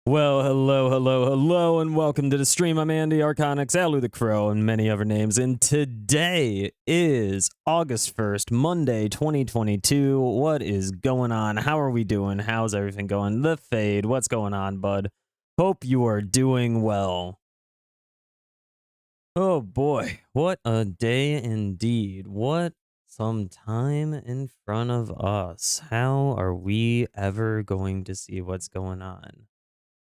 Well, hello, and welcome to the stream. I'm Andy Arconix, Alu the Crow, and many other names. And today is August 1st, Monday, 2022. What is going on? How are we doing? How's everything going? The Fade, what's going on, bud? Hope you are doing well. Oh boy, what a day indeed. What some time in front of us. How are we ever going to see what's going on?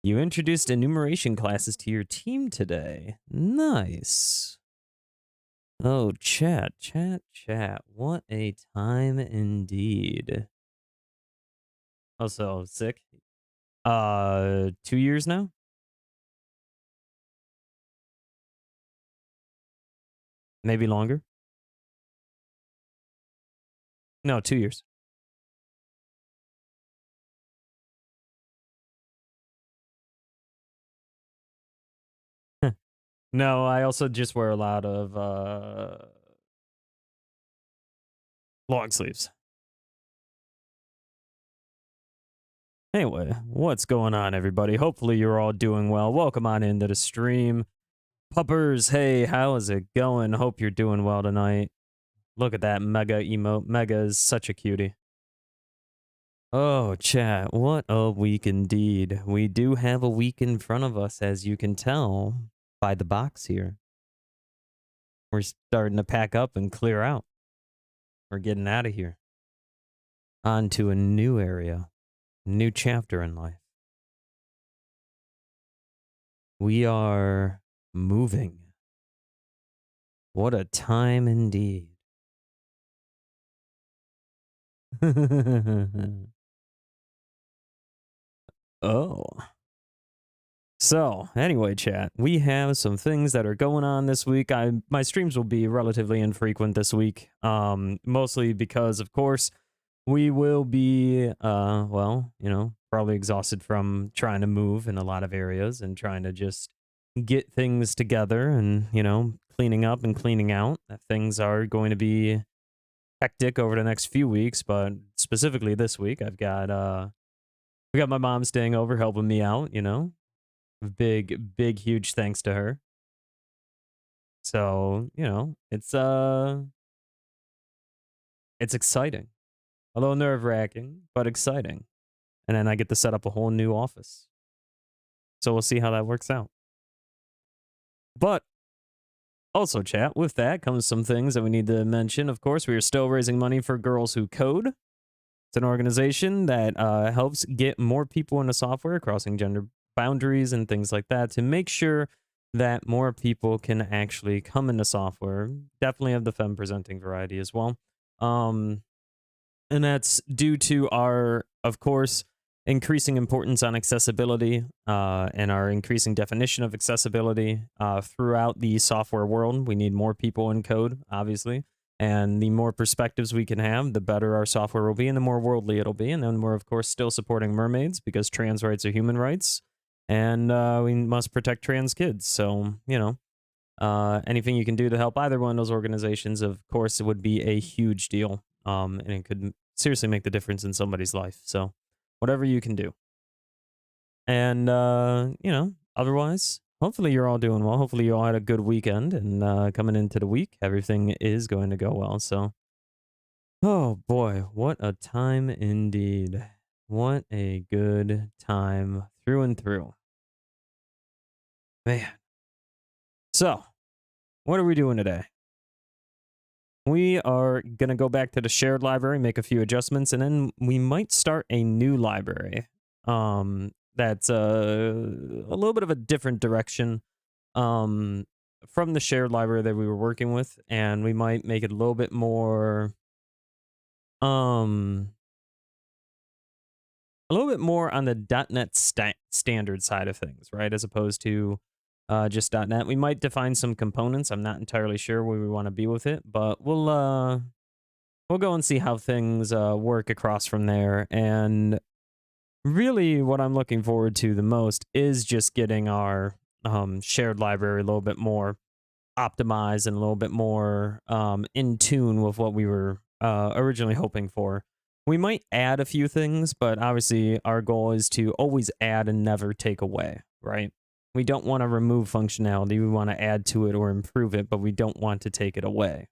You introduced enumeration classes to your team today. Nice. Oh, chat. What a time indeed. Also, sick. 2 years now? Maybe longer? No, 2 years. No, I also just wear a lot of long sleeves. Anyway, what's going on, everybody? Hopefully you're all doing well. Welcome on into the stream. Puppers, hey, how is it going? Hope you're doing well tonight. Look at that mega emote. Mega is such a cutie. Oh, chat, what a week indeed. We do have a week in front of us, as you can tell by the box here. We're starting to pack up and clear out. We're getting out of here. On to a new area, new chapter in life. We are moving. What a time indeed. Oh. So, anyway, chat, we have some things that are going on this week. My streams will be relatively infrequent this week, mostly because, of course, we will be, well, probably exhausted from trying to move in a lot of areas and trying to just get things together and, cleaning up and cleaning out. Things are going to be hectic over the next few weeks, but specifically this week, we got my mom staying over helping me out, big huge thanks to her. So it's exciting, a little nerve-wracking, but exciting. And then I get to set up a whole new office, so we'll see how that works out. But also, chat, with that comes some things that we need to mention. Of course, we are still raising money for Girls Who Code. It's an organization that helps get more people into software, crossing gender boundaries and things like that, to make sure that more people can actually come into software. Definitely of the femme presenting variety as well. And that's due to our, of course, increasing importance on accessibility and our increasing definition of accessibility throughout the software world. We need more people in code, obviously. And the more perspectives we can have, the better our software will be and the more worldly it'll be. And then we're, of course, still supporting mermaids because trans rights are human rights. And we must protect trans kids. So, anything you can do to help either one of those organizations, of course, it would be a huge deal. And it could seriously make the difference in somebody's life. So whatever you can do. And, otherwise, hopefully you're all doing well. Hopefully you all had a good weekend, and coming into the week, everything is going to go well. So, oh boy, what a time indeed. What a good time through and through. Man. So, what are we doing today? We are going to go back to the shared library, make a few adjustments, and then we might start a new library. That's a little bit of a different direction from the shared library that we were working with, and we might make it a little bit more on the .NET standard side of things, right? As opposed to just .NET. We might define some components. I'm not entirely sure where we want to be with it, but we'll go and see how things work across from there. And really what I'm looking forward to the most is just getting our shared library a little bit more optimized and a little bit more in tune with what we were originally hoping for. We might add a few things, but obviously our goal is to always add and never take away, right? We don't want to remove functionality. We want to add to it or improve it, but we don't want to take it away.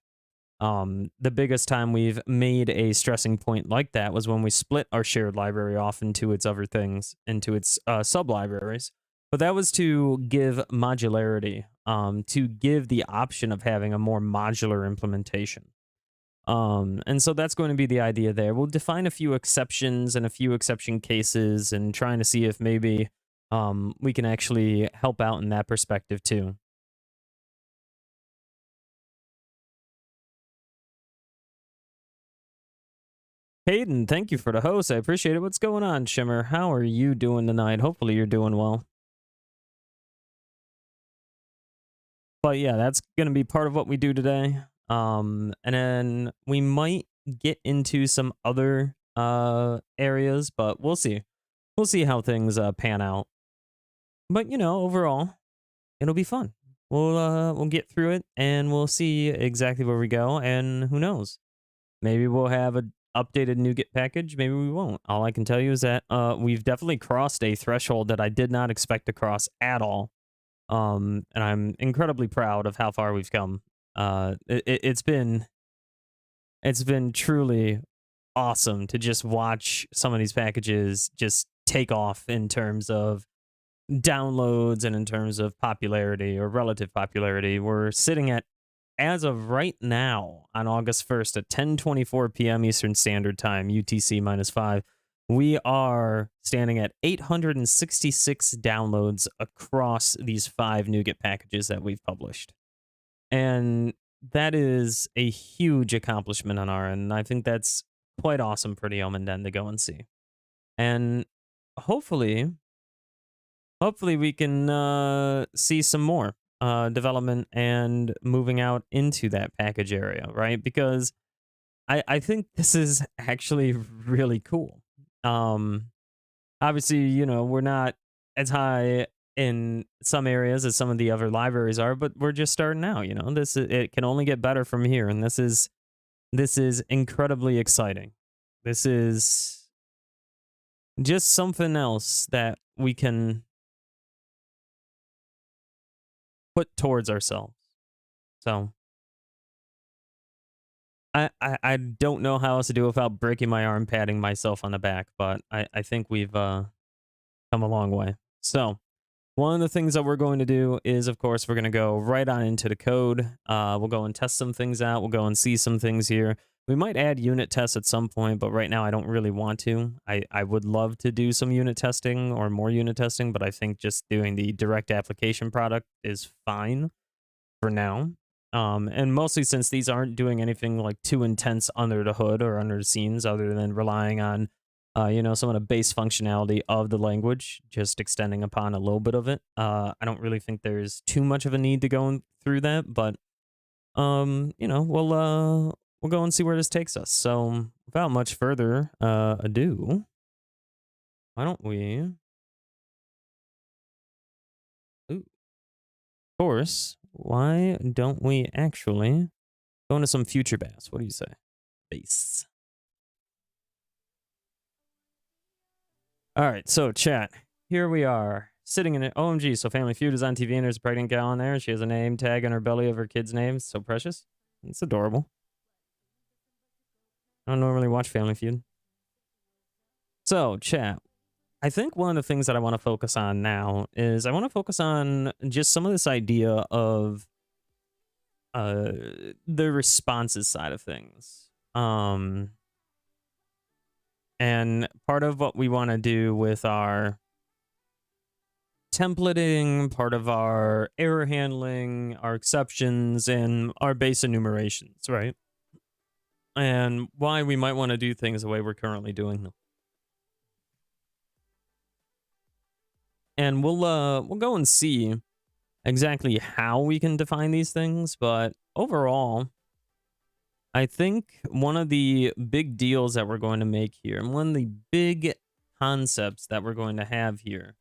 The biggest time we've made a stressing point like that was when we split our shared library off into its other things, into its sub libraries. But that was to give modularity, to give the option of having a more modular implementation. And so that's going to be the idea there. We'll define a few exceptions and a few exception cases and trying to see if maybe we can actually help out in that perspective too. Hayden, thank you for the host. I appreciate it. What's going on, Shimmer? How are you doing tonight? Hopefully you're doing well. But yeah, that's going to be part of what we do today. And then we might get into some other areas, but we'll see. We'll see how things pan out. But you know, overall, it'll be fun. We'll get through it and we'll see exactly where we go. And who knows? Maybe we'll have a updated NuGet package. Maybe we won't. All I can tell you is that we've definitely crossed a threshold that I did not expect to cross at all. And I'm incredibly proud of how far we've come. It's been truly awesome to just watch some of these packages just take off in terms of downloads and in terms of popularity or relative popularity. We're sitting at, as of right now, on August 1st at 10:24 p.m. Eastern Standard Time, UTC -5, we are standing at 866 downloads across these 5 NuGet packages that we've published. And that is a huge accomplishment on our end. And I think that's quite awesome for the Omenden to go and see. And hopefully we can see some more development and moving out into that package area, right? Because I think this is actually really cool. Obviously, you know, we're not as high in some areas as some of the other libraries are, but we're just starting out, you know. It can only get better from here, and this is incredibly exciting. This is just something else that we can put towards ourselves. So I don't know how else to do it without breaking my arm, patting myself on the back, but I think we've come a long way. So one of the things that we're going to do is, of course, we're going to go right on into the code. We'll go and test some things out. We'll go and see some things here. We might add unit tests at some point, but right now I don't really want to. I would love to do some unit testing or more unit testing, but I think just doing the direct application product is fine for now. And mostly since these aren't doing anything like too intense under the hood or under the scenes other than relying on you know, some of the base functionality of the language, just extending upon a little bit of it. I don't really think there's too much of a need to go through that, but you know, we'll go and see where this takes us. So without much further ado, why don't we? Ooh, of course, why don't we actually go into some future bass? What do you say? Base. All right, so chat. Here we are, sitting in it. OMG, so Family Feud is on TV and there's a pregnant gal on there. She has a name tag on her belly of her kid's name. It's so precious. It's adorable. I don't normally watch Family Feud. So, chat. I think one of the things that I want to focus on now is I want to focus on just some of this idea of the responses side of things. And part of what we want to do with our templating, part of our error handling, our exceptions, and our base enumerations, right? And why we might want to do things the way we're currently doing them. And we'll go and see exactly how we can define these things, but overall, I think one of the big deals that we're going to make here, and one of the big concepts that we're going to have here,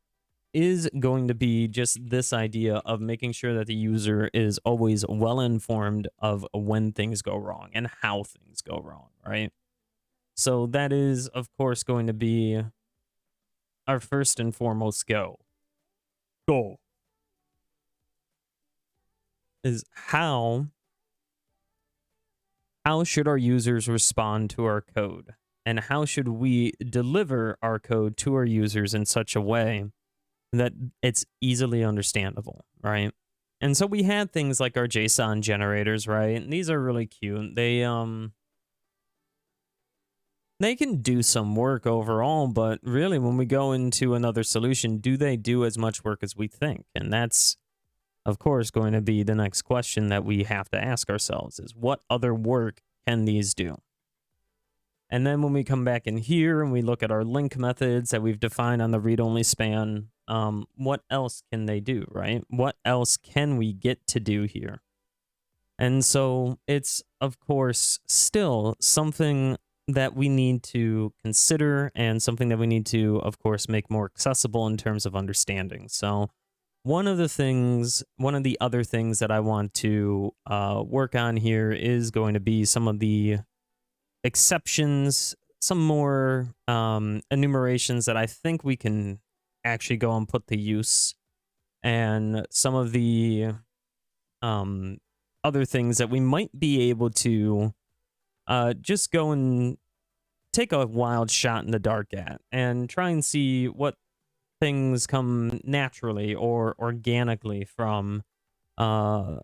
is going to be just this idea of making sure that the user is always well informed of when things go wrong and how things go wrong, right? So that is, of course, going to be our first and foremost goal is how should our users respond to our code? And how should we deliver our code to our users in such a way that it's easily understandable, right? And so we had things like our JSON generators, right? And these are really cute. They can do some work overall, but really when we go into another solution, do they do as much work as we think? And that's, of course, going to be the next question that we have to ask ourselves is what other work can these do? And then when we come back in here and we look at our link methods that we've defined on the read-only span, what else can they do, right? What else can we get to do here? And so it's, of course, still something that we need to consider and something that we need to, of course, make more accessible in terms of understanding. So one of the other things that I want to work on here is going to be some of the exceptions, some more enumerations that I think we can actually go and put to use, and some of the other things that we might be able to just go and take a wild shot in the dark at and try and see what things come naturally or organically from our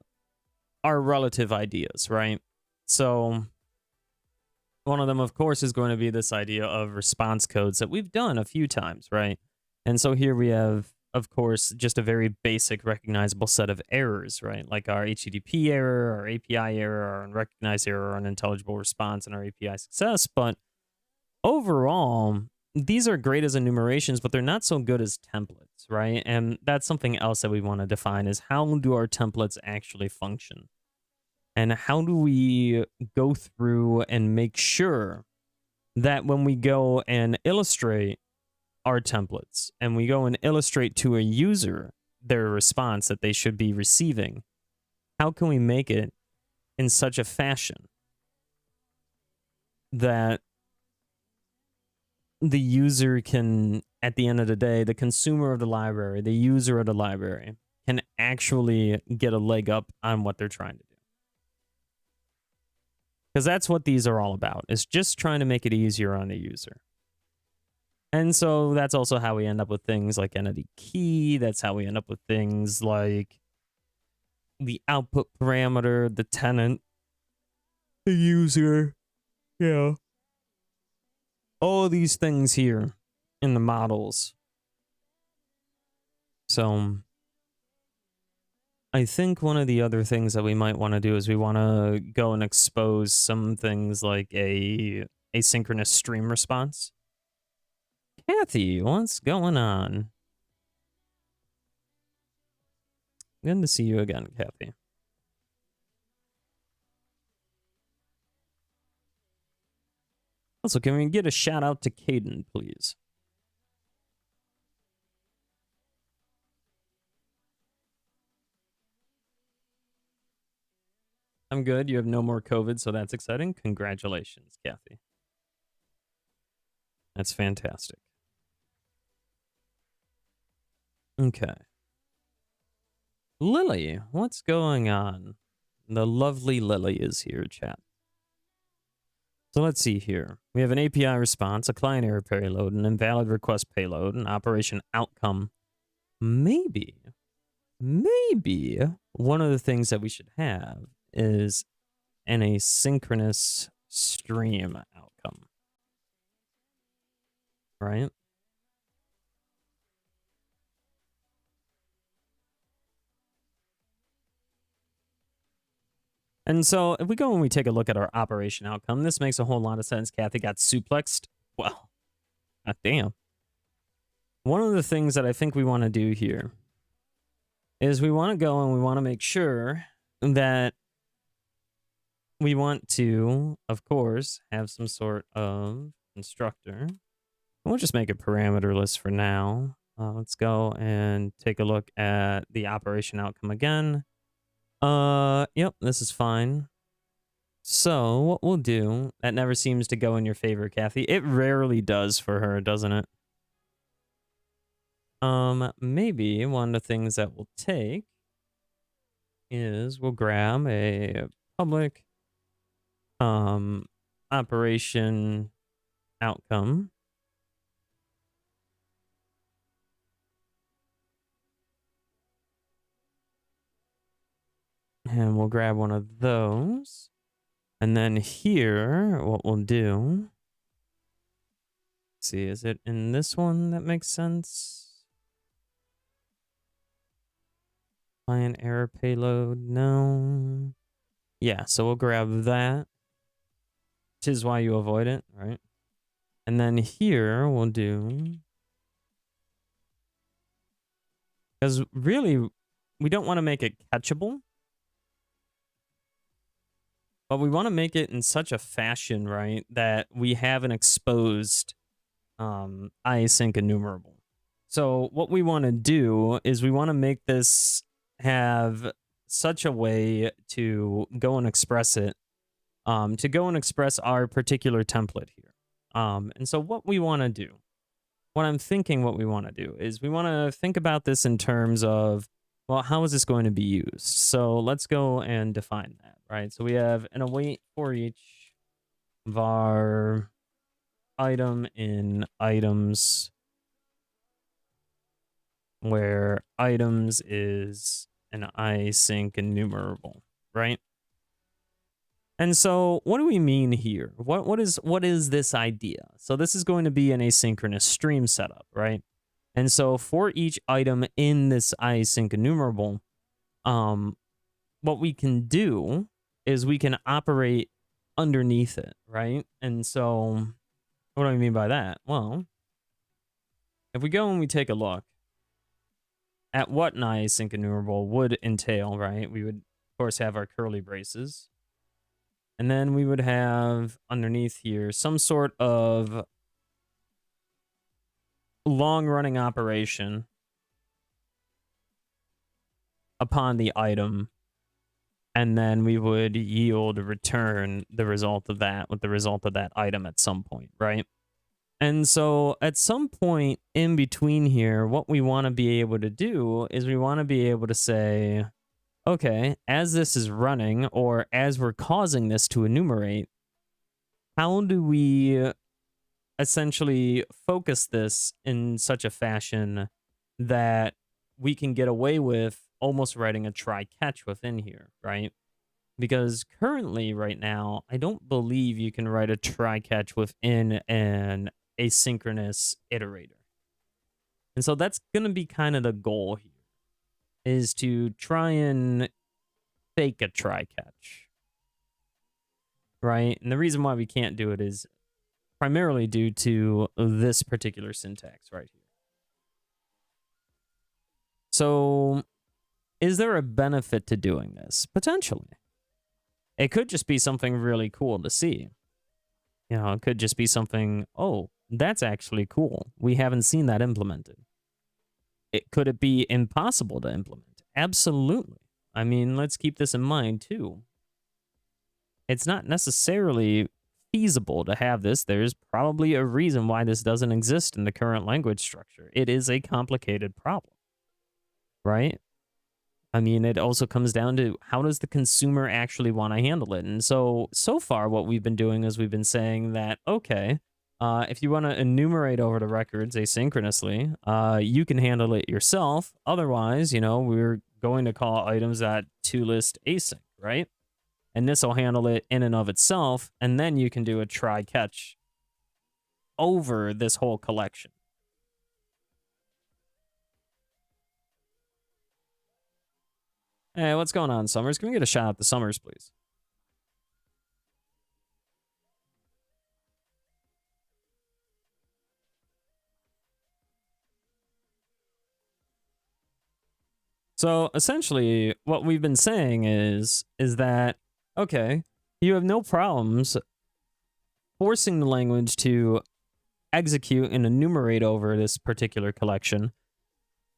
relative ideas, right? So one of them, of course, is going to be this idea of response codes that we've done a few times, right? And so here we have, of course, just a very basic recognizable set of errors, right? Like our HTTP error, our API error, our unrecognized error, our unintelligible response, and our API success. But overall, these are great as enumerations, but they're not so good as templates, right? And that's something else that we want to define is how do our templates actually function? And how do we go through and make sure that when we go and illustrate our templates and we go and illustrate to a user their response that they should be receiving, how can we make it in such a fashion that the user can, at the end of the day, the consumer of the library, the user of the library, can actually get a leg up on what they're trying to do? Because that's what these are all about, is just trying to make it easier on the user. And so that's also how we end up with things like entity key. That's how we end up with things like the output parameter, the tenant, the user, all these things here in the models. So I think one of the other things that we might want to do is we want to go and expose some things like a asynchronous stream response. Kathy, what's going on? Good to see you again, Kathy. Also, can we get a shout out to Caden, please? I'm good. You have no more COVID, so that's exciting. Congratulations, Kathy. That's fantastic. Okay. Lily, what's going on? The lovely Lily is here, chat. So let's see here. We have an API response, a client error payload, an invalid request payload, an operation outcome. Maybe one of the things that we should have is an asynchronous stream outcome, right? And so if we go and we take a look at our operation outcome, this makes a whole lot of sense. Kathy got suplexed. Well, god damn. One of the things that I think we want to do here is we want to go and we want to make sure that we want to, of course, have some sort of constructor. We'll just make it parameterless for now. Let's go and take a look at the operation outcome again. Yep, this is fine. So what we'll do, that never seems to go in your favor, Kathy. It rarely does for her, doesn't it? Maybe one of the things that we'll take is we'll grab a public operation outcome. And we'll grab one of those. And then here, what we'll do, see, is it in this one that makes sense? Client error payload, no. Yeah, so we'll grab that, which is why you avoid it, right? And then here we'll do, because really, we don't want to make it catchable, but we want to make it in such a fashion, right, that we have an exposed async enumerable. So what we want to do is we want to make this have such a way to go and express it, to go and express our particular template here. And so what we want to do, what I'm thinking what we want to do is we want to think about this in terms of, well, how is this going to be used? So let's go and define that, right? So we have an await for each var item in items, where items is an async enumerable, right? And so what do we mean here? What is this idea? So this is going to be an asynchronous stream setup, right? And so for each item in this async enumerable, what we can do is we can operate underneath it, right? And so what do I mean by that? Well, if we go and we take a look at what an async enumerable would entail, right? We would, of course, have our curly braces. And then we would have underneath here some sort of long-running operation upon the item. And then we would yield return the result of that with the result of that item at some point, right? And so at some point in between here, what we want to be able to do is we want to be able to say, okay, as this is running or as we're causing this to enumerate, how do we essentially focus this in such a fashion that we can get away with almost writing a try catch within here, right? Because currently right now, I don't believe you can write a try catch within an asynchronous iterator. And so that's going to be kind of the goal here, is to try and fake a try catch, right? And the reason why we can't do it is primarily due to this particular syntax right here. So is there a benefit to doing this? Potentially. It could just be something really cool to see. You know, it could just be something, oh, that's actually cool. We haven't seen that implemented. Could it be impossible to implement? Absolutely. I mean, let's keep this in mind too. It's not necessarily feasible to have this. There's probably a reason why this doesn't exist in the current language structure. It is a complicated problem, right? I mean, it also comes down to how does the consumer actually want to handle it? And so far what we've been doing is we've been saying that, okay, if you want to enumerate over the records asynchronously, you can handle it yourself. Otherwise, you know, we're going to call items at toList async, right? And this will handle it in and of itself. And then you can do a try catch over this whole collection. Hey, what's going on, Summers? Can we get a shout out to Summers, please? So essentially, what we've been saying is that, okay, you have no problems forcing the language to execute and enumerate over this particular collection.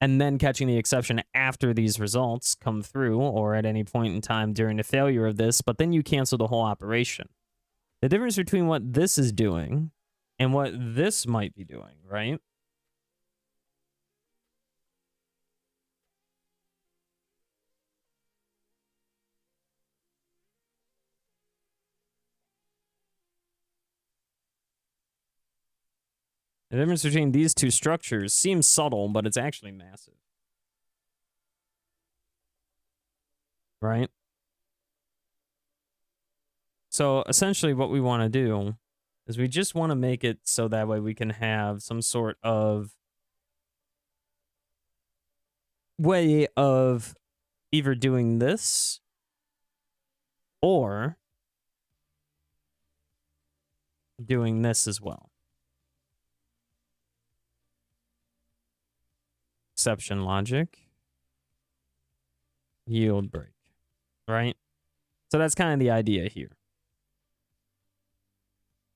and then catching the exception after these results come through or at any point in time during the failure of this, but then you cancel the whole operation. The difference between what this is doing and what this might be doing, right? The difference between these two structures seems subtle, but it's actually massive. Right? So essentially what we want to do is we just want to make it so that way we can have some sort of way of either doing this or doing this as well. Exception logic. Yield break. Right? So that's kind of the idea here.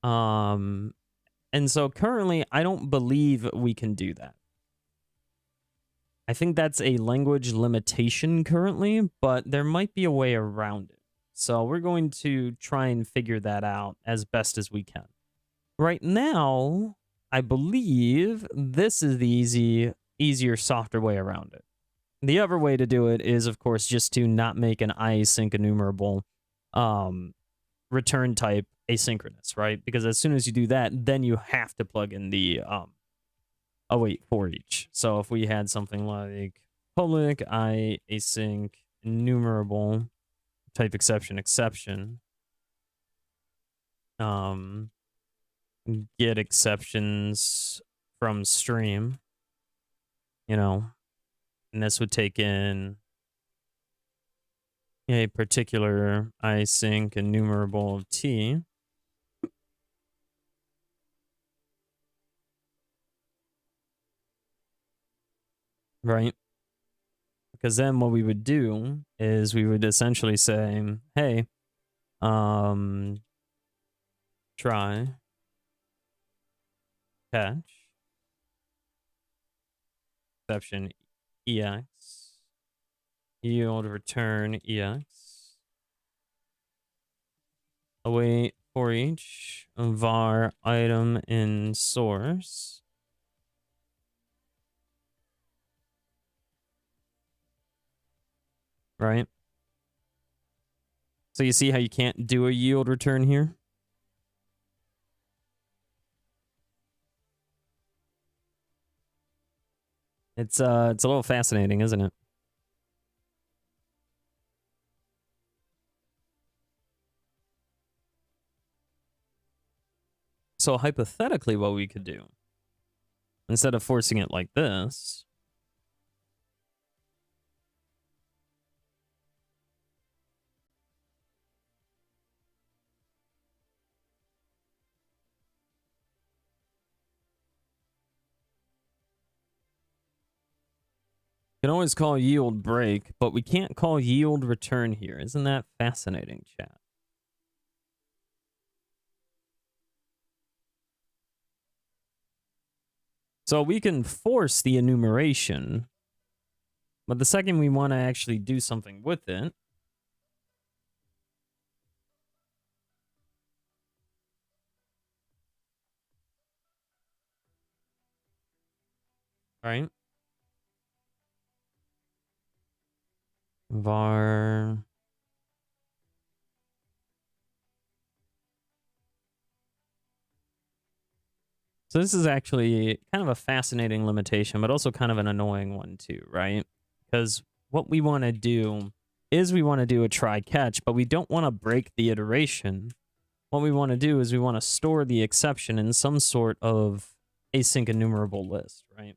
And so currently I don't believe we can do that. I think that's a language limitation currently, but there might be a way around it. So we're going to try and figure that out as best as we can. Right now, I believe this is the easier, softer way around it. The other way to do it is, of course, just to not make an async enumerable return type asynchronous, right? Because as soon as you do that, then you have to plug in the await for each. So if we had something like public async enumerable type exception, get exceptions from stream, you know, and this would take in a particular async enumerable of t. Right? Because then what we would do is we would essentially say, hey, try catch exception ex yield return ex await for each var item in source. Right? So you see how you can't do a yield return here? It's a little fascinating, isn't it? So hypothetically, what we could do, instead of forcing it like this, can always call yield break, but we can't call yield return here. Isn't that fascinating, chat? So we can force the enumeration, but the second we want to actually do something with it, right? Var So this is actually kind of a fascinating limitation, but also kind of an annoying one too, right? Because what we want to do is we want to do a try catch, but we don't want to break the iteration. What we want to do is we want to store the exception in some sort of async enumerable list, right?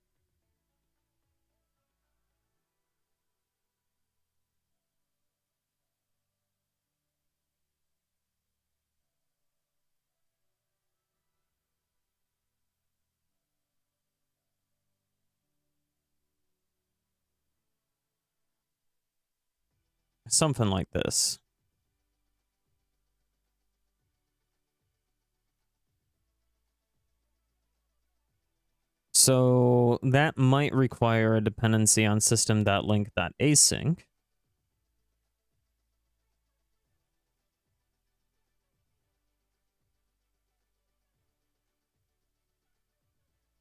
Something like this. So that might require a dependency on system.link.async.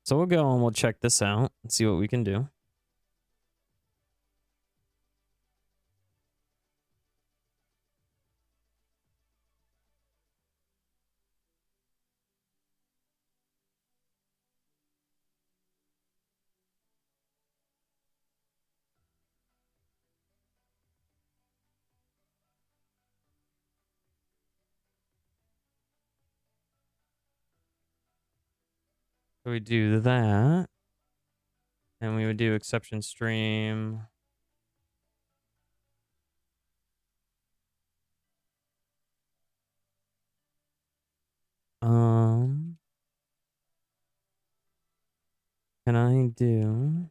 So we'll go and we'll check this out and see what we can do. So we do that. And we would do exception stream. Can I do...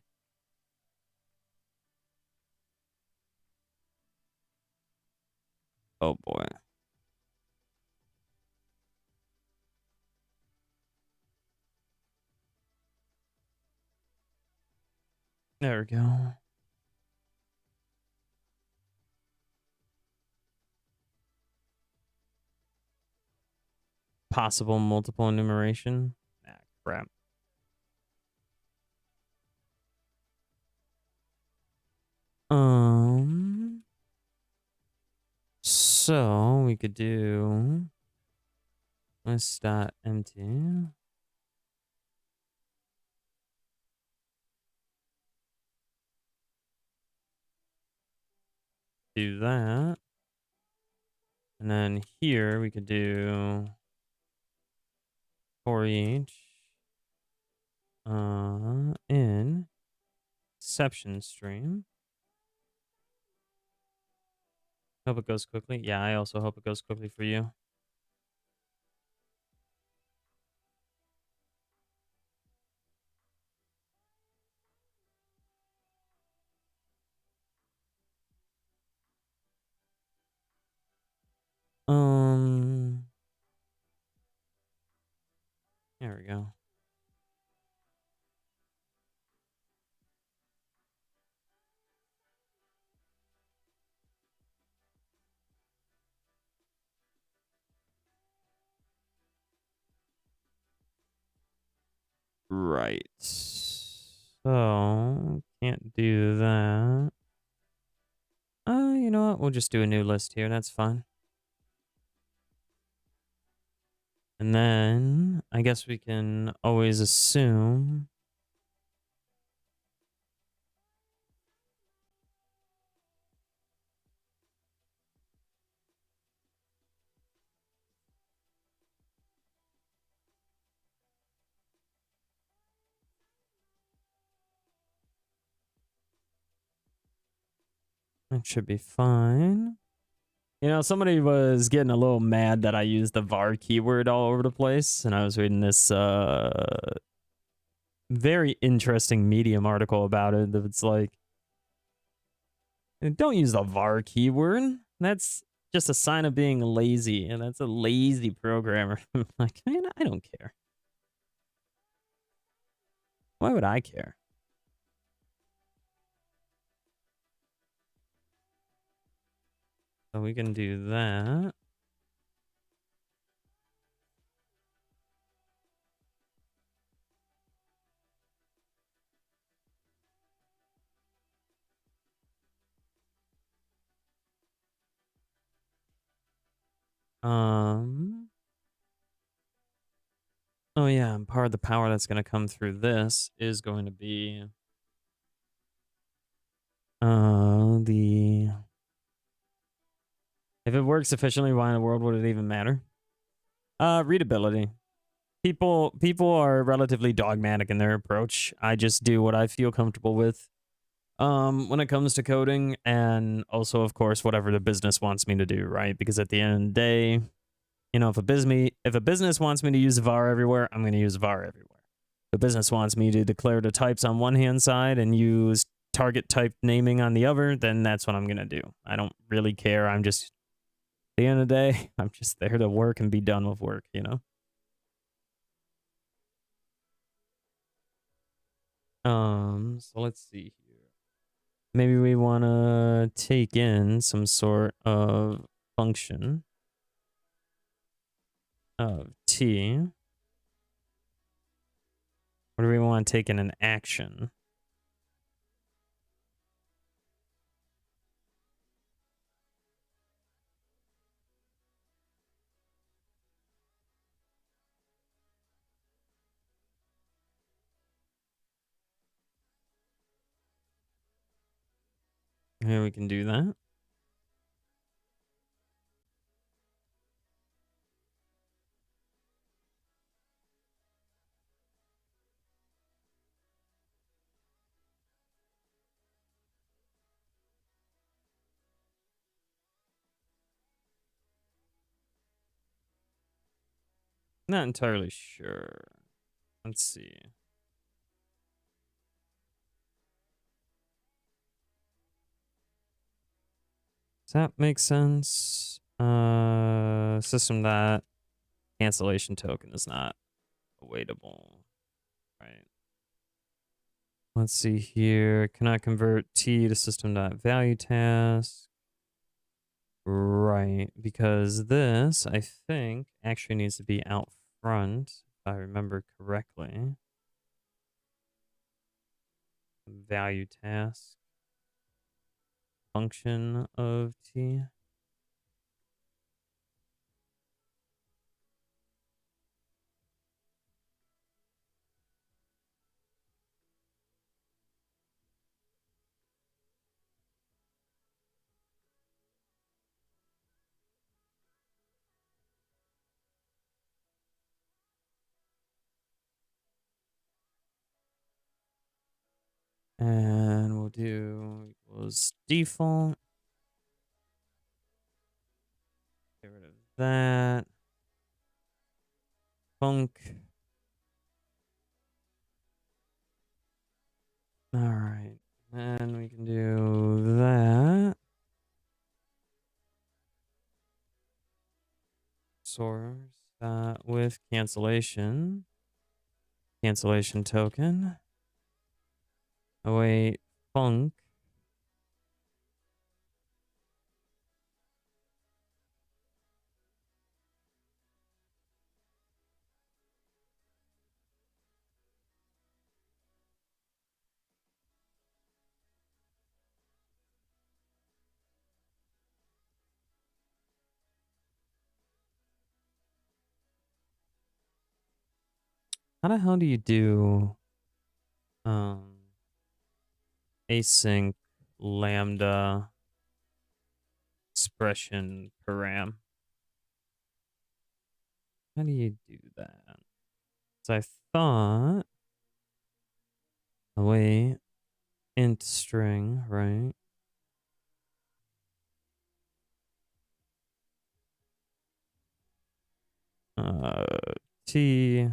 Oh boy. There we go. Possible multiple enumeration. Ah, crap. So we could do list.empty. Do that. And then here we could do for each in exception stream. Hope it goes quickly. Yeah, I also hope it goes quickly for you. There we go. Right. So can't do that. You know what? We'll just do a new list here. That's fine. And then I guess we can always assume it should be fine. You know, somebody was getting a little mad that I used the var keyword all over the place, and I was reading this very interesting Medium article about it. That it's like, don't use the var keyword. That's just a sign of being lazy, and that's a lazy programmer. Like, man, I don't care. Why would I care? So we can do that. Oh yeah, and part of the power that's going to come through this is going to be the... If it works efficiently, why in the world would it even matter? Readability. People are relatively dogmatic in their approach. I just do what I feel comfortable with when it comes to coding, and also, of course, whatever the business wants me to do, right? Because at the end of the day, you know, if a business wants me to use var everywhere, I'm going to use var everywhere. If a business wants me to declare the types on one hand side and use target type naming on the other, then that's what I'm going to do. I don't really care. I'm just, at the end of the day, I'm just there to work and be done with work, you know? So let's see here. Maybe we want to take in some sort of function of t. Or do we want to take in an action? Yeah, we can do that. Not entirely sure. Let's see. Does that make sense? System that cancellation token is not awaitable. Right. Let's see here. Cannot convert T to system.value task. Right, because this, I think, actually needs to be out front, if I remember correctly. Value task. Function of T. And we'll do equals default. Get rid of that. Func. All right. And we can do that. Source with cancellation. Cancellation token. Await func. How the hell do you do async lambda expression param? How do you do that? So I thought await int string, right? T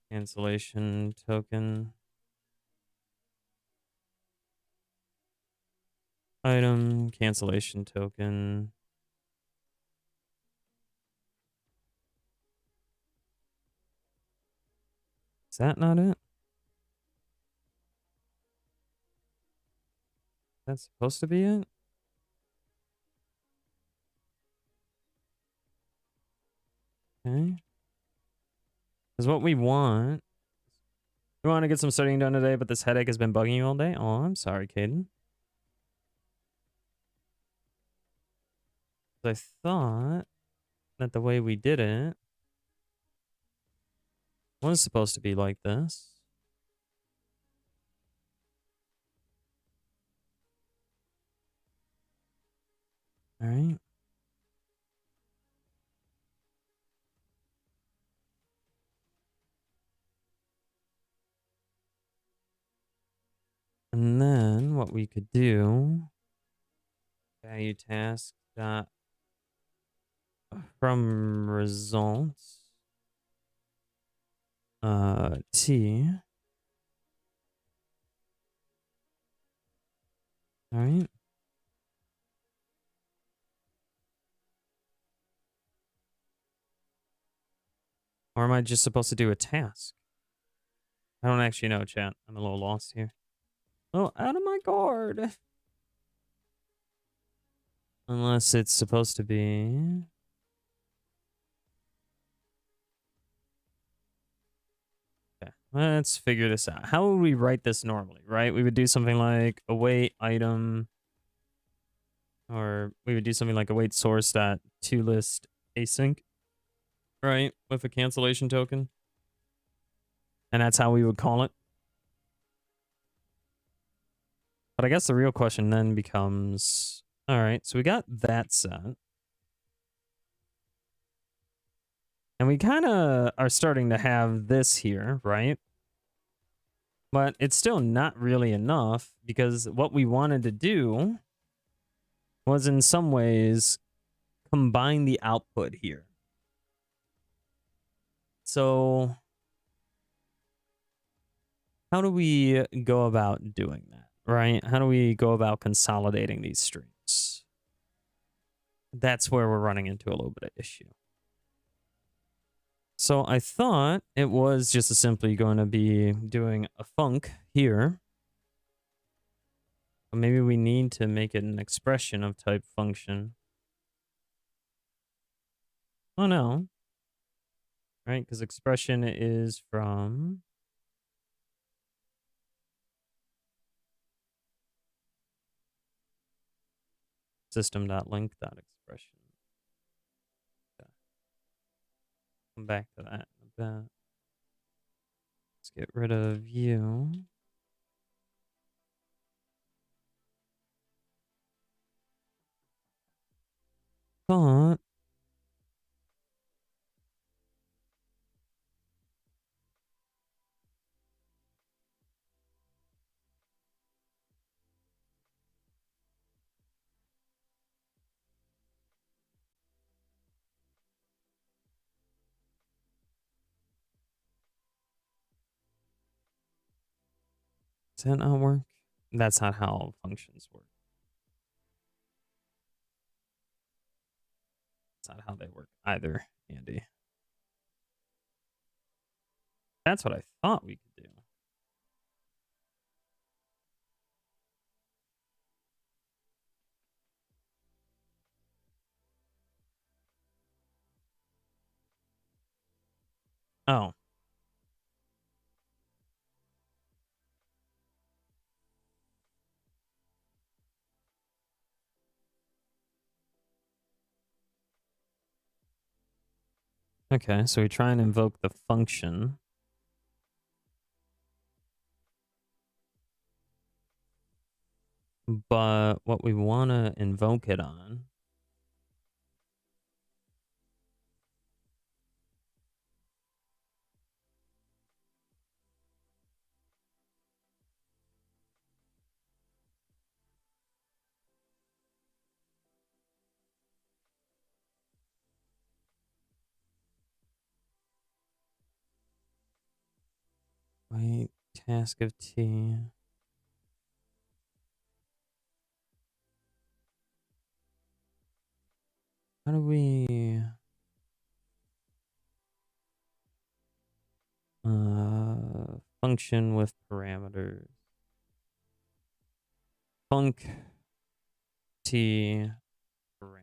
cancellation token item cancellation token. Is that not it? That's supposed to be it? Okay. Because what we want to get some studying done today, but this headache has been bugging you all day. Oh, I'm sorry, Caden. I thought that the way we did it was supposed to be like this. All right. And then what we could do, value task dot from results T. All right. Or am I just supposed to do a task? I don't actually know, chat. I'm a little lost here. Oh, out of my guard. Unless it's supposed to be... Okay, let's figure this out. How would we write this normally, right? We would do something like await item, or we would do something like await source dot toList async, right? With a cancellation token. And that's how we would call it. But I guess the real question then becomes, all right, so we got that set. And we kind of are starting to have this here, right? But it's still not really enough because what we wanted to do was in some ways combine the output here. So how do we go about doing that, right? How do we go about consolidating these streams? That's where we're running into a little bit of issue. So I thought it was just simply going to be doing a func here. But maybe we need to make it an expression of type function. Oh no. Right, because expression is from system.link.expression. Okay. Come back to that in a bit. Let's get rid of you. But does that not work? That's not how functions work. That's not how they work either, Andy. That's what I thought we could do. Oh. Okay, so we try and invoke the function. But what we want to invoke it on wait, task of T. How do we function with parameters? Func T parameter.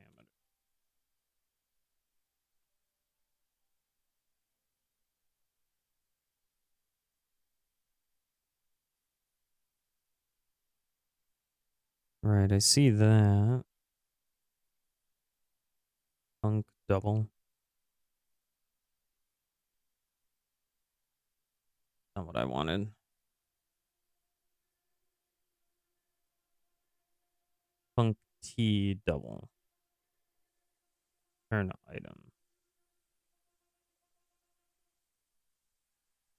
Right, I see that. Func double. Not what I wanted. Func T double. Turn item.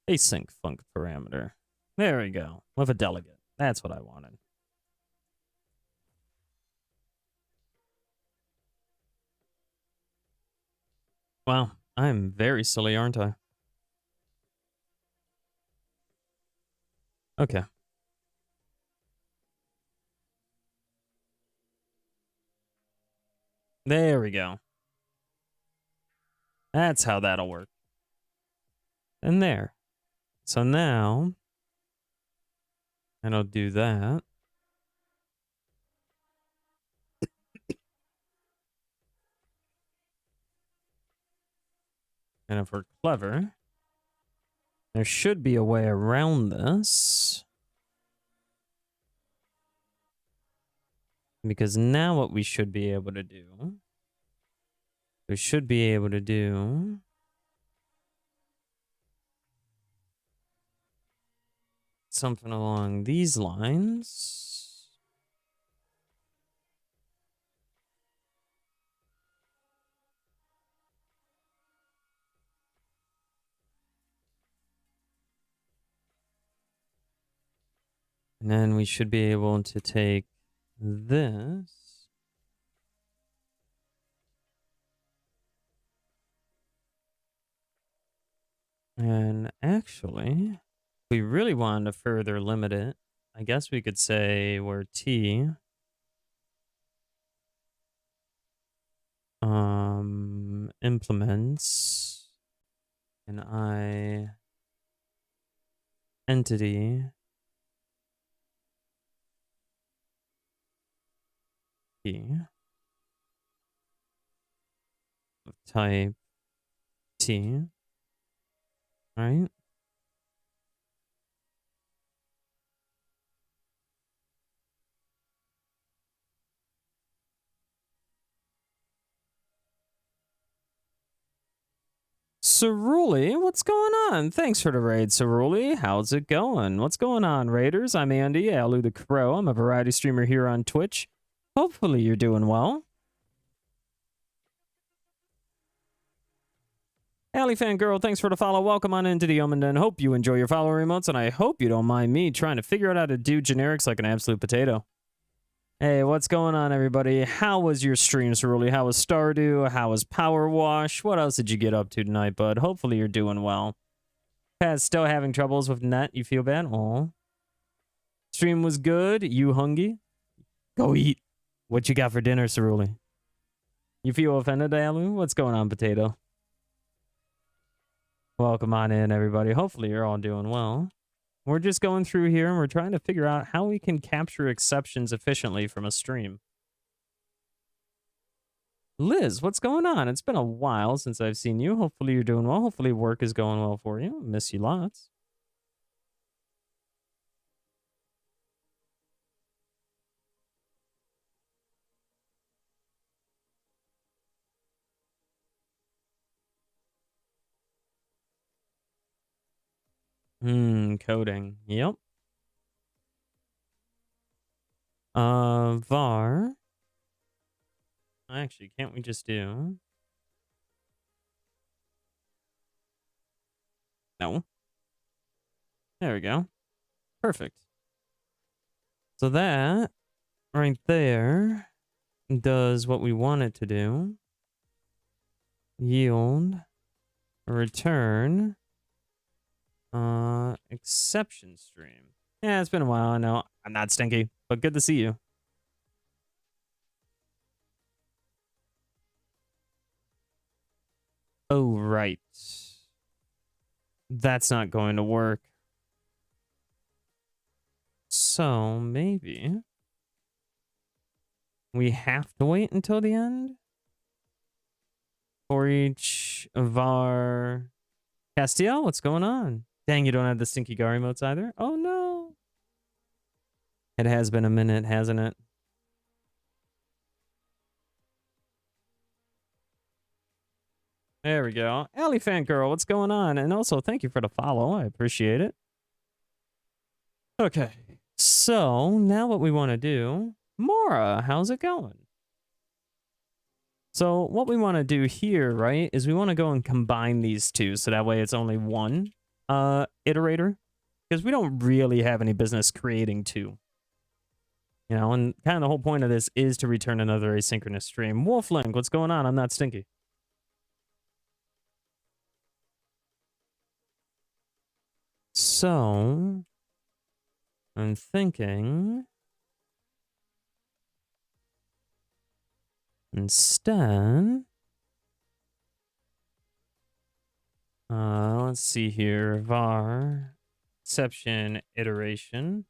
Async func parameter. There we go. With a delegate. That's what I wanted. Wow, I'm very silly, aren't I? Okay. There we go. That's how that'll work. And there. So now, and I'll do that. And if we're clever, there should be a way around this. Because now what we should be able to do, we should be able to do something along these lines. And then we should be able to take this. And actually, if we really wanted to further limit it, I guess we could say where T implements an I entity T of type T, right? Ceruli, what's going on? Thanks for the raid, Ceruli. How's it going? What's going on, Raiders? I'm Andy, Alu the Crow. I'm a variety streamer here on Twitch. Hopefully you're doing well. Alley Fangirl, thanks for the follow. Welcome on into the Omen. Hope you enjoy your follow remotes, and I hope you don't mind me trying to figure out how to do generics like an absolute potato. Hey, what's going on, everybody? How was your stream, Ceruli? How was Stardew? How was Power Wash? What else did you get up to tonight, bud? Hopefully you're doing well. Pat, still having troubles with net? You feel bad? Aw. Stream was good. You hungry? Go eat. What you got for dinner, Ceruli? You feel offended, Alu? What's going on, potato? Welcome on in, everybody. Hopefully you're all doing well. We're just going through here and we're trying to figure out how we can capture exceptions efficiently from a stream. Liz, what's going on? It's been a while since I've seen you. Hopefully you're doing well. Hopefully work is going well for you. Miss you lots. Coding. Yep. Var. Actually, can't we just do... No. There we go. Perfect. So that right there does what we want it to do. Yield. Return. Exception stream. Yeah, it's been a while. I know. I'm not stinky, but good to see you. Oh, right. That's not going to work. So maybe we have to wait until the end for each of our... Castiel, what's going on? Dang, you don't have the stinky gar emotes either? Oh, no. It has been a minute, hasn't it? There we go. Alley Fan Girl, what's going on? And also, thank you for the follow. I appreciate it. Okay. So, now what we want to do... Mora, how's it going? So, what we want to do here, right, is we want to go and combine these two, so that way it's only one iterator. Because we don't really have any business creating two. You know, and kind of the whole point of this is to return another asynchronous stream. Wolflink, what's going on? I'm not stinky. So, I'm thinking instead, let's see here, var exception iteration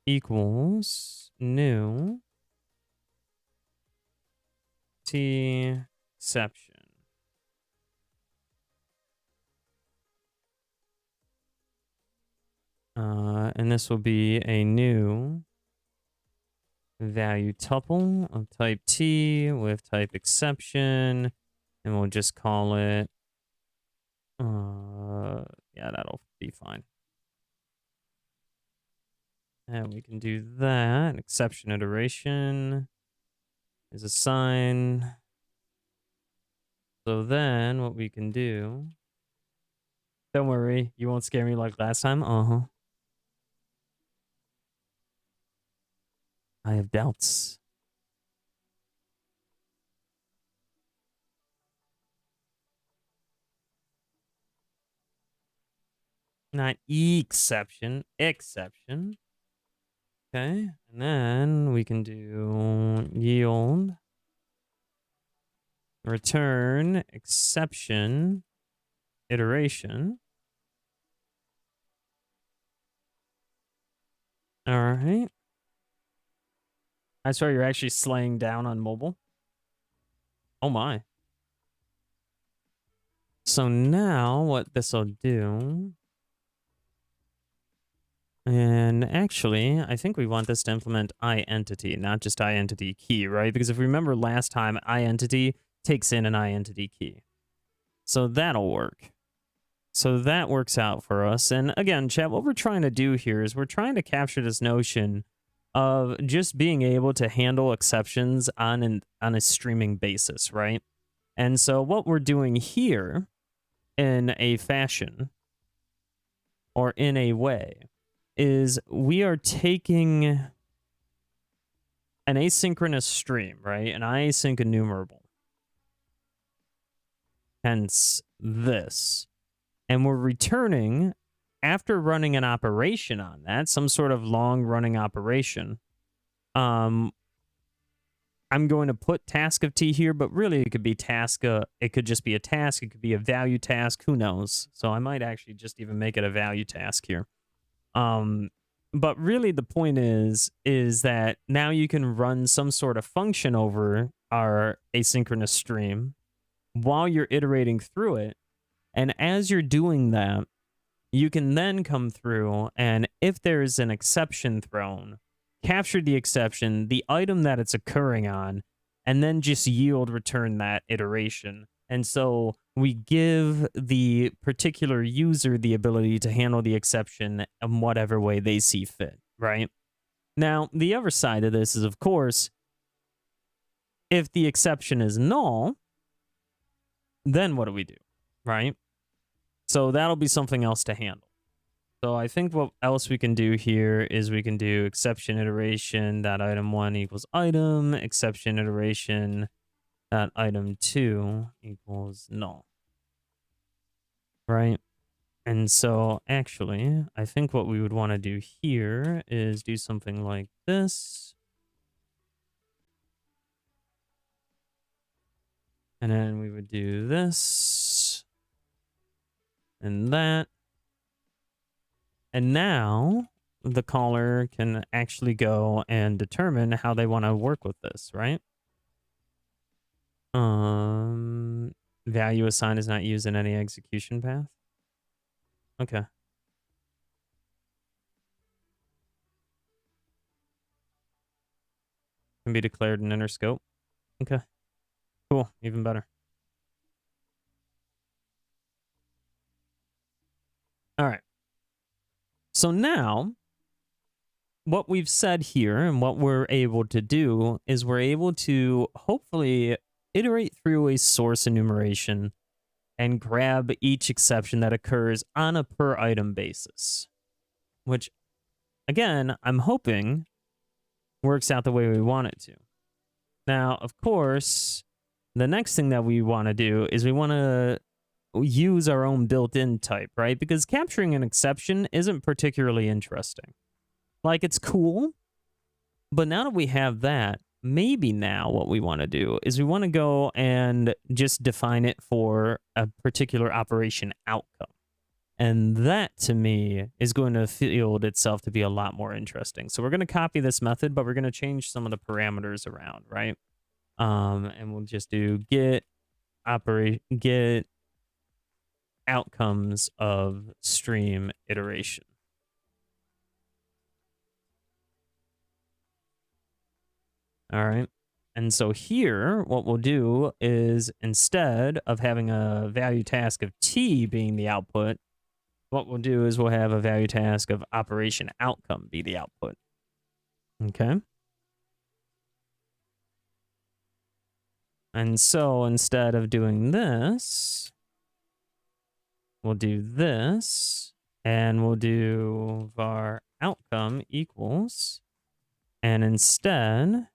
equals new T exception. And this will be a new value tuple of type T with type exception, and we'll just call it, yeah, that'll be fine. And we can do that. Exception iteration is a sign. So then what we can do, don't worry, you won't scare me like last time. I have doubts. Not exception, exception. Okay, and then we can do yield return exception iteration. All right. I saw you're actually slaying down on mobile. Oh my. So now what this will do, and actually, I think we want this to implement iEntity, not just iEntity key, right? Because if we remember last time, iEntity takes in an iEntity key. So that'll work. So that works out for us. And again, chat, what we're trying to do here is we're trying to capture this notion of just being able to handle exceptions on a streaming basis, right? And so what we're doing here in a fashion or in a way is we are taking an asynchronous stream, right? An async enumerable. Hence this. And we're returning, after running an operation on that, some sort of long-running operation, I'm going to put task of T here, but really it could be task, it could just be a task, it could be a value task, who knows? So I might actually just even make it a value task here. But really the point is that now you can run some sort of function over our asynchronous stream while you're iterating through it. And as you're doing that, you can then come through and if there's an exception thrown, capture the exception, the item that it's occurring on, and then just yield return that iteration. And so we give the particular user the ability to handle the exception in whatever way they see fit, right? Now, the other side of this is, of course, if the exception is null, then what do we do, right? So that'll be something else to handle. So I think what else we can do here is we can do exception iteration that item 1 equals item, exception iteration that item 2 equals null. Right? And so actually, I think what we would want to do here is do something like this. And then we would do this and that. And now the caller can actually go and determine how they want to work with this, right? Value assign is not used in any execution path. Okay. Can be declared in inner scope. Okay. Cool. Even better. All right. So now, what we've said here and what we're able to do is we're able to hopefully iterate through a source enumeration and grab each exception that occurs on a per item basis, which, again, I'm hoping works out the way we want it to. Now, of course, the next thing that we want to do is we want to use our own built-in type, right? Because capturing an exception isn't particularly interesting. Like, it's cool, but now that we have that, maybe now what we want to do is we want to go and just define it for a particular operation outcome. And that, to me, is going to field itself to be a lot more interesting. So we're going to copy this method, but we're going to change some of the parameters around, right? And we'll just do get outcomes of stream iteration. All right. And so here, what we'll do is instead of having a value task of t being the output, what we'll do is we'll have a value task of operation outcome be the output. Okay. And so instead of doing this, we'll do this, and we'll do var outcome equals, and instead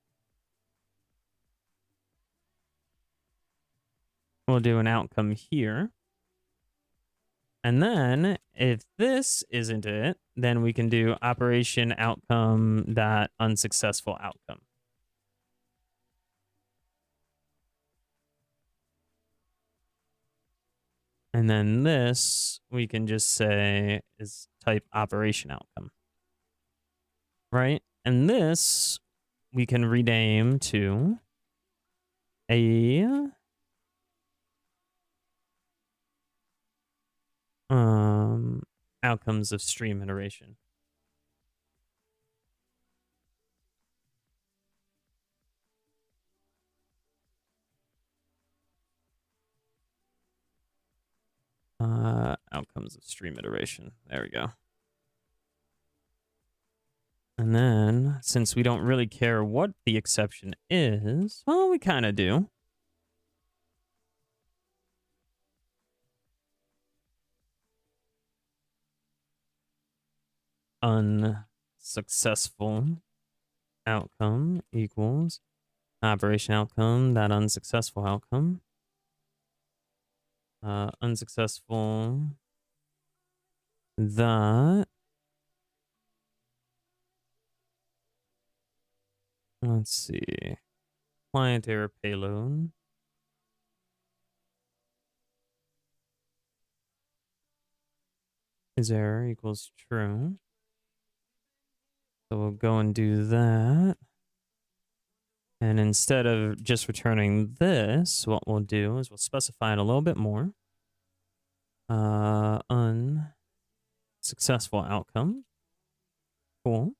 we'll do an outcome here. And then if this isn't it, then we can do operation outcome dot unsuccessful outcome. And then this we can just say is type operation outcome. Right? And this we can rename to a outcomes of stream iteration. Outcomes of stream iteration. There we go. And then, since we don't really care what the exception is, well, we kind of do. Unsuccessful outcome equals operation outcome that unsuccessful outcome. Unsuccessful that, let's see, client error payload is error equals true. So we'll go and do that. And instead of just returning this, what we'll do is we'll specify it a little bit more. Unsuccessful outcome. Cool.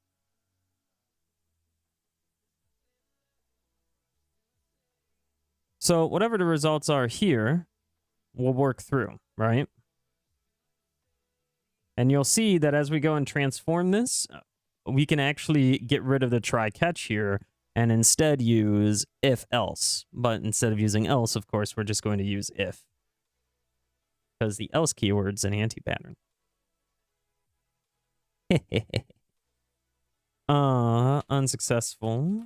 So whatever the results are here, we'll work through, right? And you'll see that as we go and transform this, we can actually get rid of the try catch here and instead use if else. But instead of using else, of course, we're just going to use if, because the else keyword's an anti-pattern. Unsuccessful.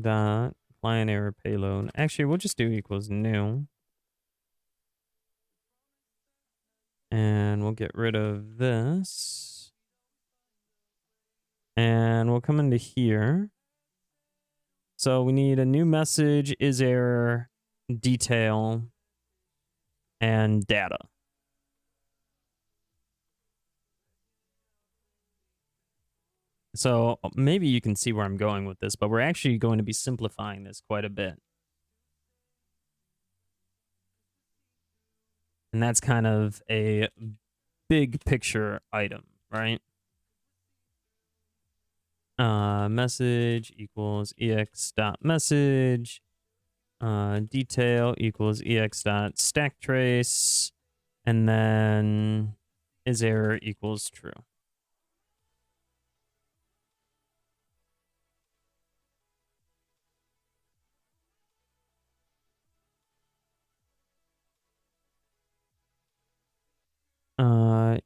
Dot client error payload. Actually, we'll just do equals new. And we'll get rid of this. And we'll come into here. So we need a new message, is error, detail, and data. So maybe you can see where I'm going with this, but we're actually going to be simplifying this quite a bit. And that's kind of a big picture item, right? Message equals ex.message. Detail equals ex.stacktrace. And then is error equals true.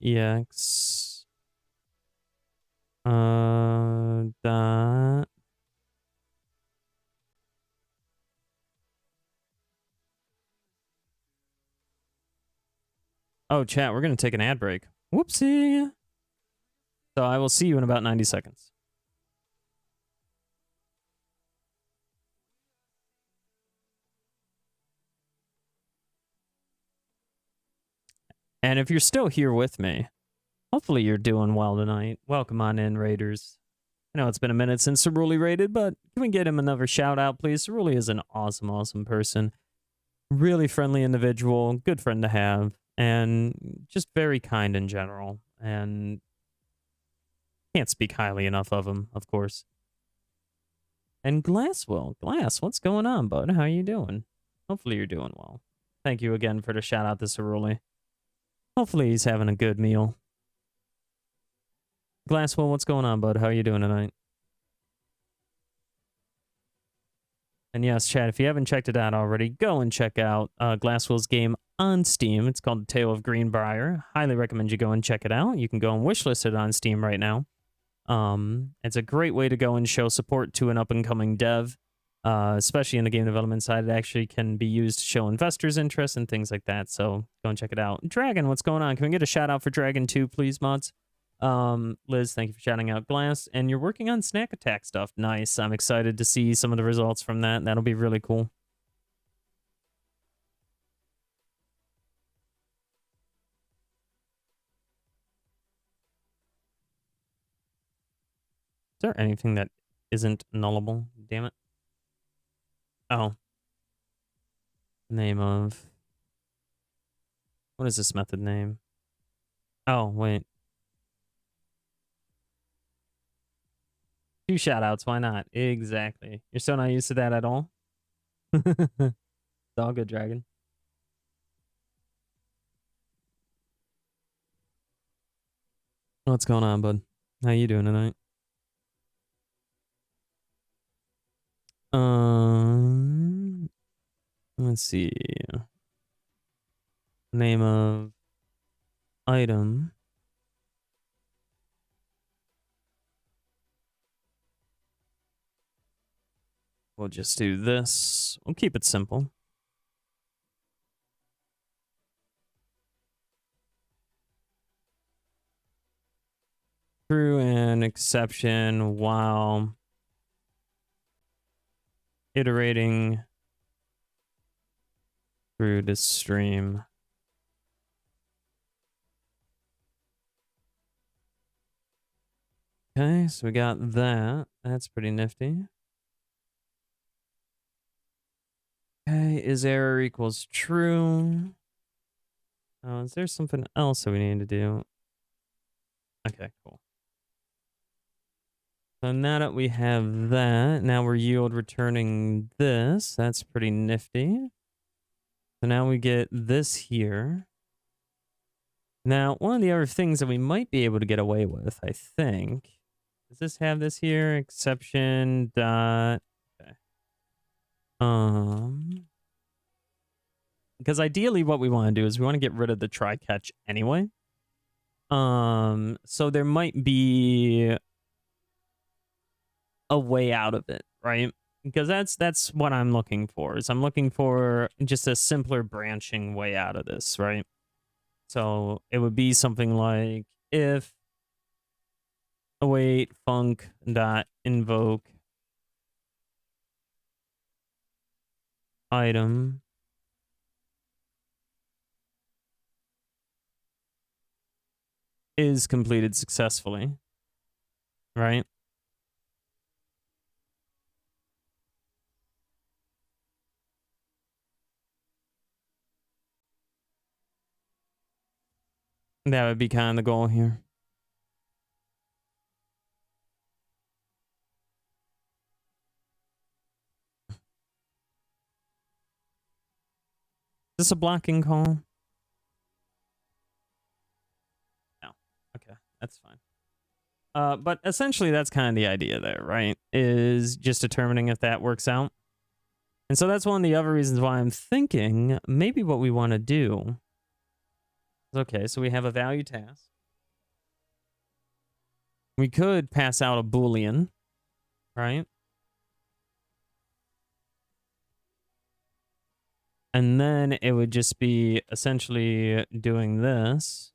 Ex dot oh chat, we're gonna take an ad break. Whoopsie. So I will see you in about 90 seconds. And if you're still here with me, hopefully you're doing well tonight. Welcome on in, Raiders. I know it's been a minute since Cerulli raided, but can we get him another shout out, please? Cerulli is an awesome, awesome person. Really friendly individual, good friend to have, and just very kind in general. And can't speak highly enough of him, of course. And Glass, what's going on, bud? How you doing? Hopefully you're doing well. Thank you again for the shout out to Cerulli. Hopefully he's having a good meal. Glasswell, what's going on, bud? How are you doing tonight? And yes, chat, if you haven't checked it out already, go and check out Glasswell's game on Steam. It's called The Tale of Greenbrier. Highly recommend you go and check it out. You can go and wishlist it on Steam right now. It's a great way to go and show support to an up-and-coming dev, especially in the game development side. It actually can be used to show investors' interest and things like that, so go and check it out. Dragon, what's going on? Can we get a shout-out for Dragon 2, please, mods? Liz, thank you for shouting out Glass. And you're working on Snack Attack stuff. Nice. I'm excited to see some of the results from that. That'll be really cool. Is there anything that isn't nullable? Damn it. Oh. Name of... What is this method name? Oh, wait. 2 shoutouts, why not? Exactly. You're so not used to that at all? It's all good, Dragon. What's going on, bud? How you doing tonight? Let's see. Name of item. We'll just do this. We'll keep it simple. True and exception while iterating through the stream. Okay, so we got that. That's pretty nifty. Okay, is error equals true? Oh, is there something else that we need to do? Okay, cool. So now that we have that, now we're yield returning this. That's pretty nifty. So now we get this here. Now, one of the other things that we might be able to get away with, I think. Does this have this here? Exception dot... Okay. Because ideally what we want to do is we want to get rid of the try catch anyway. So there might be a way out of it, right? Because that's what I'm looking for. Is I'm looking for just a simpler branching way out of this, right? So it would be something like if await func dot invoke item is completed successfully, right? That would be kind of the goal here. Is this a blocking call? No. Okay, that's fine. But essentially that's kind of the idea there, right? Is just determining if that works out. And so that's one of the other reasons why I'm thinking maybe what we want to do. Okay, so we have a value task. We could pass out a Boolean, right? And then it would just be essentially doing this.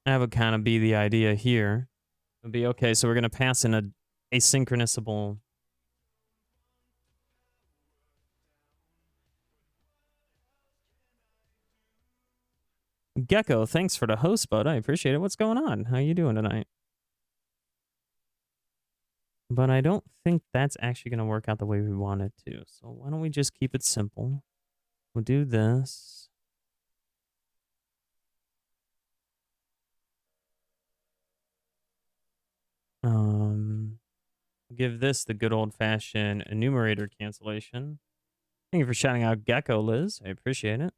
That would kind of be the idea here. It would be, okay, so we're going to pass in a asynchronousable. Gecko, thanks for the host, bud. I appreciate it. What's going on? How you doing tonight? But I don't think that's actually going to work out the way we want it to. So why don't we just keep it simple? We'll do this. Give this the good old-fashioned enumerator cancellation. Thank you for shouting out Gecko, Liz. I appreciate it.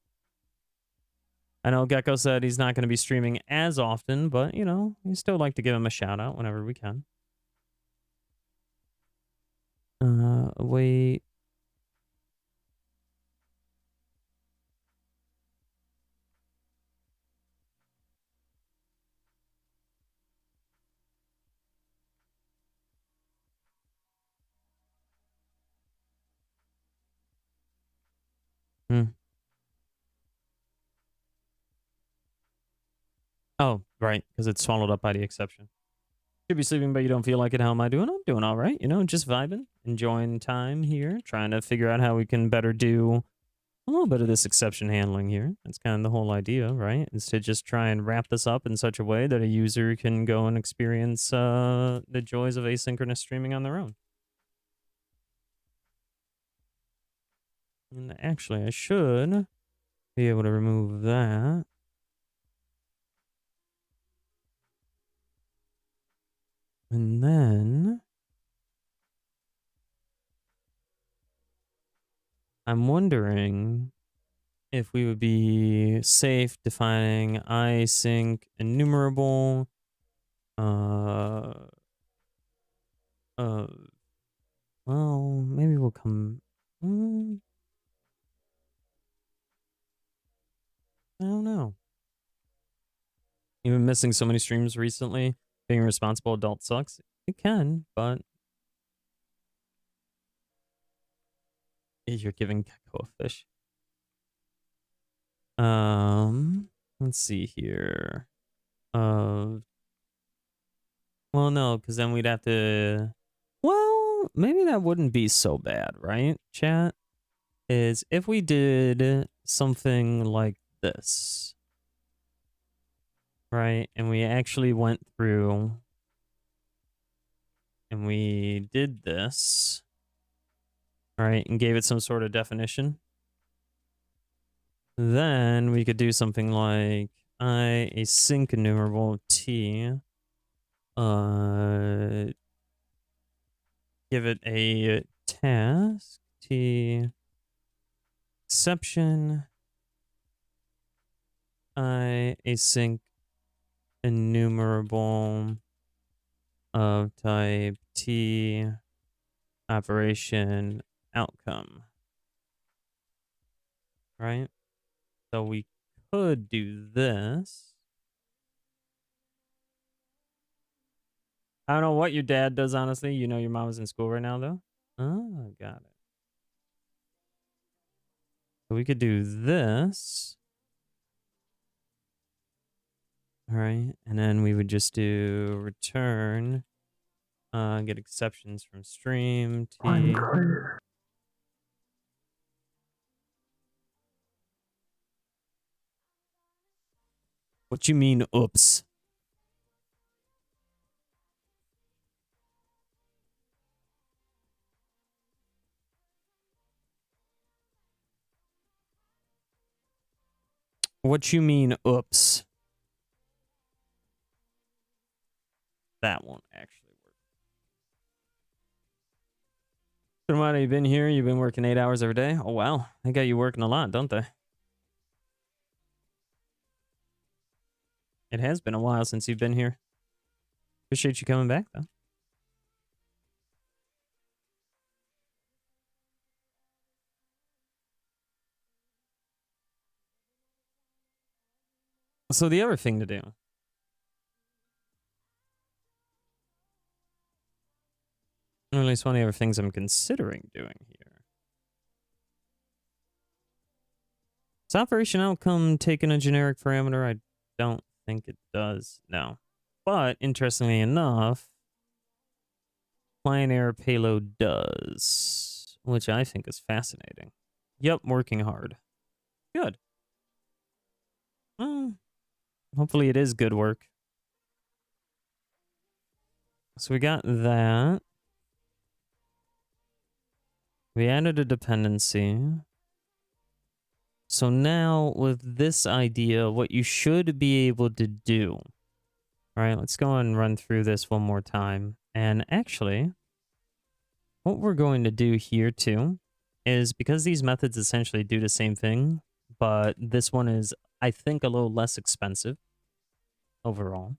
I know Gecko said he's not going to be streaming as often, but, you know, we still like to give him a shout-out whenever we can. Wait. Oh, right, because it's swallowed up by the exception. Should be sleeping, but you don't feel like it. How am I doing? I'm doing all right. You know, just vibing, enjoying time here, trying to figure out how we can better do a little bit of this exception handling here. That's kind of the whole idea, right? Is to just try and wrap this up in such a way that a user can go and experience the joys of asynchronous streaming on their own. And actually, I should be able to remove that. And then I'm wondering if we would be safe defining async enumerable. Well, maybe we'll come. I don't know. You've been missing so many streams recently. Being a responsible adult sucks. It can, but you're giving Gecko a fish. Let's see here. Well, no, because then we'd have to. Well, maybe that wouldn't be so bad, right? Chat is if we did something like this, right? And we actually went through and we did this, right? And gave it some sort of definition. Then we could do something like async enumerable t. Give it a task t exception async enumerable of type t operation outcome, right? So we could do this. I don't know what your dad does, honestly. You know your mom is in school right now, though? Oh, got it. So we could do this. All right. And then we would just do return. Get exceptions from stream. T. What you mean, oops? What you mean, oops? That won't actually work. So, Ramada, you been here? You've been working 8 hours every day? Oh, wow. They got you working a lot, don't they? It has been a while since you've been here. Appreciate you coming back, though. So the other thing to do. Or at least one of the other things I'm considering doing here. Is operation outcome taking a generic parameter? I don't think it does. No. But interestingly enough, Flying Air Payload does, which I think is fascinating. Yep, working hard. Good. Well, hopefully it is good work. So we got that. We added a dependency. So now with this idea, what you should be able to do, all right, let's go and run through this one more time. And actually, what we're going to do here too is because these methods essentially do the same thing, but this one is, I think, a little less expensive overall.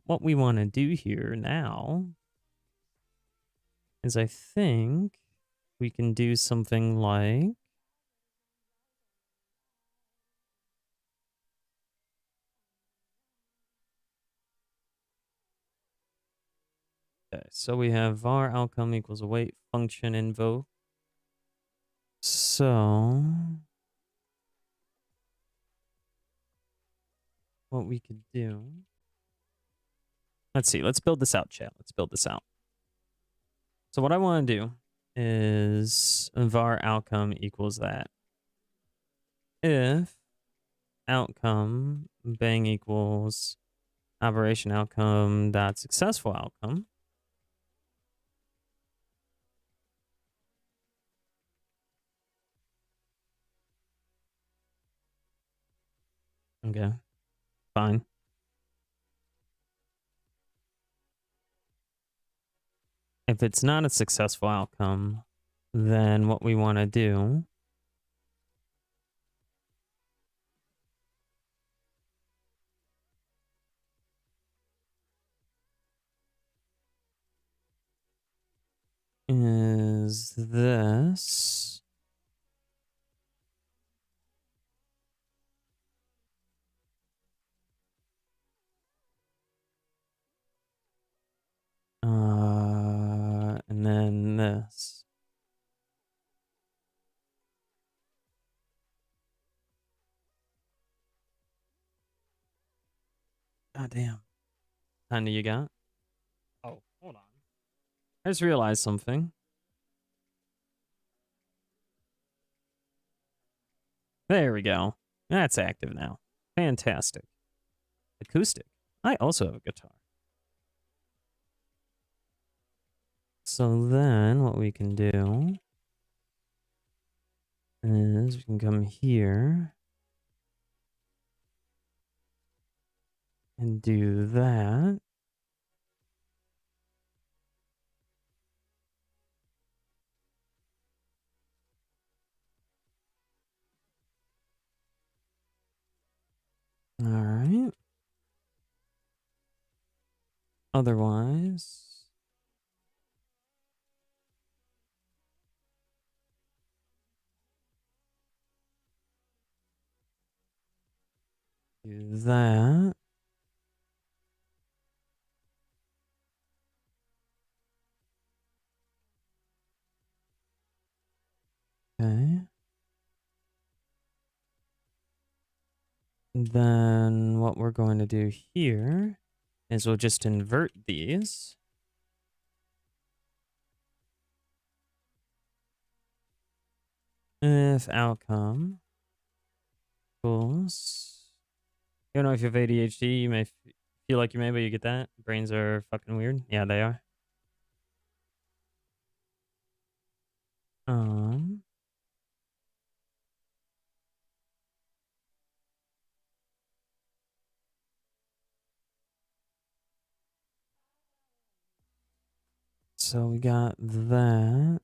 What we want to do here now is I think we can do something like, okay, so we have var outcome equals await function invoke. So what we could do, let's see, let's build this out, chat. Let's build this out. So what I want to do is var outcome equals that. If outcome bang equals operation outcome dot successful outcome, okay, fine. If it's not a successful outcome, then what we want to do is this. And then this. God damn. How many you got? Oh, hold on. I just realized something. There we go. That's active now. Fantastic. Acoustic. I also have a guitar. So then what we can do is we can come here and do that. All right. Otherwise, do that. Okay. Then what we're going to do here is we'll just invert these. If outcome equals, you don't know if you have ADHD, you may feel like you may, but you get that. Brains are fucking weird. Yeah, they are. So we got that.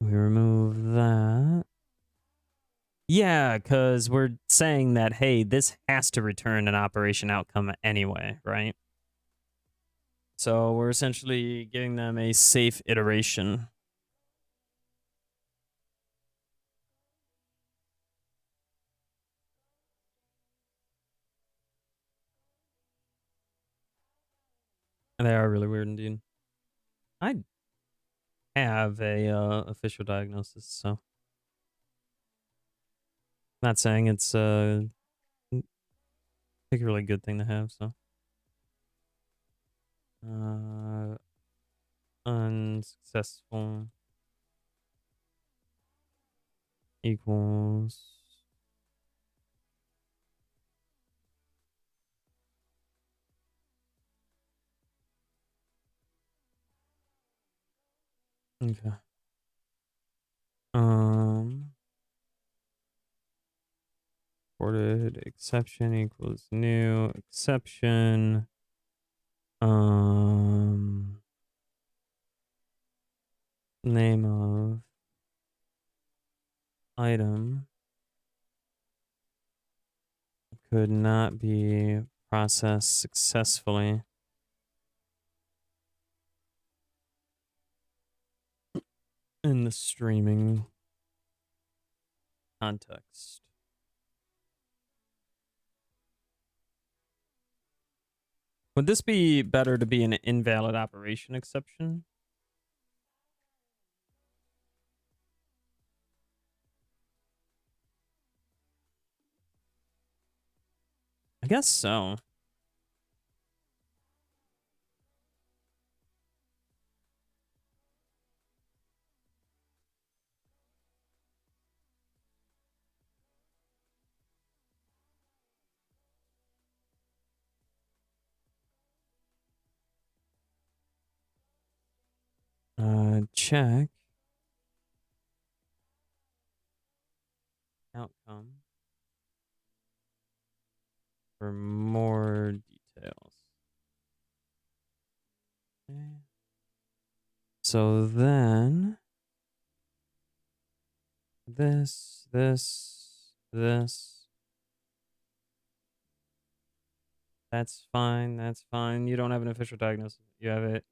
We remove that. Yeah, because we're saying that, hey, this has to return an operation outcome anyway, right? So we're essentially giving them a safe iteration. They are really weird indeed. I have a official diagnosis, so Not saying it's a particularly good thing to have, so. Unsuccessful equals okay. Reported exception equals new exception. Name of item could not be processed successfully in the streaming context. Would this be better to be an invalid operation exception? I guess so. Check outcome for more details. Okay. So then this. That's fine. That's fine. You don't have an official diagnosis. You have it.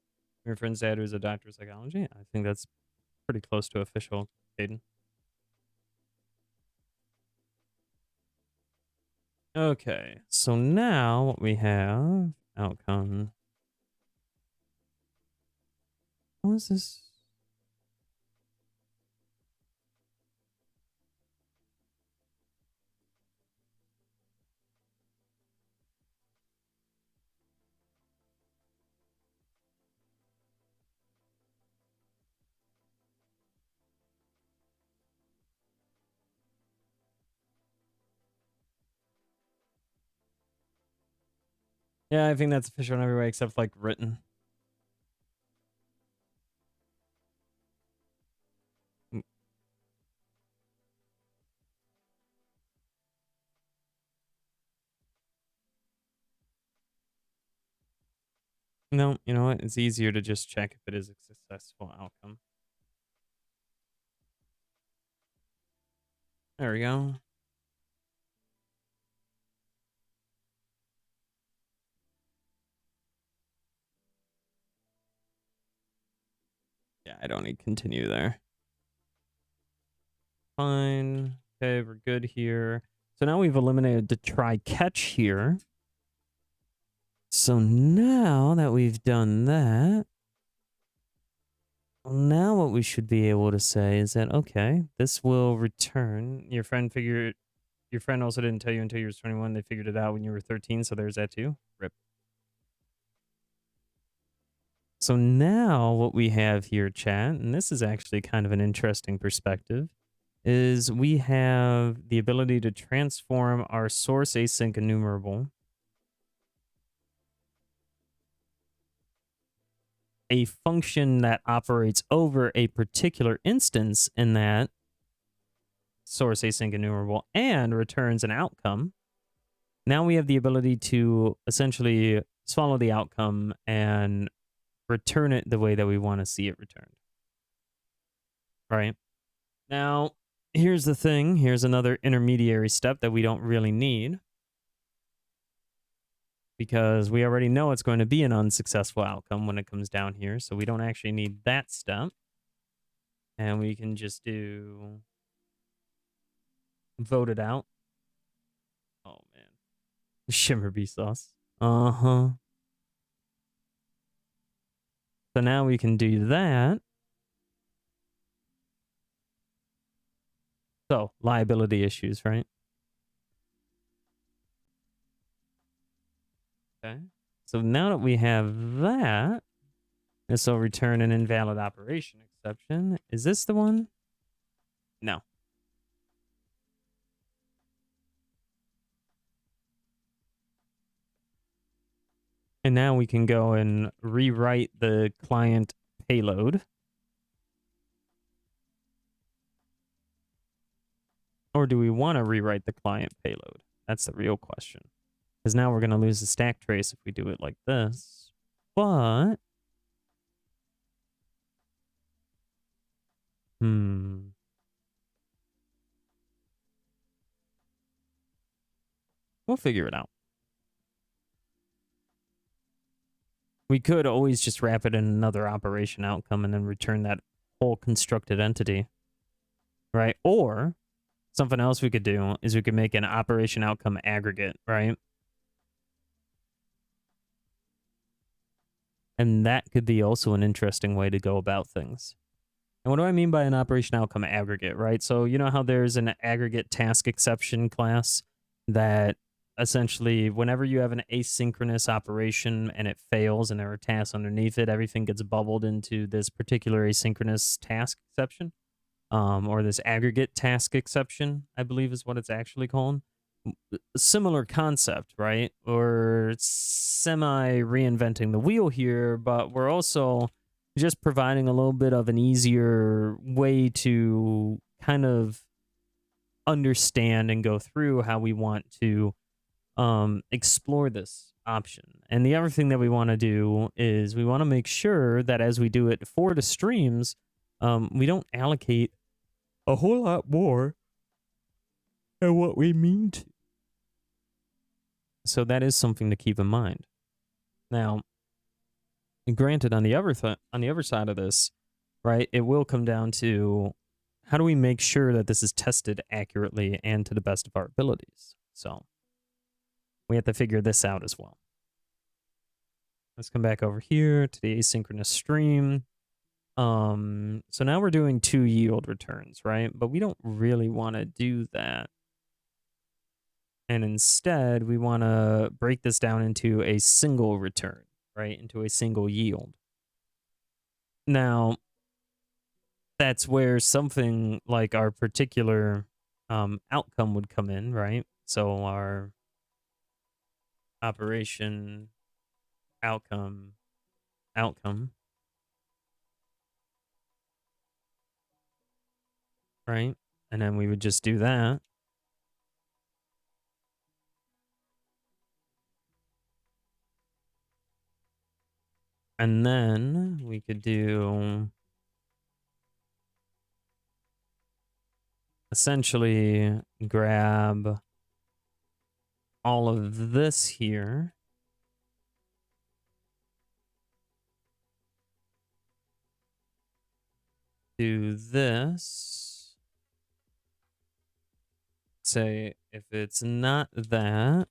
Your friend's dad who's a doctor of psychology. I think that's pretty close to official, Caden. Okay, so now what we have, outcome. What is this? Yeah, I think that's official in every way except like written. No, you know what? It's easier to just check if it is a successful outcome. There we go. Yeah, I don't need continue there. Fine. Okay, we're good here. So now we've eliminated the try catch here. So now that we've done that, now what we should be able to say is that, okay, this will return. Your friend also didn't tell you until you were 21. They figured it out when you were 13. So there's that too. Rip. So now what we have here, chat, and this is actually kind of an interesting perspective, is we have the ability to transform our source async enumerable, a function that operates over a particular instance in that source async enumerable and returns an outcome. Now we have the ability to essentially swallow the outcome and return it the way that we want to see it returned. Right? Now, here's the thing. Here's another intermediary step that we don't really need, because we already know it's going to be an unsuccessful outcome when it comes down here. So we don't actually need that step. And we can just do vote it out. Oh, man. Shimmer bee sauce. Uh-huh. So now we can do that. So liability issues, right? Okay. So now that we have that, this will return an invalid operation exception. Is this the one? No. And now we can go and rewrite the client payload. Or do we want to rewrite the client payload? That's the real question. Because now we're going to lose the stack trace if we do it like this. But... we'll figure it out. We could always just wrap it in another operation outcome and then return that whole constructed entity. Right? Or something else we could do is we could make an operation outcome aggregate, right? And that could be also an interesting way to go about things. And what do I mean by an operation outcome aggregate, right? So you know how there's an aggregate task exception class that essentially whenever you have an asynchronous operation and it fails and there are tasks underneath it, everything gets bubbled into this particular asynchronous task exception, or this aggregate task exception, I believe is what it's actually called. Similar concept, right? We're semi reinventing the wheel here, but we're also just providing a little bit of an easier way to kind of understand and go through how we want to explore this option. And the other thing that we want to do is we want to make sure that as we do it for the streams, we don't allocate a whole lot more than what we mean to. So that is something to keep in mind. Now, granted, on the other side of this, right, it will come down to how do we make sure that this is tested accurately and to the best of our abilities. So we have to figure this out as well. Let's come back over here to the asynchronous stream. So now we're doing 2 yield returns, right? But we don't really want to do that. And instead, we want to break this down into a single return, right? Into a single yield. Now, that's where something like our particular outcome would come in, right? So our operation outcome, right? And then we would just do that. And then we could do essentially grab all of this here. Do this. Say if it's not that,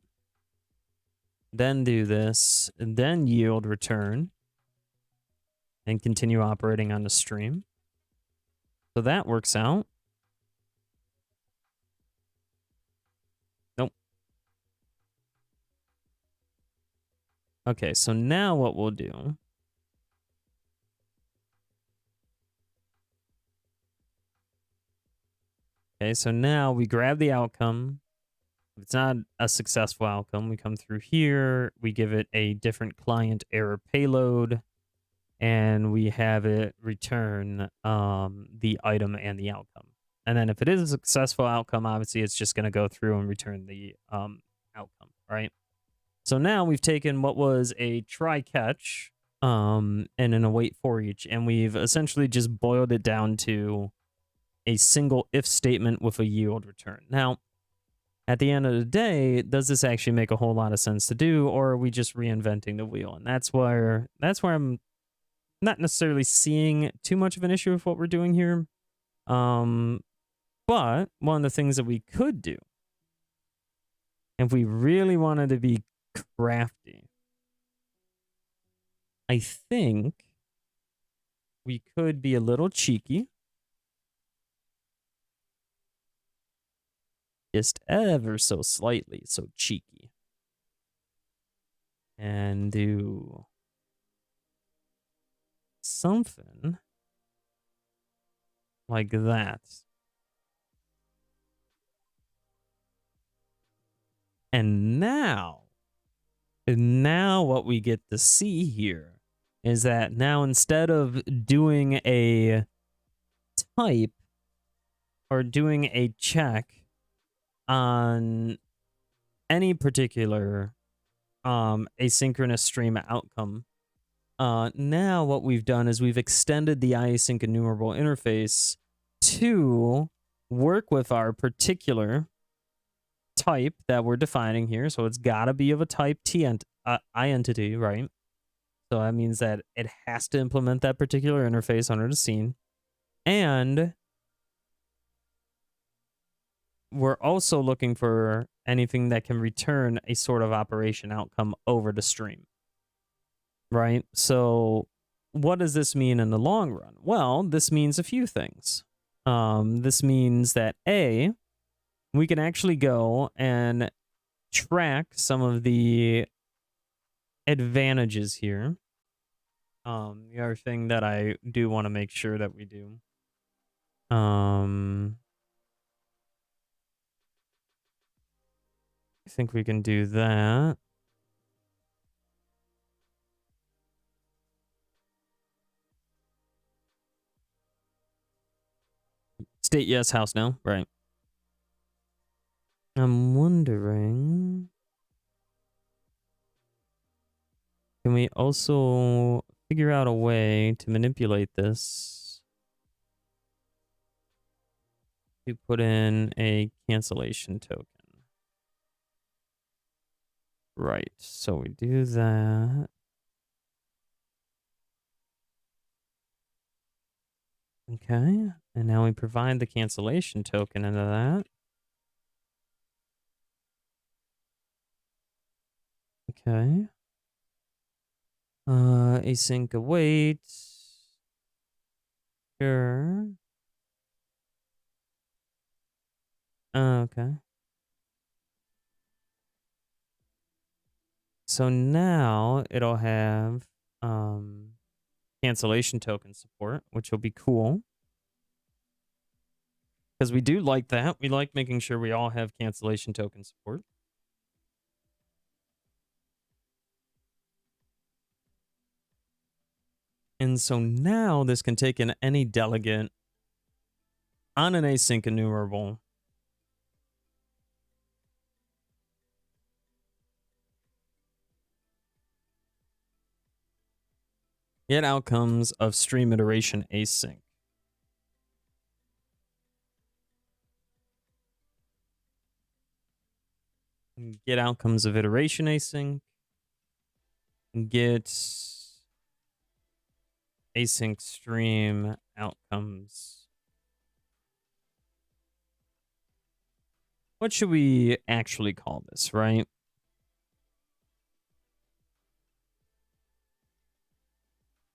then do this, then yield return, and continue operating on the stream. So that works out. Nope. Okay, so now what we'll do. Okay, so now we grab the outcome. If it's not a successful outcome, we come through here, we give it a different client error payload, and we have it return the item and the outcome. And then if it is a successful outcome, obviously it's just going to go through and return the outcome, right? So now we've taken what was a try catch and an await for each, and we've essentially just boiled it down to a single if statement with a yield return. Now, at the end of the day, does this actually make a whole lot of sense to do, or are we just reinventing the wheel? And that's where I'm not necessarily seeing too much of an issue with what we're doing here. But one of the things that we could do, if we really wanted to be crafty, I think we could be a little cheeky. Just ever so slightly so cheeky. and do something like that. And now what we get to see here is that now instead of doing a type or doing a check on any particular asynchronous stream outcome, now what we've done is we've extended the async enumerable interface to work with our particular type that we're defining here. So it's got to be of a type I entity, right? So that means that it has to implement that particular interface under the scene. And we're also looking for anything that can return a sort of operation outcome over the stream, right? So what does this mean in the long run? Well, this means a few things. This means that A, we can actually go and track some of the advantages here. The other thing that I do want to make sure that we do, I think we can do that. State yes, house no, right? I'm wondering, can we also figure out a way to manipulate this to put in a cancellation token? Right, so we do that. Okay, and now we provide the cancellation token into that. Okay. Async await. Sure. Okay. So now it'll have cancellation token support, which will be cool. Because we do like that. We like making sure we all have cancellation token support. And so now this can take in any delegate on an async enumerable. Get outcomes of stream iteration async. Get outcomes of iteration async. Get async stream outcomes. What should we actually call this, right?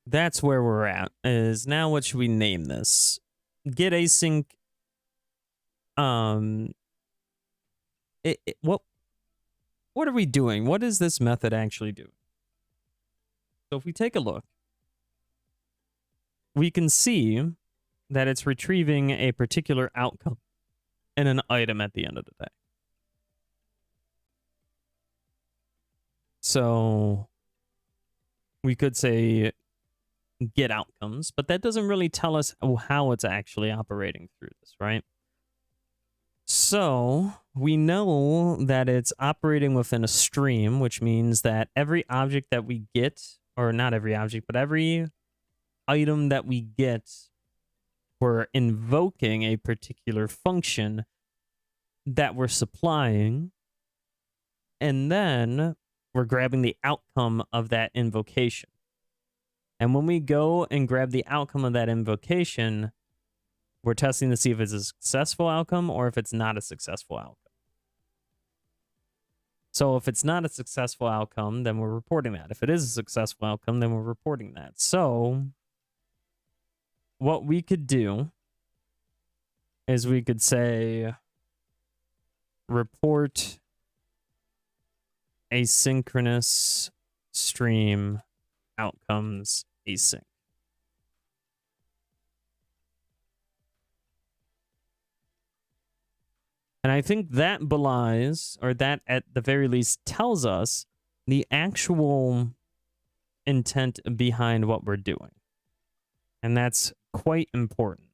That's where we're at. Is now what should we name this? Get async. What are we doing? What is this method actually doing? So if we take a look, we can see that it's retrieving a particular outcome and an item at the end of the day. So we could say get outcomes, but that doesn't really tell us how it's actually operating through this, right? So we know that it's operating within a stream, which means that every object that we get, or not every object, but every item that we get, we're invoking a particular function that we're supplying, and then we're grabbing the outcome of that invocation. And when we go and grab the outcome of that invocation, we're testing to see if it's a successful outcome or if it's not a successful outcome. So if it's not a successful outcome, then we're reporting that. If it is a successful outcome, then we're reporting that. So what we could do is we could say report asynchronous stream outcomes async. And I think that belies, or that at the very least tells us the actual intent behind what we're doing. And that's quite important.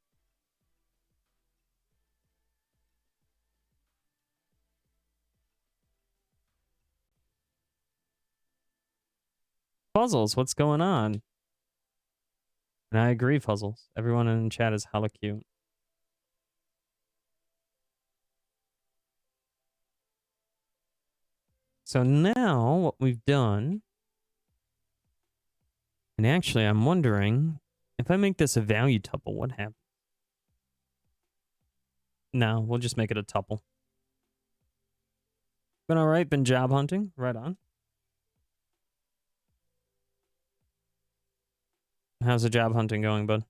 Puzzles, what's going on? And I agree, Puzzles. Everyone in chat is hella cute. So now what we've done, and actually I'm wondering, if I make this a value tuple, what happens? No, we'll just make it a tuple. Been all right, been job hunting, right on. How's the job hunting going, bud?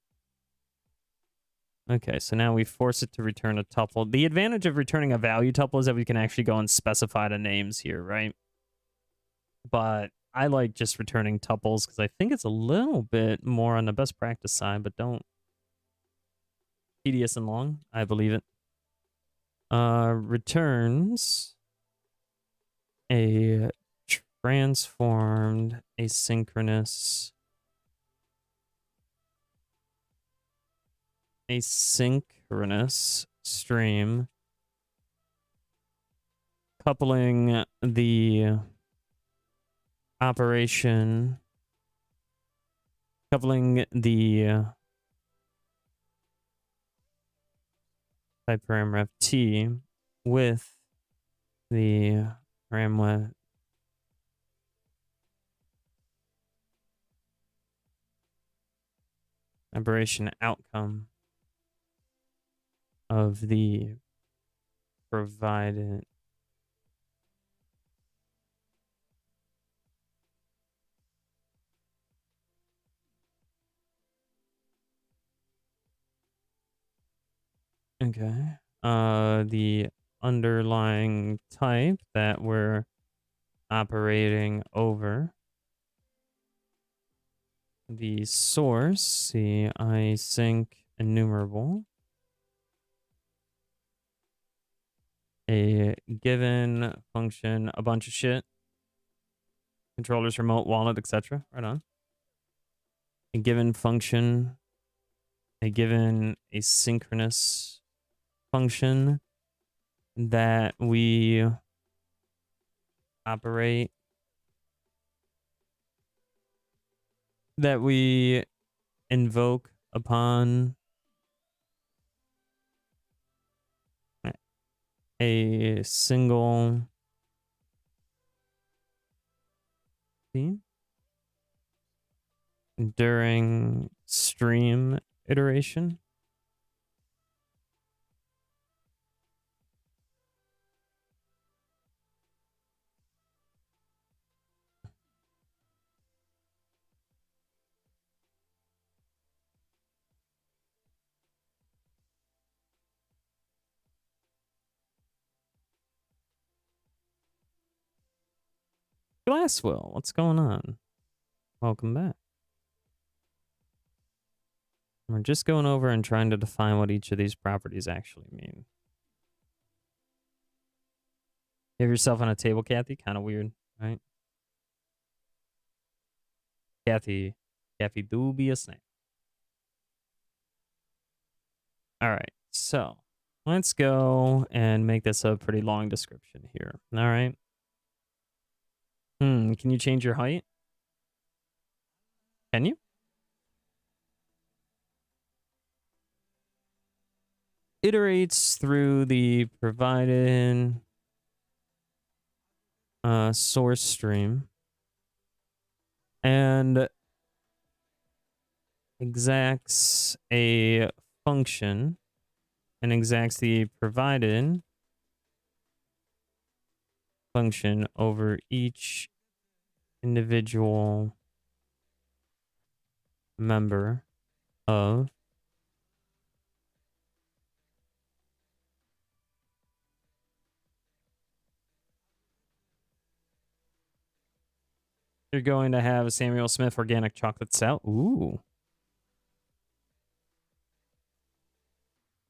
Okay, so now we force it to return a tuple. The advantage of returning a value tuple is that we can actually go and specify the names here, right? But I like just returning tuples because I think it's a little bit more on the best practice side, but don't. Tedious and long, I believe it. Returns a transformed asynchronous stream coupling the operation, coupling the type parameter t with the parameter operation outcome of the provided the underlying type that we're operating over, the source, the async enumerable, a given function, a bunch of shit, controllers, remote, wallet, etc. Right on. A given function, a given asynchronous function that we operate, that we invoke upon a single theme during stream iteration. Glasswell, what's going on? Welcome back. We're just going over and trying to define what each of these properties actually mean. You have yourself on a table, Kathy? Kind of weird, right? Kathy do be a snake. All right, so let's go and make this a pretty long description here. All right. Can you change your height? Can you? Iterates through the provided source stream and exacts a function and exacts the provided function over each individual member of You're going to have Samuel Smith organic chocolate stout. Ooh.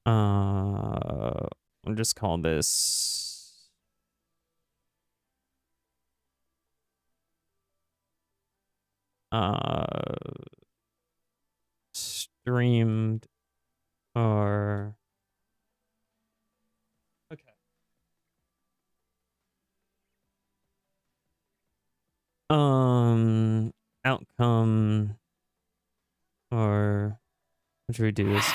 I'll just call this streamed or okay. Outcome or what should we do this?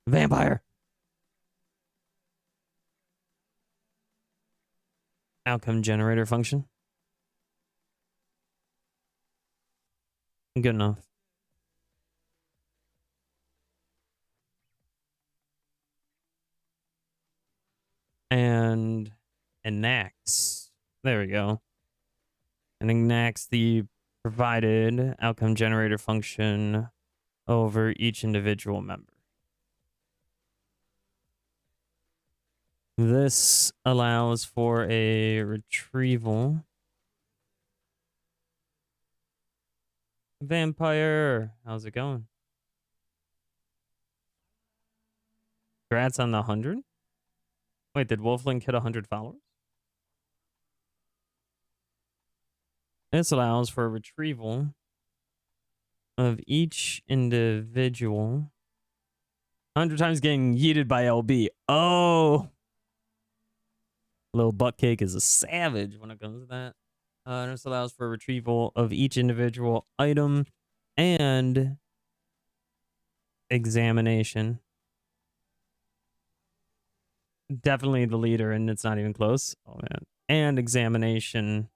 Vampire. Outcome generator function. Good enough. And enacts. There we go. And enacts the provided outcome generator function over each individual member. This allows for a retrieval. Vampire, how's it going? Congrats on the 100. Wait, did Wolflink hit 100 followers? This allows for a retrieval of each individual. 100 times getting yeeted by LB. Oh! Little Buttcake is a savage when it comes to that. This allows for a retrieval of each individual item and examination. Definitely the leader, and it's not even close. Oh, man. And examination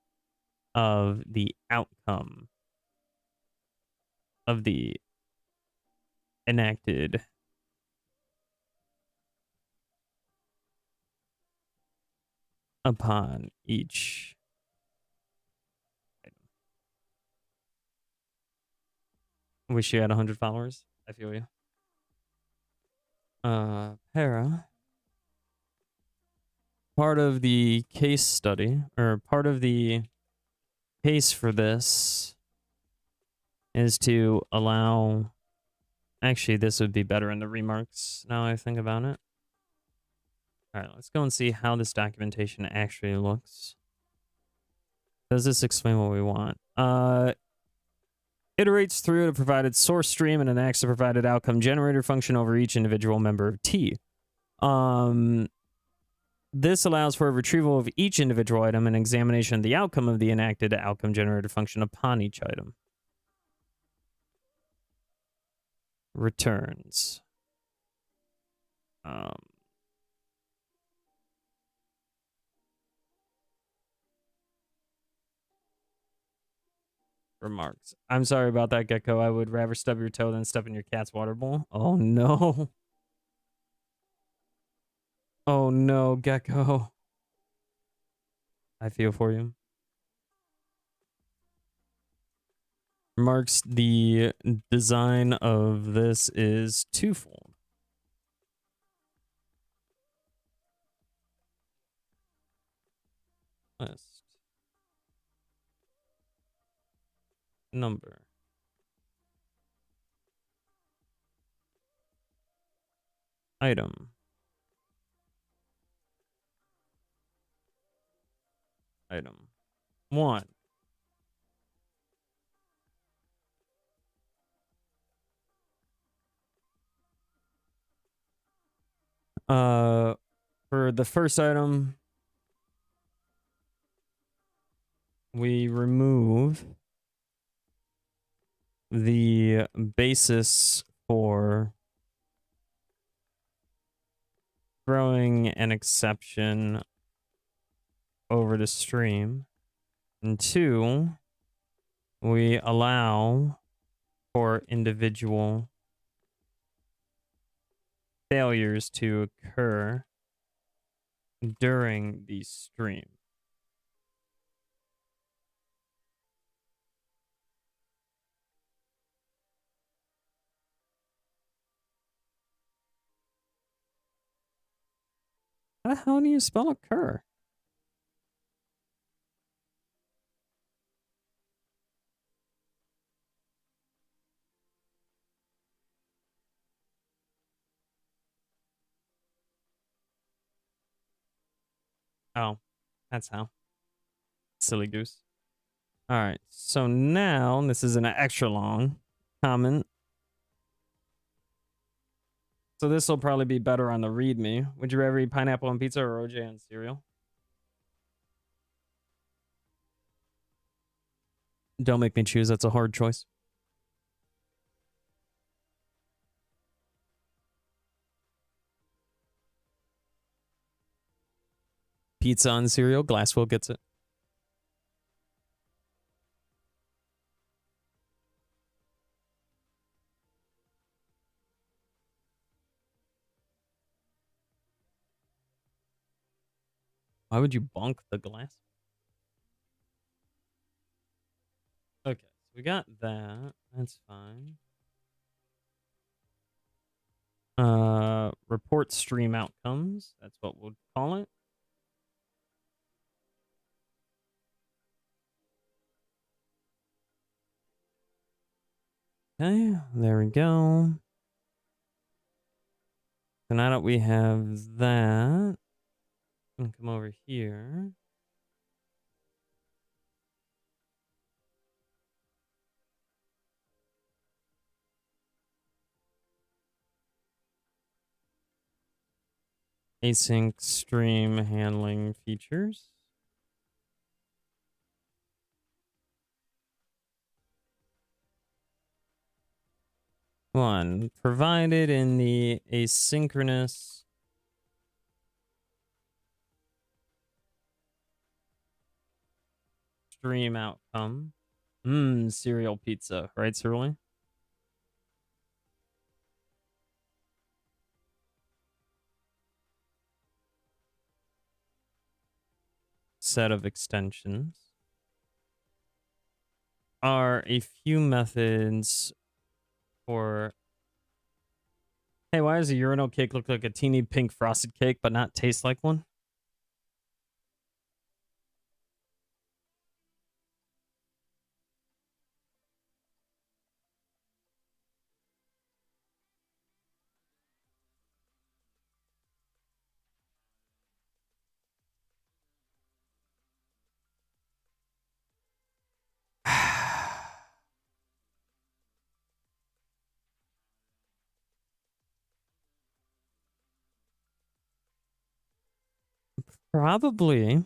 of the outcome of the enacted upon each item. Wish you had 100 followers. I feel you. Para. Part of the case study, or part of the case for this is to allow... Actually, this would be better in the remarks now I think about it. All right, let's go and see how this documentation actually looks. Does this explain what we want? Iterates through the provided source stream and enacts the provided outcome generator function over each individual member of T. This allows for a retrieval of each individual item and examination of the outcome of the enacted outcome generator function upon each item. Returns. Remarks. I'm sorry about that, Gecko. I would rather stub your toe than step in your cat's water bowl. Oh, no. Oh, no, Gecko. I feel for you. Remarks, the design of this is twofold. List. Number. Item. Item. 1. For the first item, we remove the basis for throwing an exception over the stream. And 2, we allow for individual failures to occur during the stream. How do you spell occur? Oh, that's how. Silly goose. All right. So now this is an extra long comment. So this will probably be better on the README. Would you rather eat pineapple on pizza or OJ on cereal? Don't make me choose. That's a hard choice. Pizza on cereal. Glasswell gets it. Why would you bonk the glass? Okay, so we got that. That's fine. Report stream outcomes. That's what we'll call it. Okay, there we go. So now that we have that, and come over here. Async stream handling features. One, provided in the asynchronous stream outcome. Cereal pizza, right, Cerulean? Set of extensions are a few methods for. Hey, why does a urinal cake look like a teeny pink frosted cake but not taste like one? Probably,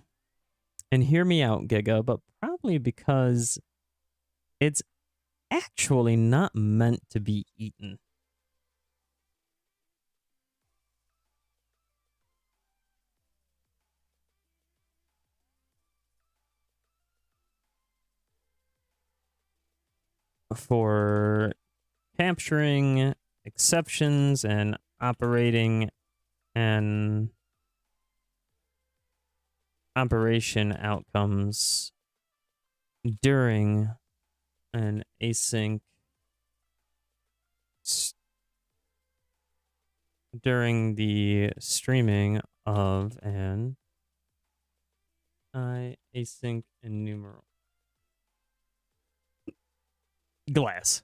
and hear me out, Giga, but probably because it's actually not meant to be eaten. For capturing exceptions and operating an operation outcomes during an async during the streaming of an async enumeral glass.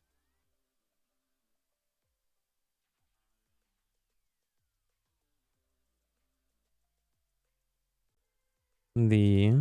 The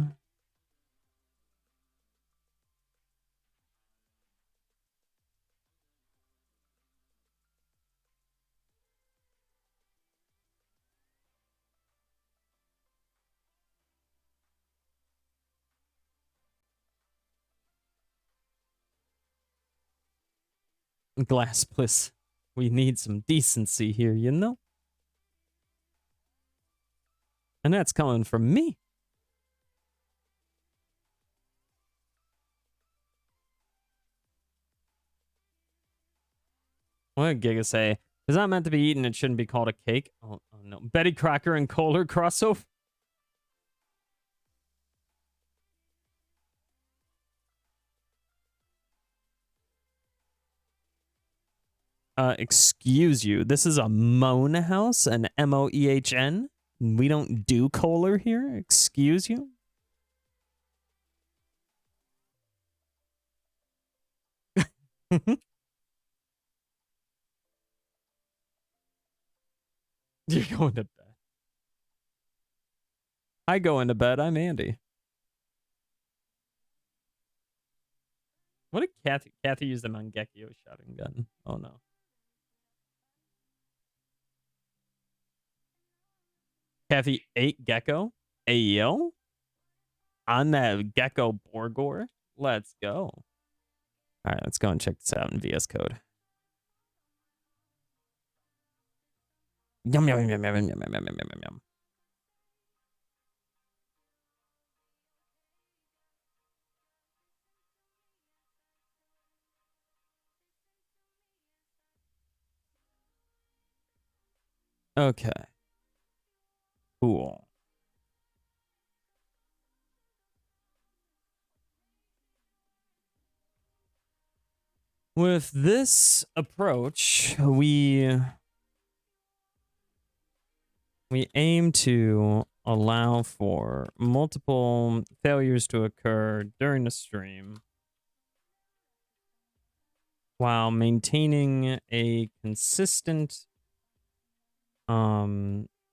glass, please. We need some decency here, you know? And that's coming from me. What did Giga say? It's not meant to be eaten. It shouldn't be called a cake. Oh no. Betty Crocker and Kohler crossover. Excuse you. This is a Moan house, an Moehn. We don't do Kohler here. Excuse you. You're going to bed. I go into bed. I'm Andy. What did Kathy use the Mangekyo shotgun gun? Oh no. Kathy ate gecko? Ayo? On that gecko Borgor? Let's go. All right, let's go and check this out in VS Code. Yum, yum, yum, yum, yum, yum, yum, yum, yum, yum. Okay. Cool. With this approach, we aim to allow for multiple failures to occur during the stream while maintaining a consistent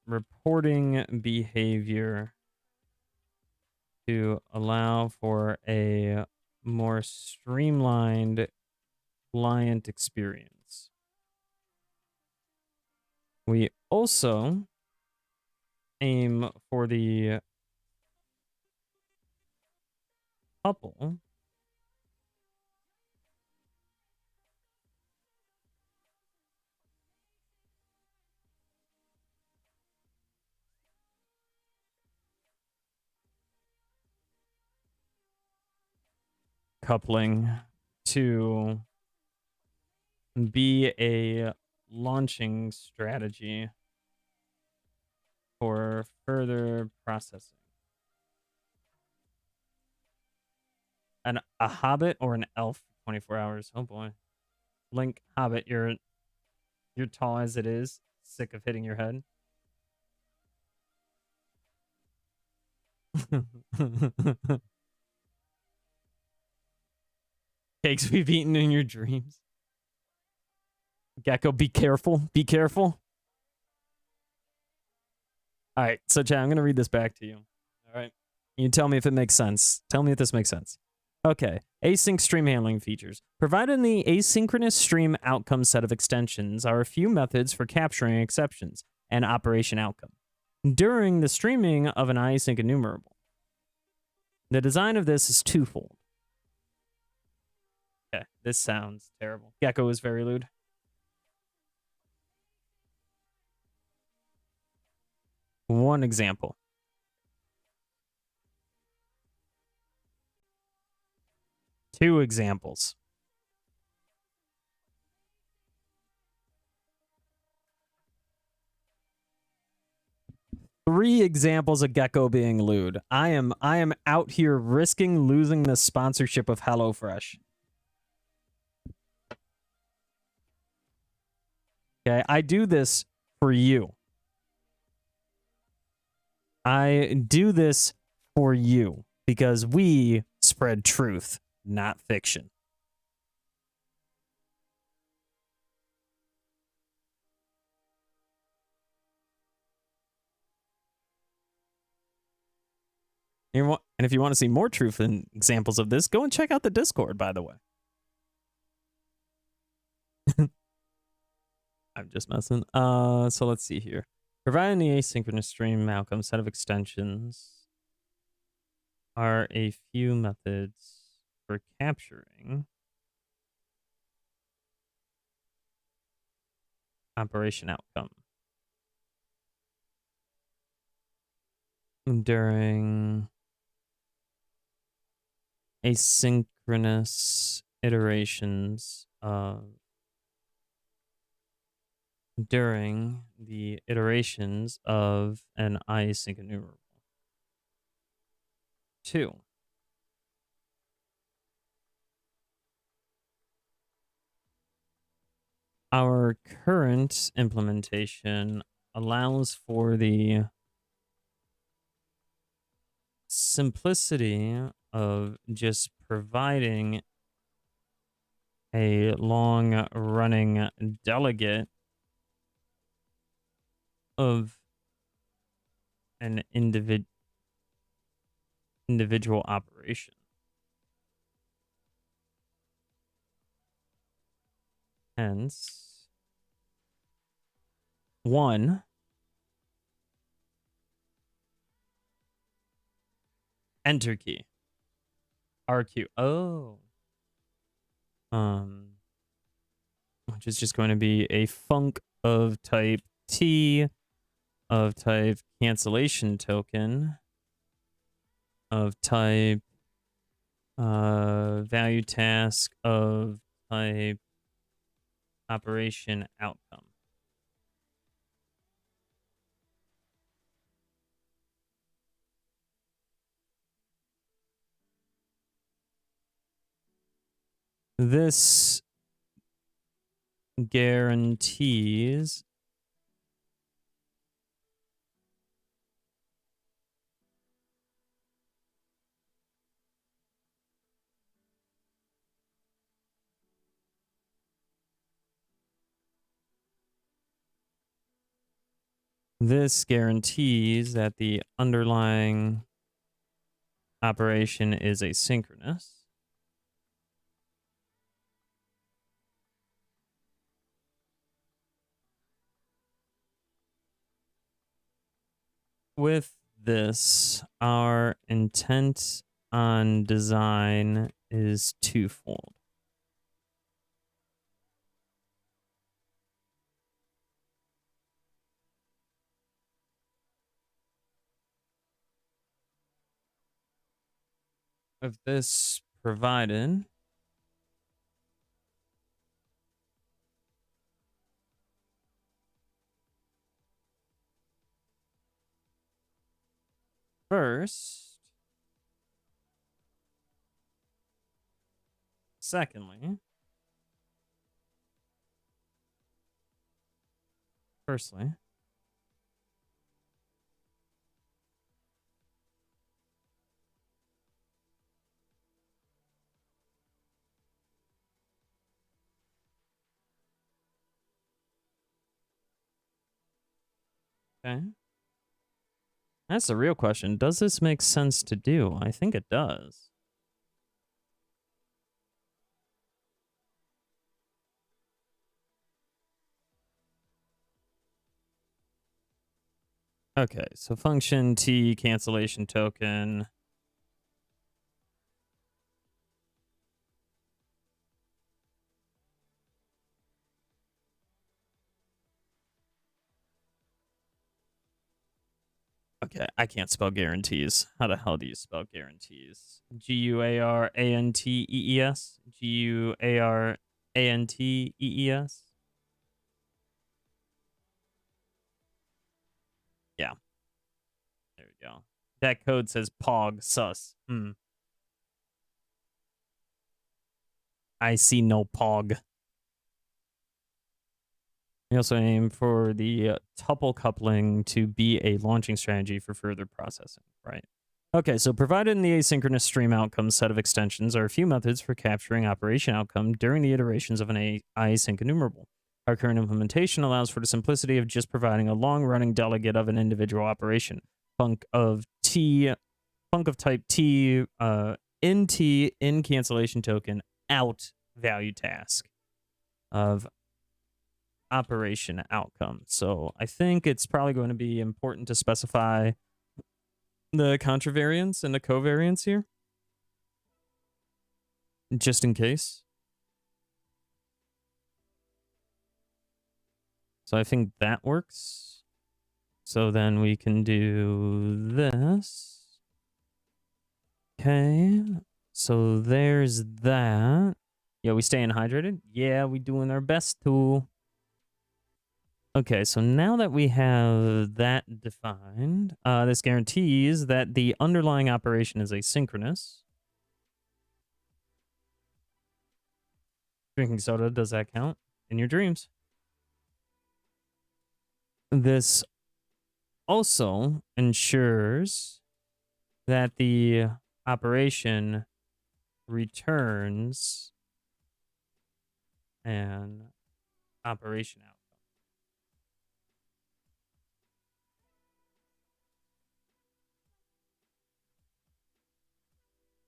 reporting behavior to allow for a more streamlined client experience. We also aim for the couple coupling to be a launching strategy for further processing. A hobbit or an elf 24 hours. Oh boy. Link, hobbit, you're tall as it is, sick of hitting your head. Cakes we've eaten in your dreams. Gecko, be careful. Be careful. All right, so chat, I'm going to read this back to you. All right. You tell me if it makes sense. Tell me if this makes sense. Okay. Async stream handling features. Provided in the asynchronous stream outcome set of extensions are a few methods for capturing exceptions and operation outcome during the streaming of an async enumerable. The design of this is twofold. Okay, this sounds terrible. Gecko is very lewd. One example. Two examples. Three examples of Gecko being lewd. I am out here risking losing the sponsorship of HelloFresh. Okay, I do this for you. I do this for you because we spread truth, not fiction. And if you want to see more truth and examples of this, go and check out the Discord, by the way. I'm just messing. So let's see here. Providing the asynchronous stream outcome set of extensions are a few methods for capturing operation outcome during asynchronous iterations during the iterations of an async enumerable. 2. Our current implementation allows for the simplicity of just providing a long-running delegate of an individual individual operation. Hence, 1 enter key. RQ. Oh. Which is just going to be a func of type T of type cancellation token of type value task of type operation outcome. This guarantees that the underlying operation is asynchronous. With this, our intent on design is twofold. Of this provided, first, secondly, firstly, okay. That's the real question. Does this make sense to do? I think it does. Okay, so function T cancellation token. Okay, I can't spell guarantees. How the hell do you spell guarantees? Guarantees? Guarantees? Yeah. There we go. That code says POG sus. I see no POG. We also aim for the tuple coupling to be a launching strategy for further processing, right? Okay, so provided in the asynchronous stream outcome set of extensions are a few methods for capturing operation outcome during the iterations of an async enumerable. Our current implementation allows for the simplicity of just providing a long-running delegate of an individual operation. Func of type T, in cancellation token, out value task of operation outcome. So I think it's probably going to be important to specify the contravariance and the covariance here, just in case. So I think that works. So then we can do this. Okay. So there's that. Yeah, we staying hydrated? Yeah, we doing our best to. Okay, so now that we have that defined, this guarantees that the underlying operation is asynchronous. Drinking soda, does that count? In your dreams. This also ensures that the operation returns an operation outcome.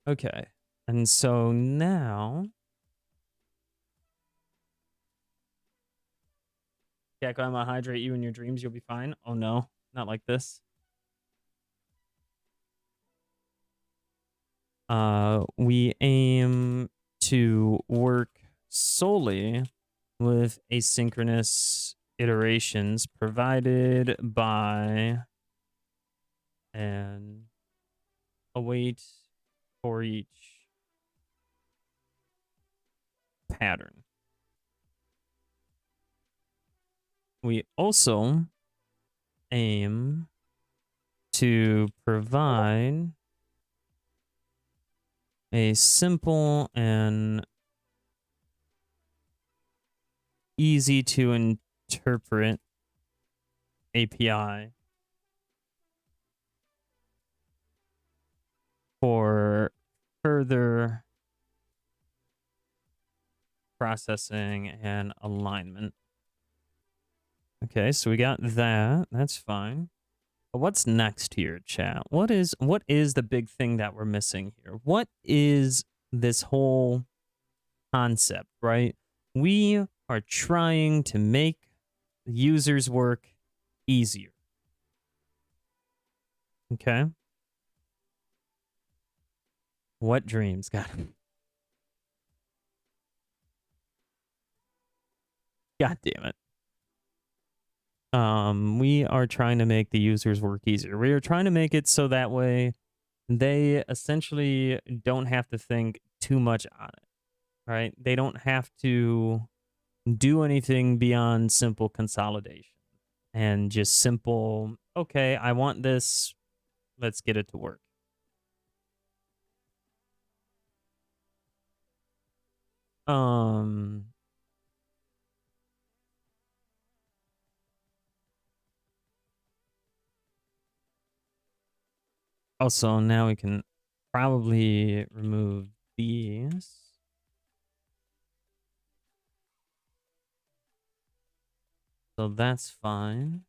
Okay. And so now... Gecko, I'm gonna hydrate you in your dreams. You'll be fine. Oh no, not like this. We aim to work solely with asynchronous iterations provided by an await for each pattern. We also aim to provide a simple and easy to interpret API for further processing and alignment. Okay, so we got that. That's fine. But what's next here, chat? What is the big thing that we're missing here? What is this whole concept, right? We are trying to make the user's work easier. Okay. What dreams? God damn it. We are trying to make the user's work easier. We are trying to make it so that way they essentially don't have to think too much on it, right? They don't have to do anything beyond simple consolidation and just simple, okay, I want this, let's get it to work. Also, now we can probably remove these. So that's fine.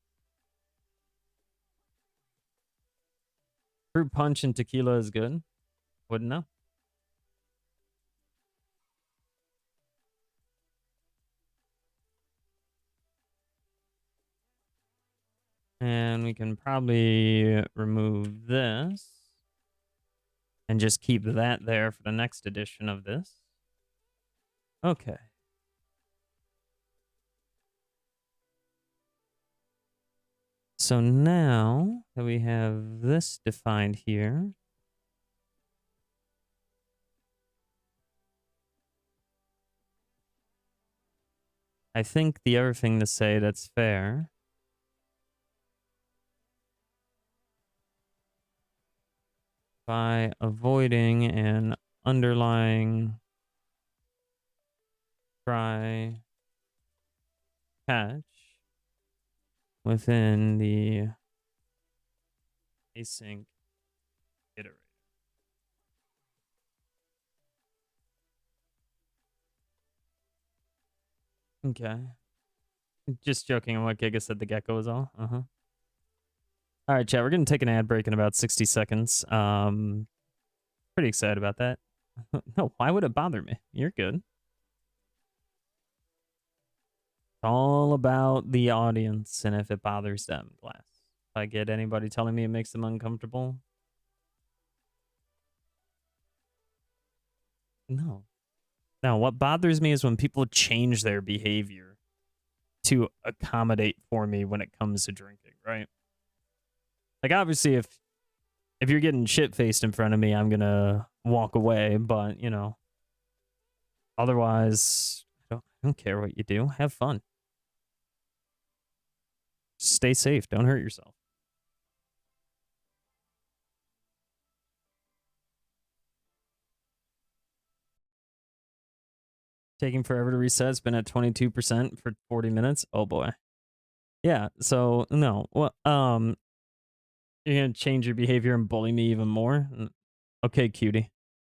Fruit punch and tequila is good. Wouldn't know. And we can probably remove this and just keep that there for the next edition of this. Okay. So now that we have this defined here, I think the other thing to say that's fair by avoiding an underlying try catch within the async iterator. Okay. Just joking on what Giga said the gecko was all. Uh-huh. All right, chat, we're going to take an ad break in about 60 seconds. Pretty excited about that. No, why would it bother me? You're good. It's all about the audience and if it bothers them, Glass. If I get anybody telling me it makes them uncomfortable, no. Now, what bothers me is when people change their behavior to accommodate for me when it comes to drinking, right? Like, obviously, if you're getting shit-faced in front of me, I'm gonna walk away, but, you know, otherwise, I don't care what you do. Have fun. Stay safe. Don't hurt yourself. Taking forever to reset. It's been at 22% for 40 minutes. Oh boy. Yeah, so no. Well, you're gonna change your behavior and bully me even more? Okay, cutie.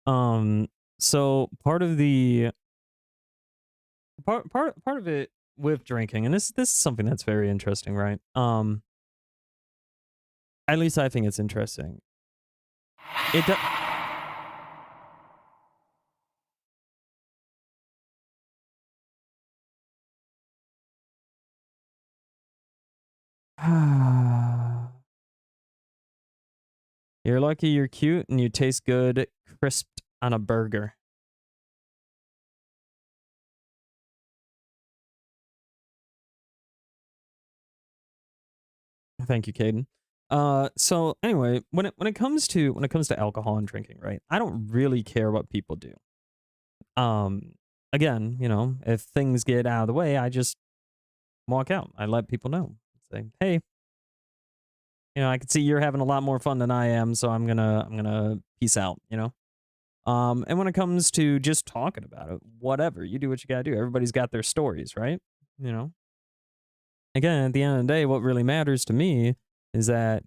So part of the part of it with drinking, and this is something that's very interesting, right? At least I think it's interesting. It You're lucky you're cute and you taste good crisped on a burger. Thank you, Caden. So anyway, when it comes to alcohol and drinking, right? I don't really care what people do. Um, Again, if things get out of the way, I just walk out. I let people know. Say, hey, I can see you're having a lot more fun than I am, so I'm gonna peace out. And when it comes to just talking about it, whatever you do, what you gotta do. Everybody's got their stories, right? You know. Again, at the end of the day, what really matters to me is that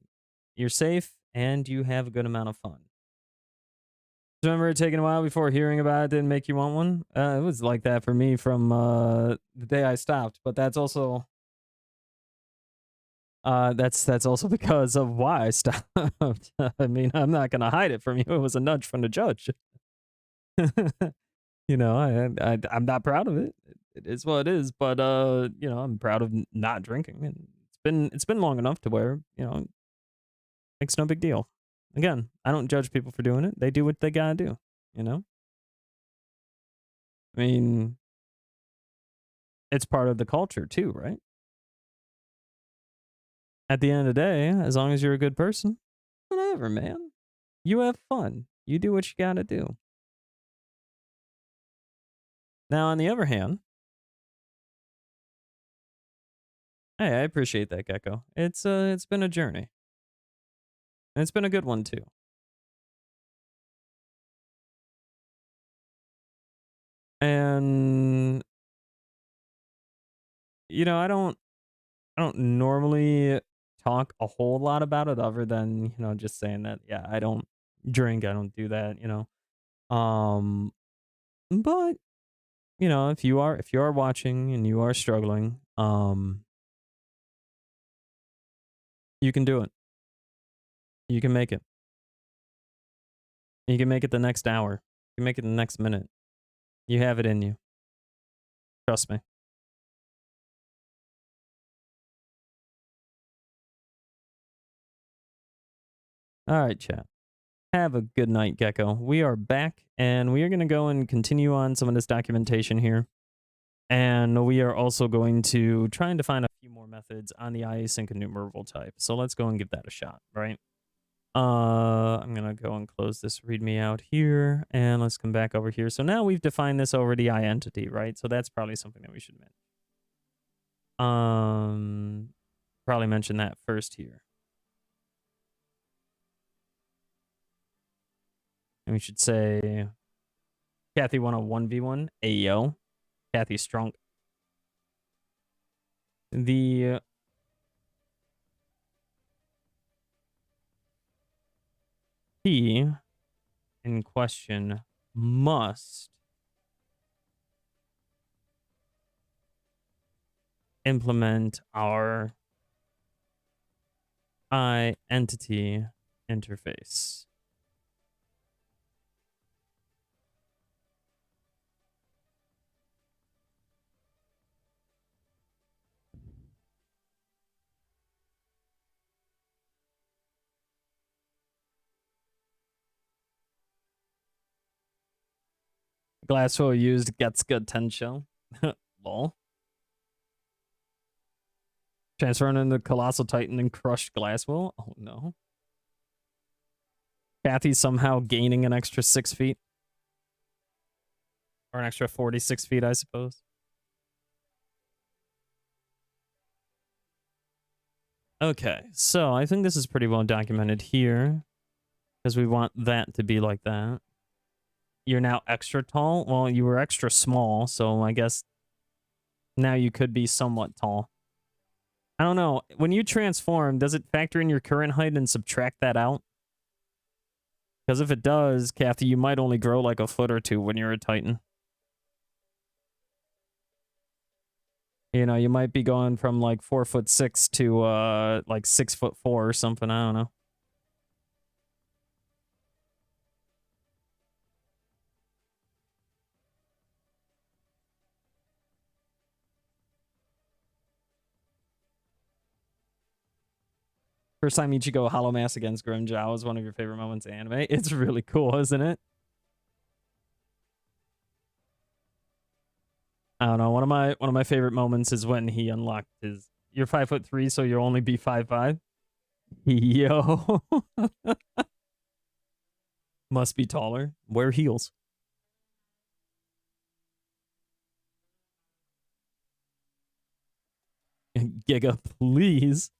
you're safe and you have a good amount of fun. Remember it taking a while before hearing about it didn't make you want one? It was like that for me from the day I stopped, but that's also that's also because of why I stopped. I mean, I'm not gonna hide it from you. It was a nudge from the judge. I'm not proud of it. It is what it is, but I'm proud of not drinking, and it's been long enough to where it makes no big deal. Again, I don't judge people for doing it. They do what they gotta do. You know, I mean, it's part of the culture too, right? At the end of the day, as long as you're a good person, whatever, man. You have fun. You do what you gotta do. Now, on the other hand, hey, I appreciate that, Gecko. It's been a journey. And it's been a good one too. And I don't normally talk a whole lot about it other than, just saying that yeah, I don't drink, I don't do that. But, if you are watching and you are struggling, you can do it. You can make it. You can make it the next hour. You can make it the next minute. You have it in you. Trust me. All right, chat. Have a good night, Gecko. We are back, and we are going to go and continue on some of this documentation here. And we are also going to try and define a few more methods on the iasync enumerable type. So let's go and give that a shot, right? I'm going to go and close this readme out here, and let's come back over here. So now we've defined this over the entity, right? So that's probably something that we should mention. Probably mention that first here. And we should say Kathy won a 1v1. Ayo. Kathy strong. The key in question must implement our entity interface. Glasswell used gets good 10 shell. Lol. Transferring into Colossal Titan and crushed Glasswell. Oh no. Kathy somehow gaining an extra 6 feet. Or an extra 46 feet, I suppose. Okay, so I think this is pretty well documented here. Because we want that to be like that. You're now extra tall. Well, you were extra small, so I guess now you could be somewhat tall. I don't know. When you transform, does it factor in your current height and subtract that out? Because if it does, Kathy, you might only grow like a foot or two when you're a Titan. You might be going from like 4'6" to like 6'4" or something. I don't know. First time Ichigo Hollow Mass against Grimjaw was one of your favorite moments in anime. It's really cool, isn't it? I don't know. One of my favorite moments is when he unlocked his. You're 5'3", so you'll only be 5'5". Yo, must be taller. Wear heels. Giga, please.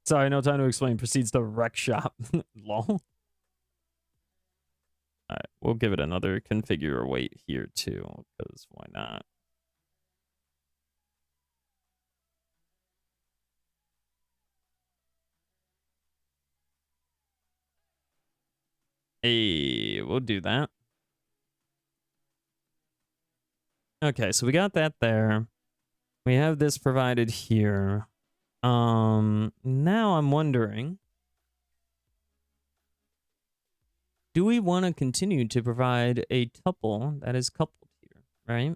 Sorry, no time to explain. Proceeds to wreck shop. Lol. All right, we'll give it another configure weight here too, because why not? Hey, we'll do that. Okay, so we got that there. We have this provided here. Now I'm wondering, do we want to continue to provide a tuple that is coupled here, right?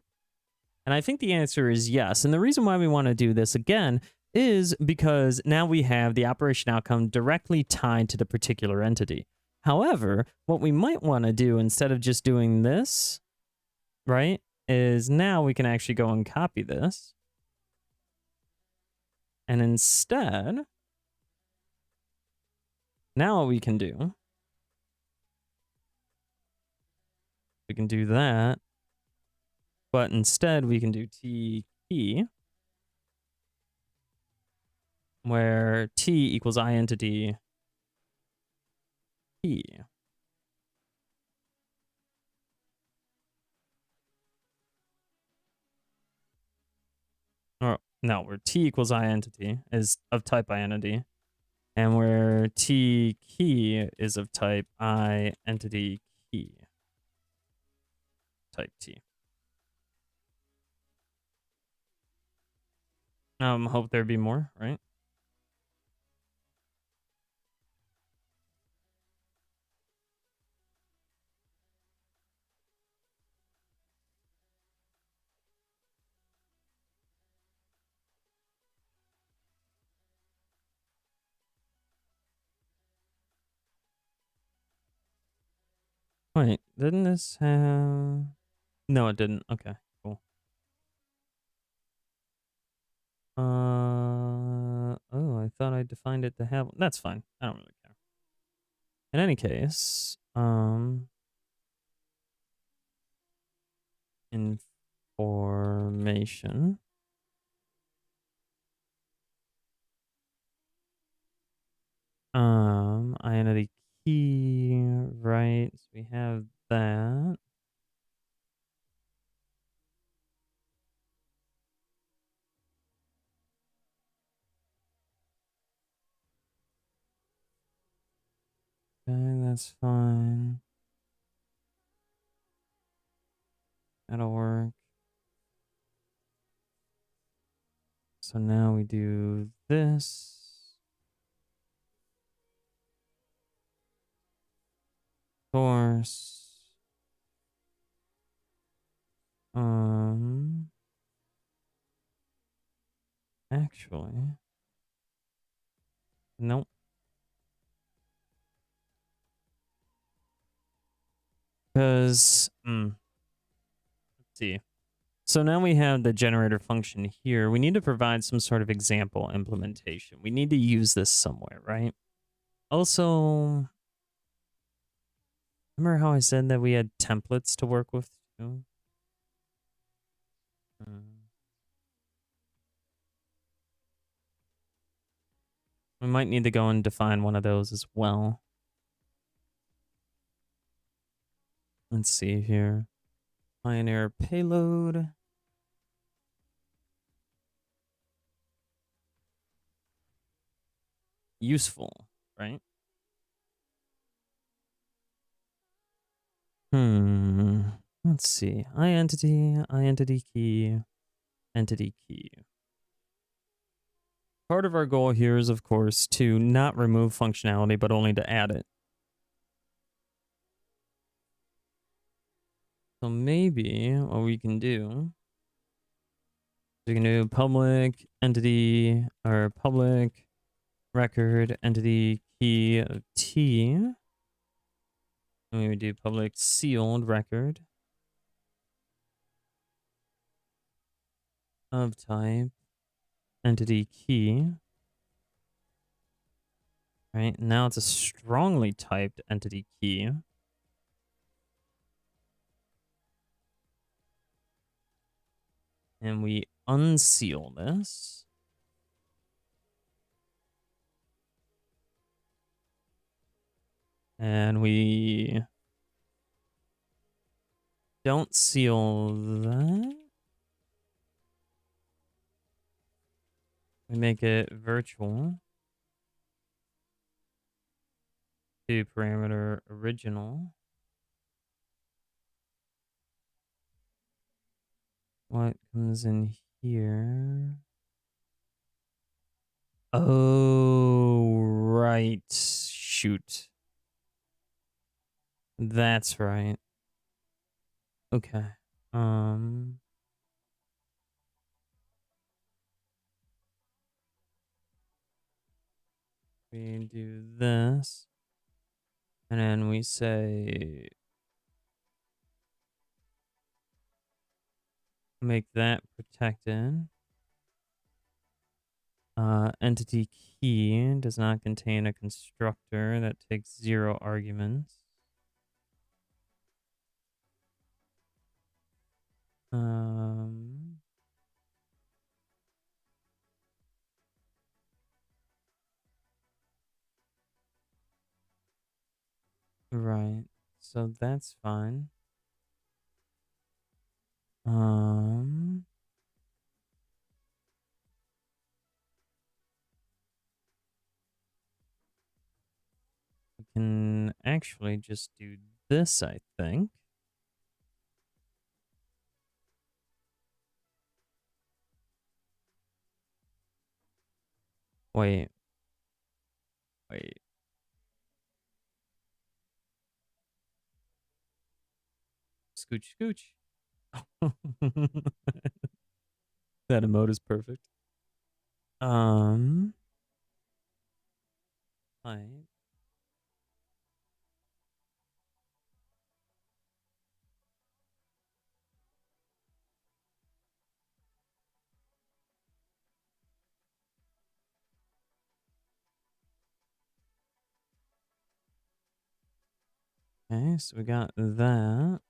And I think the answer is yes. And the reason why we want to do this again is because now we have the operation outcome directly tied to the particular entity. However, what we might want to do instead of just doing this, right, is now we can actually go and copy this. And instead, now what we can do, we can do that. But instead, we can do T key, where T equals I entity key. Or no, where T equals I entity is of type I entity, and where T key is of type I entity key. Type T. Hope there be more, right? Wait, didn't this have... No, it didn't. Okay, cool. Oh, I thought I defined it to have... That's fine. I don't really care. In any case, information. Identity key, right? So we have that. Okay, that's fine. That'll work. So now we do this. Source. Actually. Nope. Because, let's see. So now we have the generator function here. We need to provide some sort of example implementation. We need to use this somewhere, right? Also, remember how I said that we had templates to work with too? We might need to go and define one of those as well. Let's see here. Pioneer payload. Useful, right? Let's see. Entity key, entity key. Part of our goal here is, of course, to not remove functionality, but only to add it. So maybe what we can do So you can do public entity or public record entity key of T. And we would do public sealed record of type entity key. Right, now it's a strongly typed entity key. And we unseal this. And we don't seal that. We make it virtual. To parameter original. What comes in here? Oh, right. Shoot. That's right. Okay. We do this. And then we say make that protected. Entity key does not contain a constructor that takes 0 arguments. Right. So that's fine. We can actually just do this, I think. Wait. Scooch, scooch. That emote is perfect. Right. Okay, so we got that.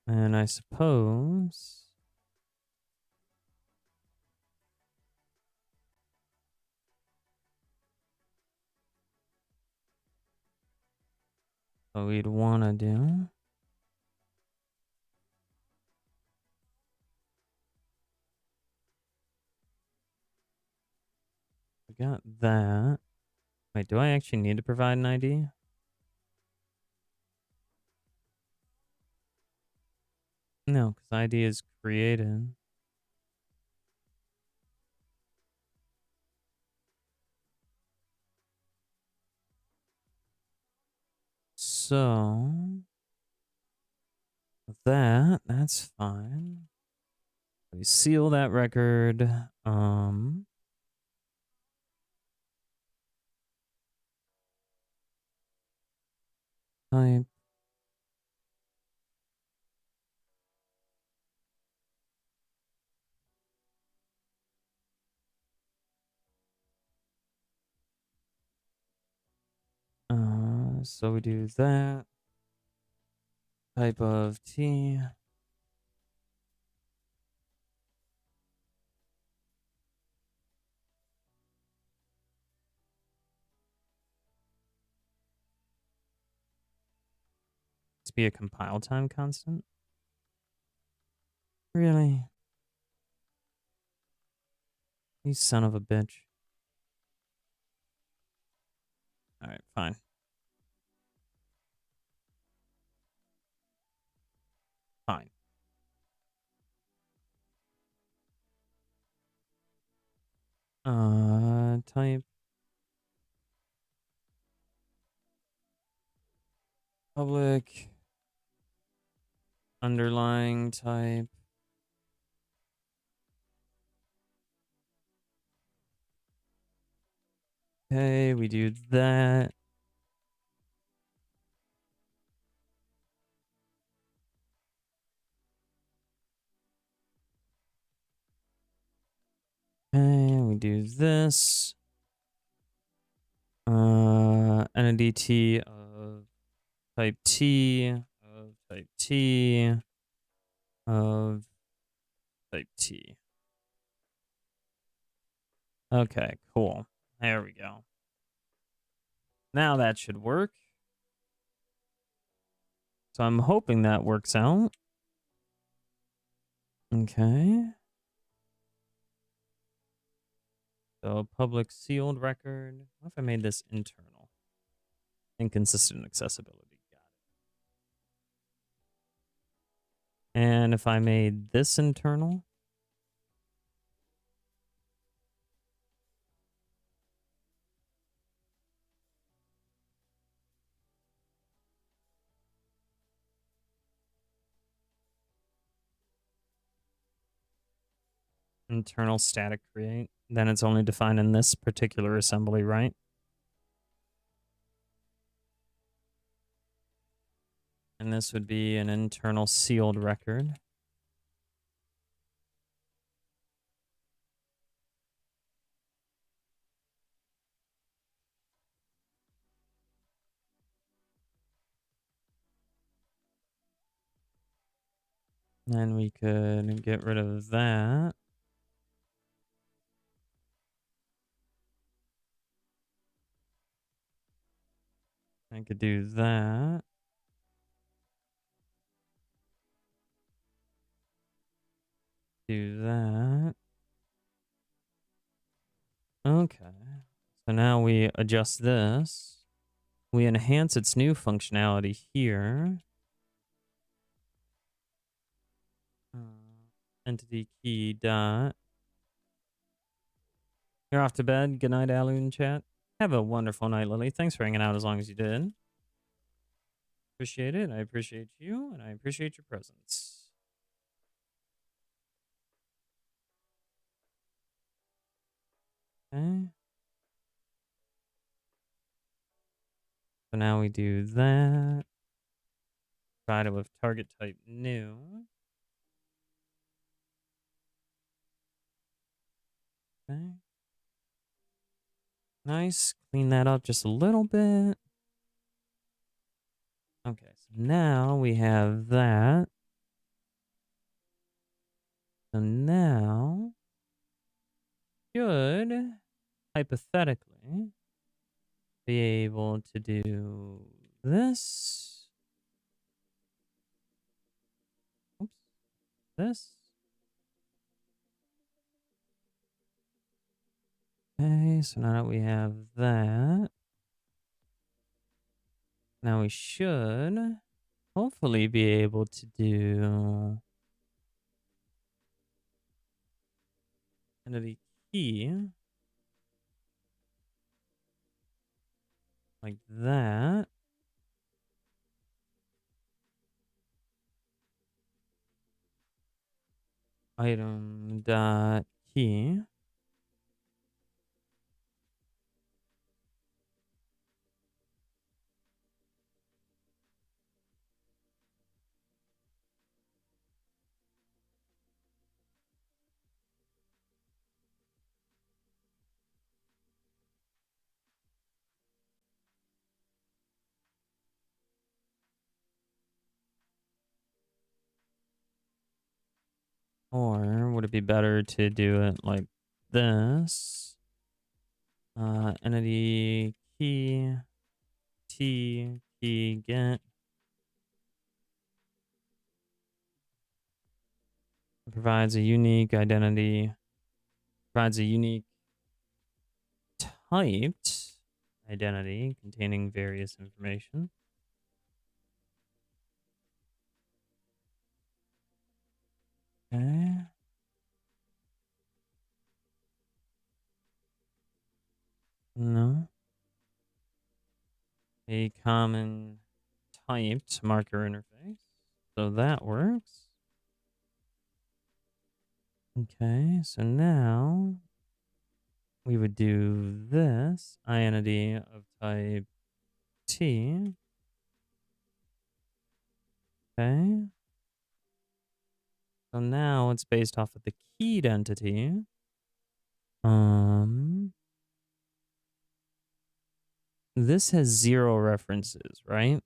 And I suppose what we'd want to do. We got that. Wait, do I actually need to provide an ID? No, because ID is created. So that's fine. We seal that record. Type. So we do that. Type of T. Let's be a compile time constant. Really? You son of a bitch. Alright, fine. Fine. Type. Public underlying type. Okay, we do that. Okay, we do this. Entity T of type T of type T of type T. Okay, cool. There we go. Now that should work. So I'm hoping that works out. Okay. So public sealed record. What if I made this internal? Inconsistent accessibility. Got it. And if I made this internal, internal static create, then it's only defined in this particular assembly, right? And this would be an internal sealed record. Then we could get rid of that. I could do that. Do that. Okay. So now we adjust this. We enhance its new functionality here. Entity key dot. You're off to bed. Good night, Alun chat. Have a wonderful night, Lily. Thanks for hanging out as long as you did. Appreciate it. I appreciate you, and I appreciate your presence. Okay. So now we do that. Provide it with target type new. Okay. Nice. Clean that up just a little bit. Okay, so now we have that. So now, should hypothetically be able to do this. Oops. This. Okay, so now that we have that, now we should hopefully be able to do entity key like that. Item dot key. Or would it be better to do it like this? Entity key T key get. It provides a unique identity. Provides a unique typed identity containing various information. Okay. No. A common typed marker interface. So that works. Okay, so now we would do this identity of type T. Okay. So now it's based off of the keyed entity. This has 0 references, right?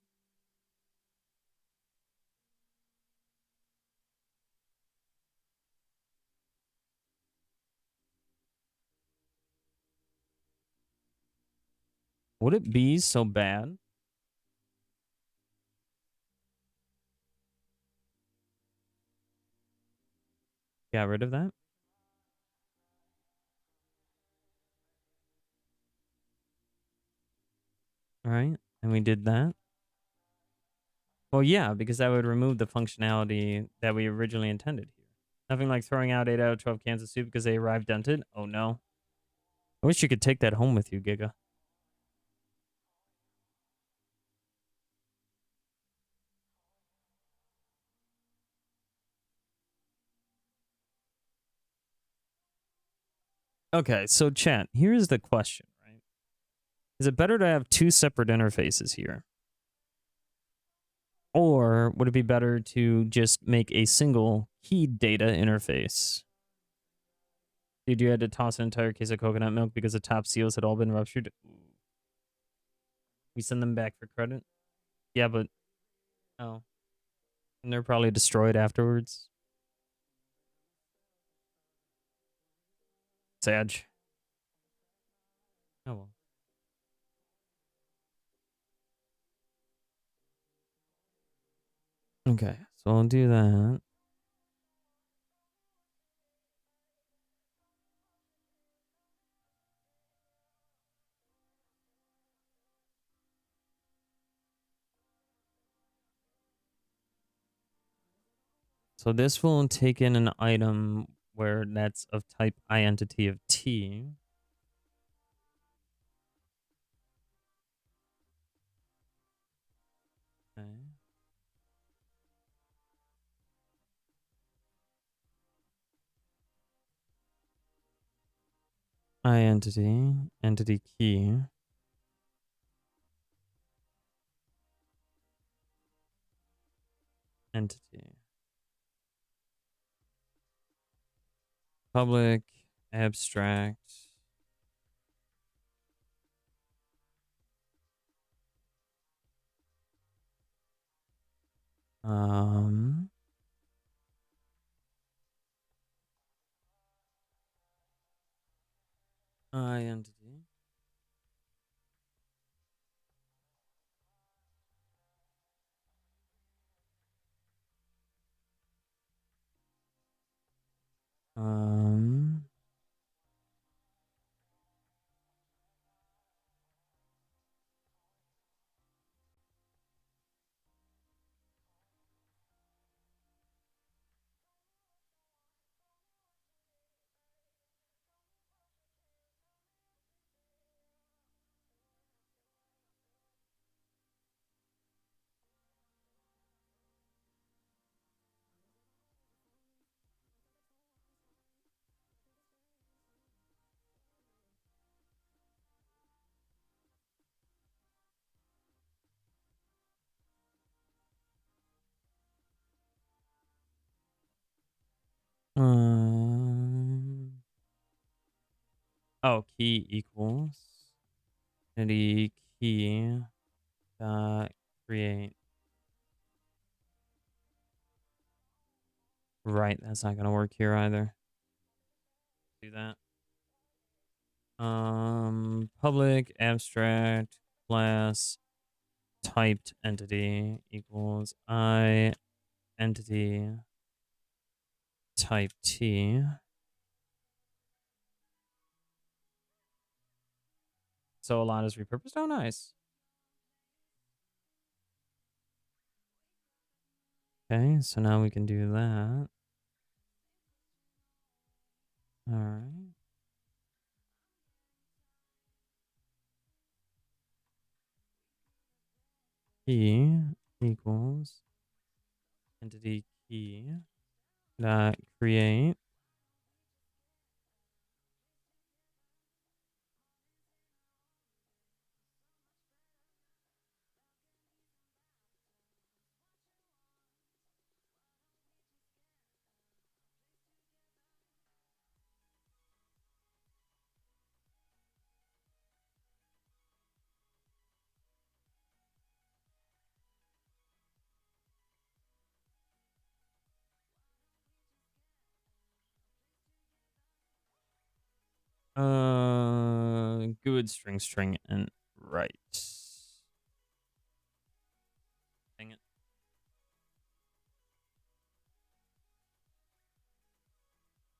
Would it be so bad? Got rid of that? All right. And we did that. Well, yeah, because that would remove the functionality that we originally intended here. Nothing like throwing out 8 out of 12 cans of soup because they arrived dented. Oh, no. I wish you could take that home with you, Giga. Okay, so chat, here's the question, right? Is it better to have 2 separate interfaces here? Or would it be better to just make a single keyed data interface? Dude, you had to toss an entire case of coconut milk because the top seals had all been ruptured. We send them back for credit? Yeah, but... Oh. And they're probably destroyed afterwards. Sad. Oh, well. Okay, so I'll do that. So this will take in an item where that's of type identity of T. Okay. Identity, entity key. Entity. Public, abstract. Um, Identity. Um, um, oh, key equals entity key dot create. Right, that's not gonna work here either. Do that. Public abstract class typed entity equals I entity type T. So a lot is repurposed. Oh, nice. Okay, so now we can do that. All right. P equals entity key dot create. Good string and right. Dang it.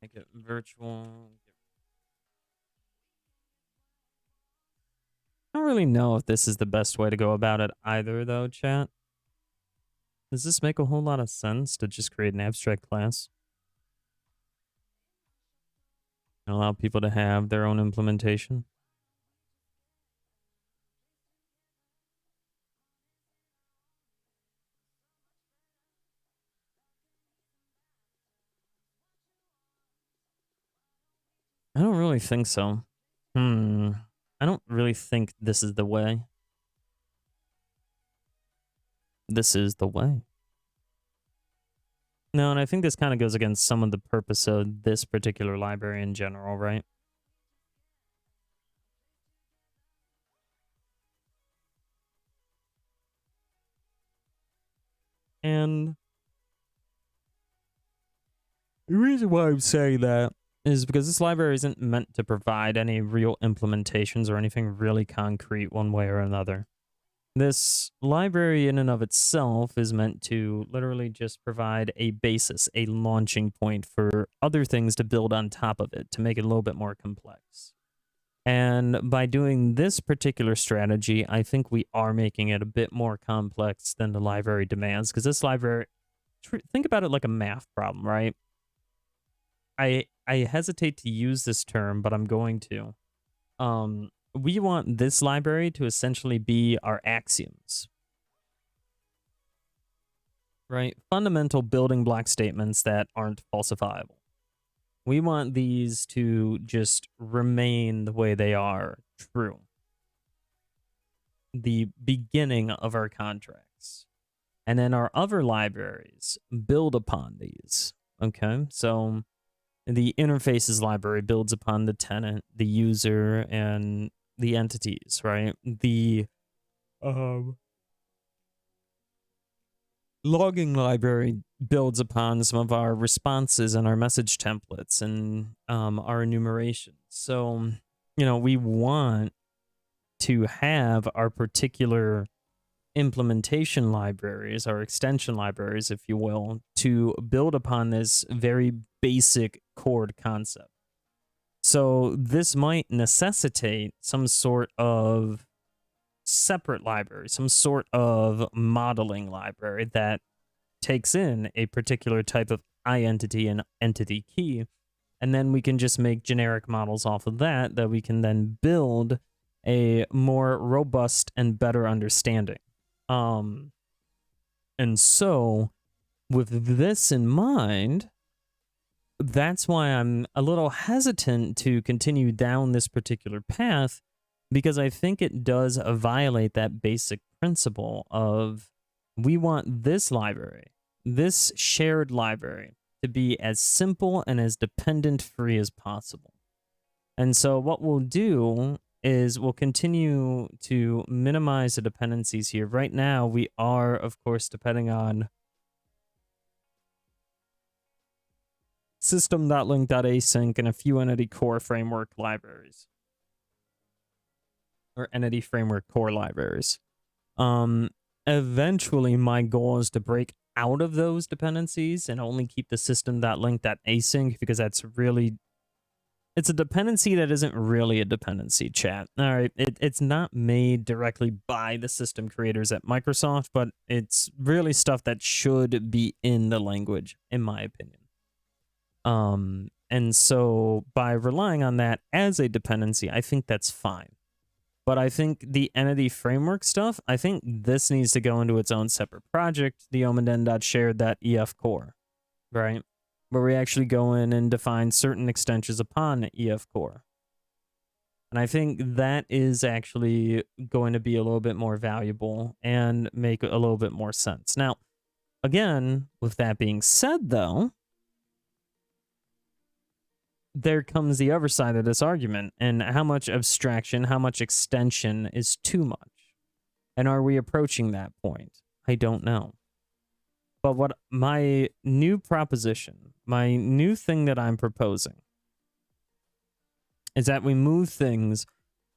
Make it virtual. I don't really know if this is the best way to go about it either, though, chat. Does this make a whole lot of sense to just create an abstract class and allow people to have their own implementation? I don't really think so. I don't really think this is the way. This is the way. No, and I think this kind of goes against some of the purpose of this particular library in general, right? And the reason why I'm saying that is because this library isn't meant to provide any real implementations or anything really concrete one way or another. This library in and of itself is meant to literally just provide a basis, a launching point for other things to build on top of it to make it a little bit more complex. And by doing this particular strategy, I think we are making it a bit more complex than the library demands, because this library, think about it like a math problem, right? I hesitate to use this term, but I'm going to. We want this library to essentially be our axioms, right? Fundamental building block statements that aren't falsifiable. We want these to just remain the way they are, true. The beginning of our contracts. And then our other libraries build upon these, okay? So the interfaces library builds upon the tenant, the user, and the entities, right? The logging library builds upon some of our responses and our message templates and our enumerations. So, you know, we want to have our particular implementation libraries, our extension libraries, if you will, to build upon this very basic chord concept. So this might necessitate some sort of separate library, some sort of modeling library that takes in a particular type of identity and entity key, and then we can just make generic models off of that we can then build a more robust and better understanding. And so with this in mind, that's why I'm a little hesitant to continue down this particular path, because I think it does violate that basic principle of we want this library, this shared library, to be as simple and as dependent free as possible. And so what we'll do is we'll continue to minimize the dependencies here. Right now, we are, of course, depending on system.link.async and a few entity core framework libraries. Or entity framework core libraries. Eventually, my goal is to break out of those dependencies and only keep the system.link.async, because that's really, it's a dependency that isn't really a dependency, chat. All right, it's not made directly by the system creators at Microsoft, but it's really stuff that should be in the language, in my opinion. And so by relying on that as a dependency, I think that's fine. But I think the entity framework stuff, I think this needs to go into its own separate project, the omen.shared.ef core, right? Where we actually go in and define certain extensions upon EF core. And I think that is actually going to be a little bit more valuable and make a little bit more sense. Now, again, with that being said, though, there comes the other side of this argument, and how much abstraction, how much extension is too much? And are we approaching that point? I don't know. But what my new proposition, my new thing that I'm proposing, is that we move things,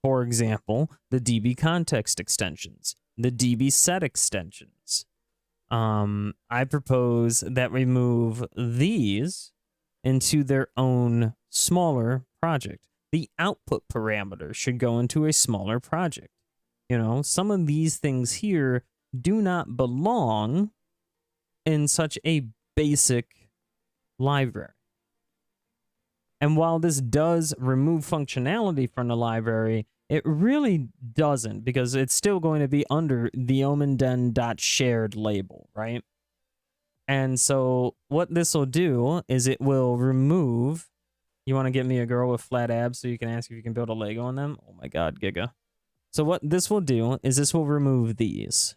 for example, the DB context extensions, the DB set extensions. I propose that we move these into their own smaller project. The output parameter should go into a smaller project. You know, some of these things here do not belong in such a basic library. And while this does remove functionality from the library, it really doesn't, because it's still going to be under the omen.shared label, right? And so what this will do is it will remove... You want to get me a girl with flat abs so you can ask if you can build a Lego on them? Oh my god, Giga. So what this will do is this will remove these,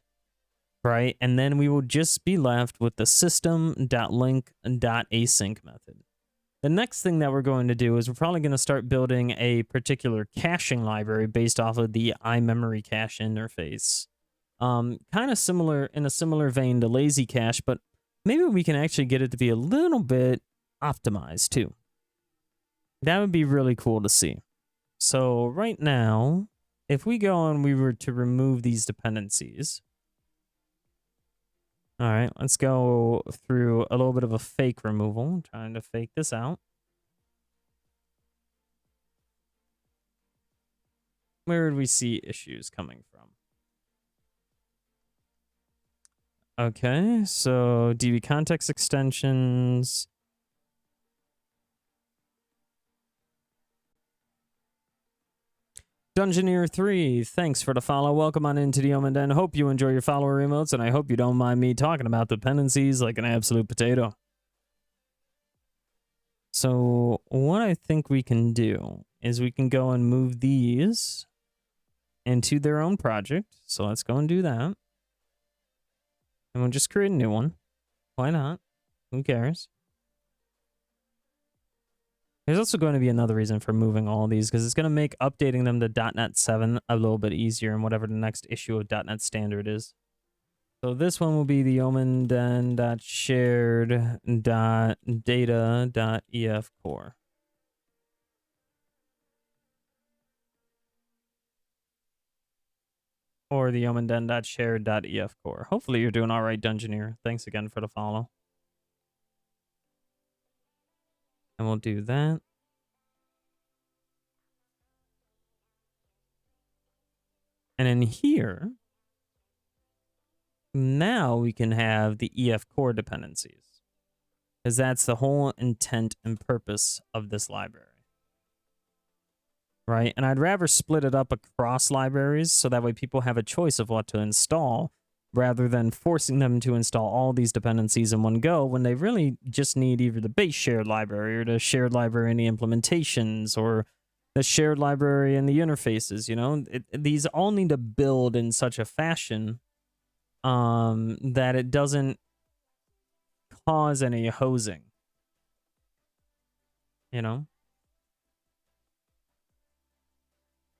right? And then we will just be left with the system.link.async method. The next thing that we're going to do is we're probably going to start building a particular caching library based off of the iMemory cache interface. Kind of similar, in a similar vein to lazy cache, but maybe we can actually get it to be a little bit optimized too. That would be really cool to see. So right now, if we go and we were to remove these dependencies, all right, let's go through a little bit of a fake removal. I'm trying to fake this out. Where would we see issues coming from? Okay, so DB context extensions. Dungeoneer3, thanks for the follow. Welcome on into the Omen Den. Hope you enjoy your follower emotes, and I hope you don't mind me talking about dependencies like an absolute potato. So what I think we can do is we can go and move these into their own project. So let's go and do that. And we'll just create a new one. Why not? Who cares? There's also going to be another reason for moving all of these, because it's going to make updating them to .NET 7 a little bit easier in whatever the next issue of .NET Standard is. So this one will be the omen.shared.data.ef core. Or the omen.shared.ef core. Hopefully you're doing all right, Dungeoneer. Thanks again for the follow. And we'll do that. And in here, now we can have the EF core dependencies, because that's the whole intent and purpose of this library. Right? And I'd rather split it up across libraries so that way people have a choice of what to install, rather than forcing them to install all these dependencies in one go when they really just need either the base shared library or the shared library in the implementations or the shared library and the interfaces. You know, these all need to build in such a fashion that it doesn't cause any hosing, you know?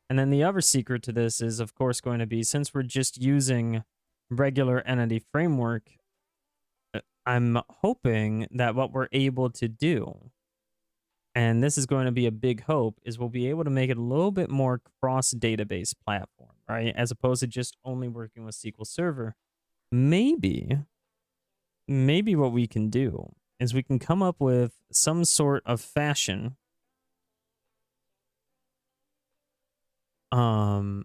And then the other secret to this is, of course, going to be, since we're just using regular entity framework, I'm hoping that what we're able to do, and this is going to be a big hope, is we'll be able to make it a little bit more cross-database platform, right? As opposed to just only working with SQL Server. Maybe what we can do is we can come up with some sort of fashion. Let's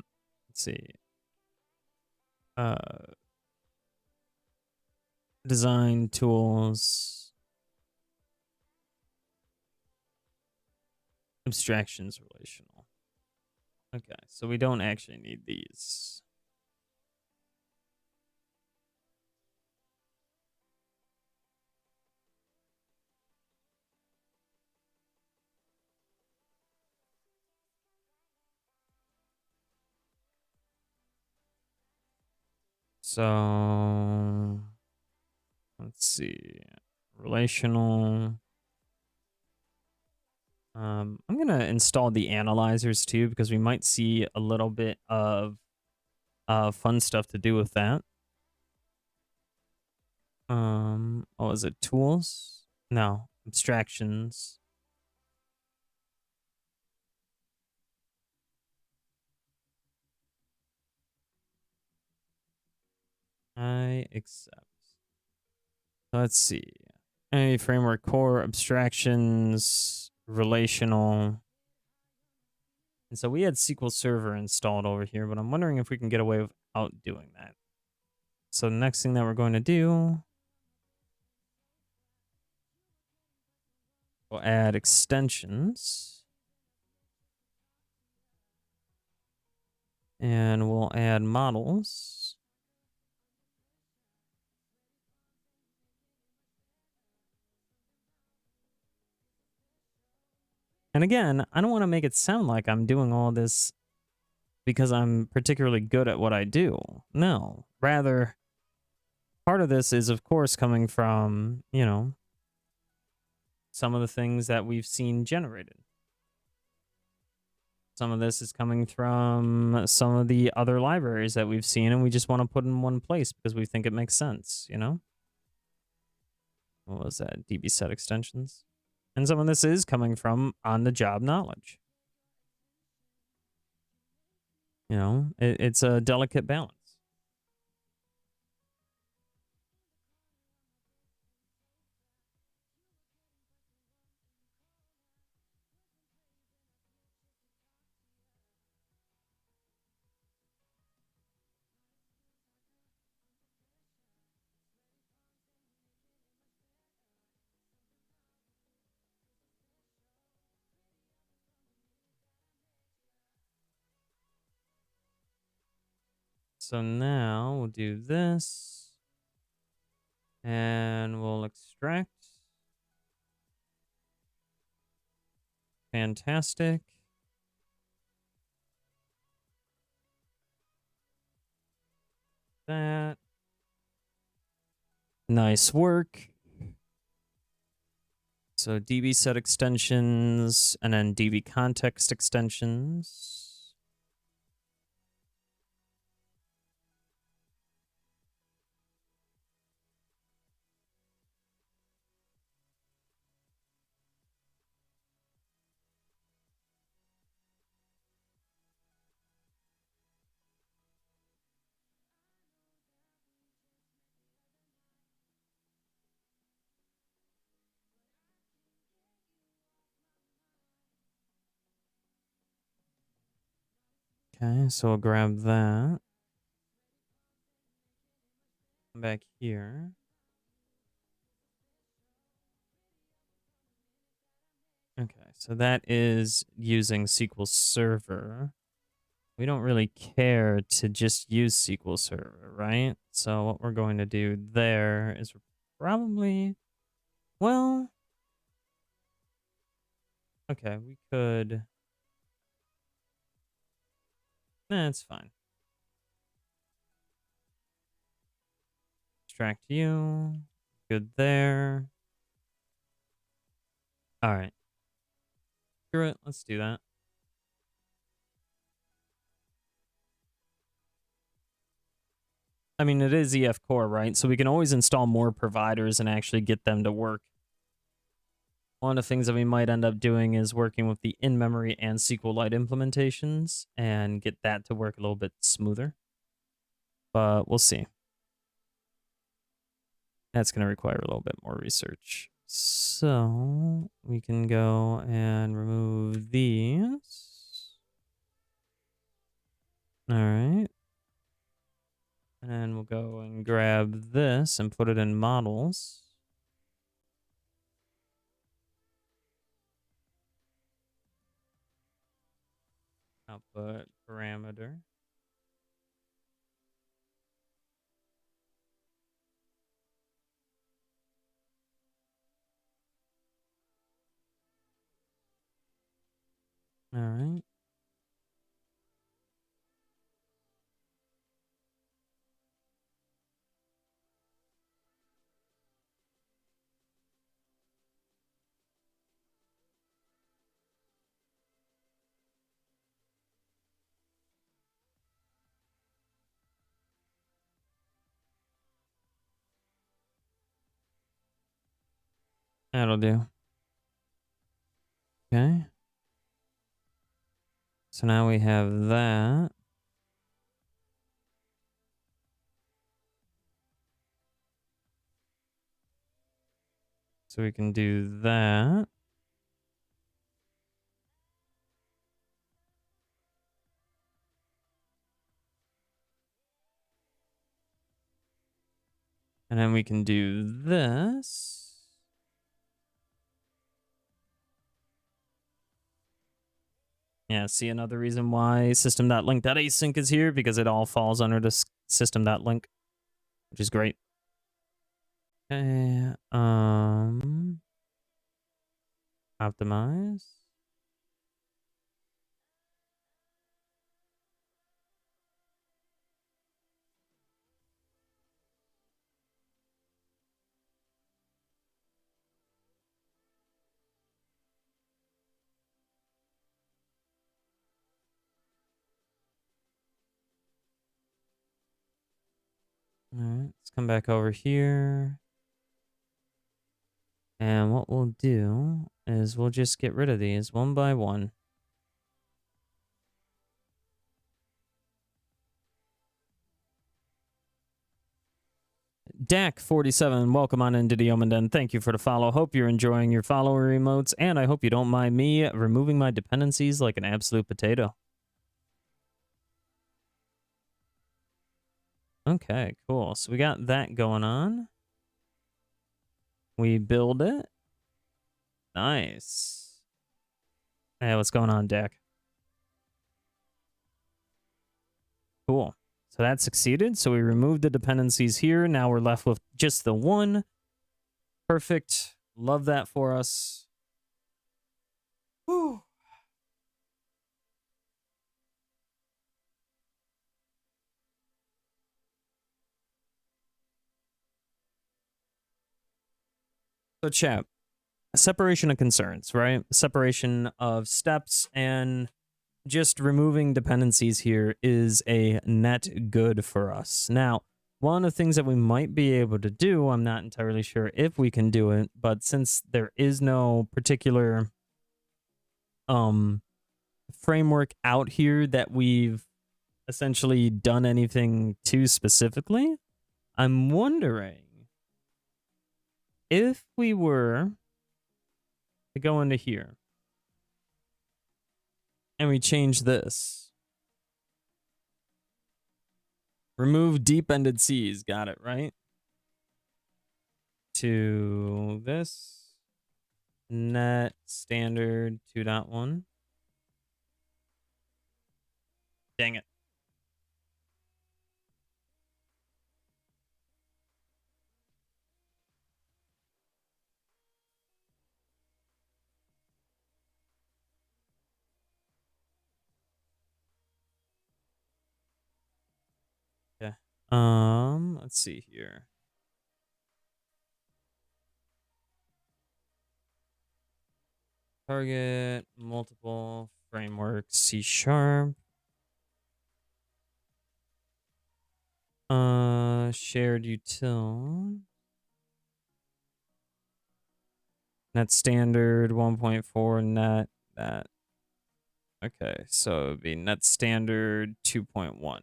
see. Design tools, abstractions relational. Okay, so we don't actually need these. So let's see. Relational. I'm gonna install the analyzers too because we might see a little bit of fun stuff to do with that. What was it? Tools? No, abstractions. I accept. Let's see. A framework core, abstractions, relational. And so we had SQL Server installed over here, but I'm wondering if we can get away without doing that. So the next thing that we're going to do, we'll add extensions. And we'll add models. And again, I don't want to make it sound like I'm doing all this because I'm particularly good at what I do. No, rather, part of this is, of course, coming from, you know, some of the things that we've seen generated. Some of this is coming from some of the other libraries that we've seen, and we just want to put in one place because we think it makes sense, you know? What was that? DB set extensions. And some of this is coming from on-the-job knowledge. You know, it's a delicate balance. So now we'll do this. And we'll extract. Fantastic. That. Nice work. So DB set extensions and then DB context extensions. Okay, so we'll grab that. Come back here. Okay, so that is using SQL Server. We don't really care to just use SQL Server, right? So what we're going to do there is probably, well, okay, we could, it's fine. Extract you, good there. All right. Screw it, let's do that. I mean, it is EF Core, right? So we can always install more providers and actually get them to work. One of the things that we might end up doing is working with the in-memory and SQLite implementations and get that to work a little bit smoother. But we'll see. That's going to require a little bit more research. So we can go and remove these. All right. And then we'll go and grab this and put it in models. output parameter. All right. That'll do. Okay. So now we have that. So we can do that. And then we can do this. Yeah, see another reason why system.link.async is here, because it all falls under this system.link, which is great. Okay, optimize. All right, let's come back over here. And what we'll do is we'll just get rid of these one by one. Dak47, welcome on into the Omendan. Thank you for the follow. Hope you're enjoying your follower emotes, and I hope you don't mind me removing my dependencies like an absolute potato. Okay, cool. So we got that going on. We build it. Nice. Hey, what's going on, Dak? Cool. So that succeeded. So we removed the dependencies here. Now we're left with just the one. Perfect. Love that for us. Whew. So chat, separation of concerns, right? Separation of steps, and just removing dependencies here is a net good for us. Now, one of the things that we might be able to do, I'm not entirely sure if we can do it, but since there is no particular framework out here that we've essentially done anything to specifically, I'm wondering if we were to go into here and we change this, remove deep-ended C's, got it, right? To this, net standard 2.1. Dang it. Okay. Let's see here. Target, multiple frameworks, C#. Shared util. Net standard 1.4 net that. Okay, so it'd be net standard 2.1.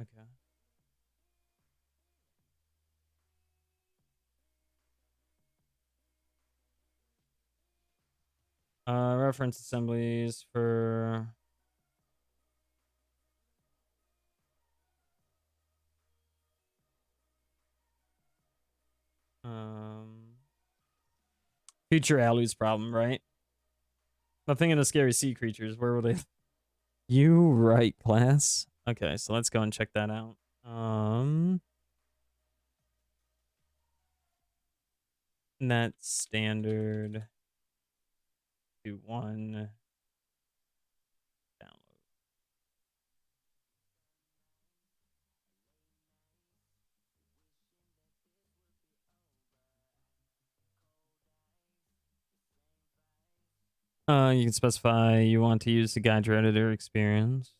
Okay. Reference assemblies for future Alu's problem, right? I'm thinking of scary sea creatures. Where will they? You right, class. Okay, so let's go and check that out. Net standard to 1 download. You can specify you want to use to guide your editor experience.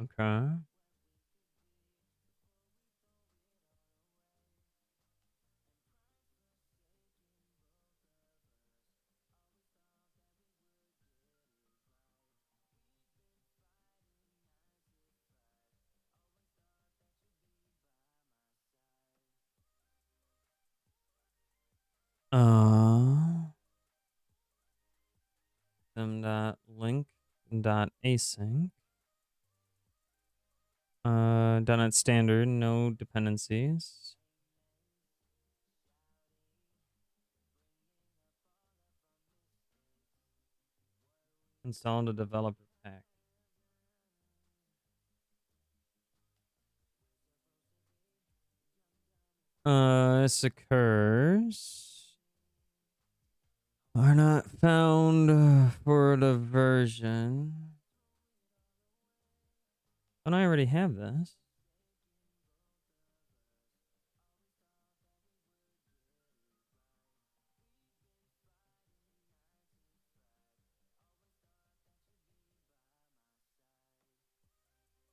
Okay. Link async. Done at standard, no dependencies. Install the developer pack. This occurs. Are not found for the version. And I already have this.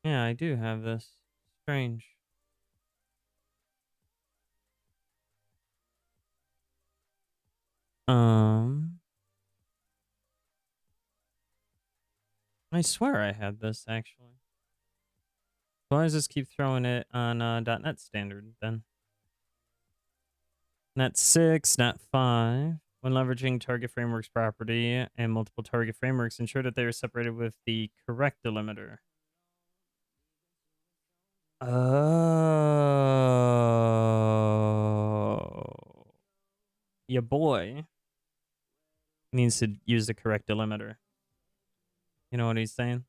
Yeah, I do have this. Strange. I swear I had this actually. Why does this keep throwing it on .NET standard then? .NET 6, .NET 5. When leveraging target frameworks property and multiple target frameworks, ensure that they are separated with the correct delimiter. Oh. Your boy needs to use the correct delimiter. You know what he's saying?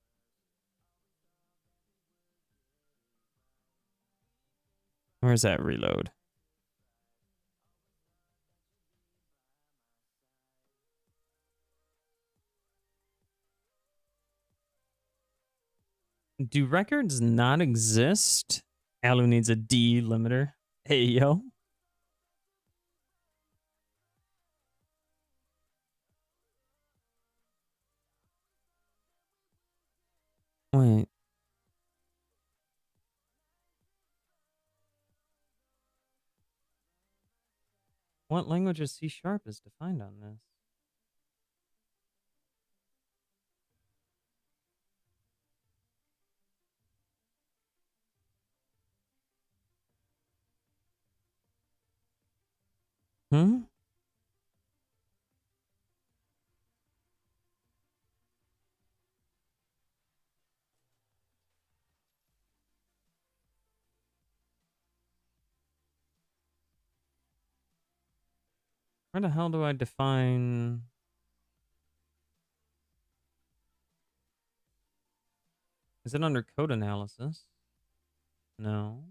Where's that reload? Do records not exist? Alu needs a delimiter. Hey, yo. Wait. What language of C# is defined on this? Hmm? Where the hell do I define... Is it under code analysis? No.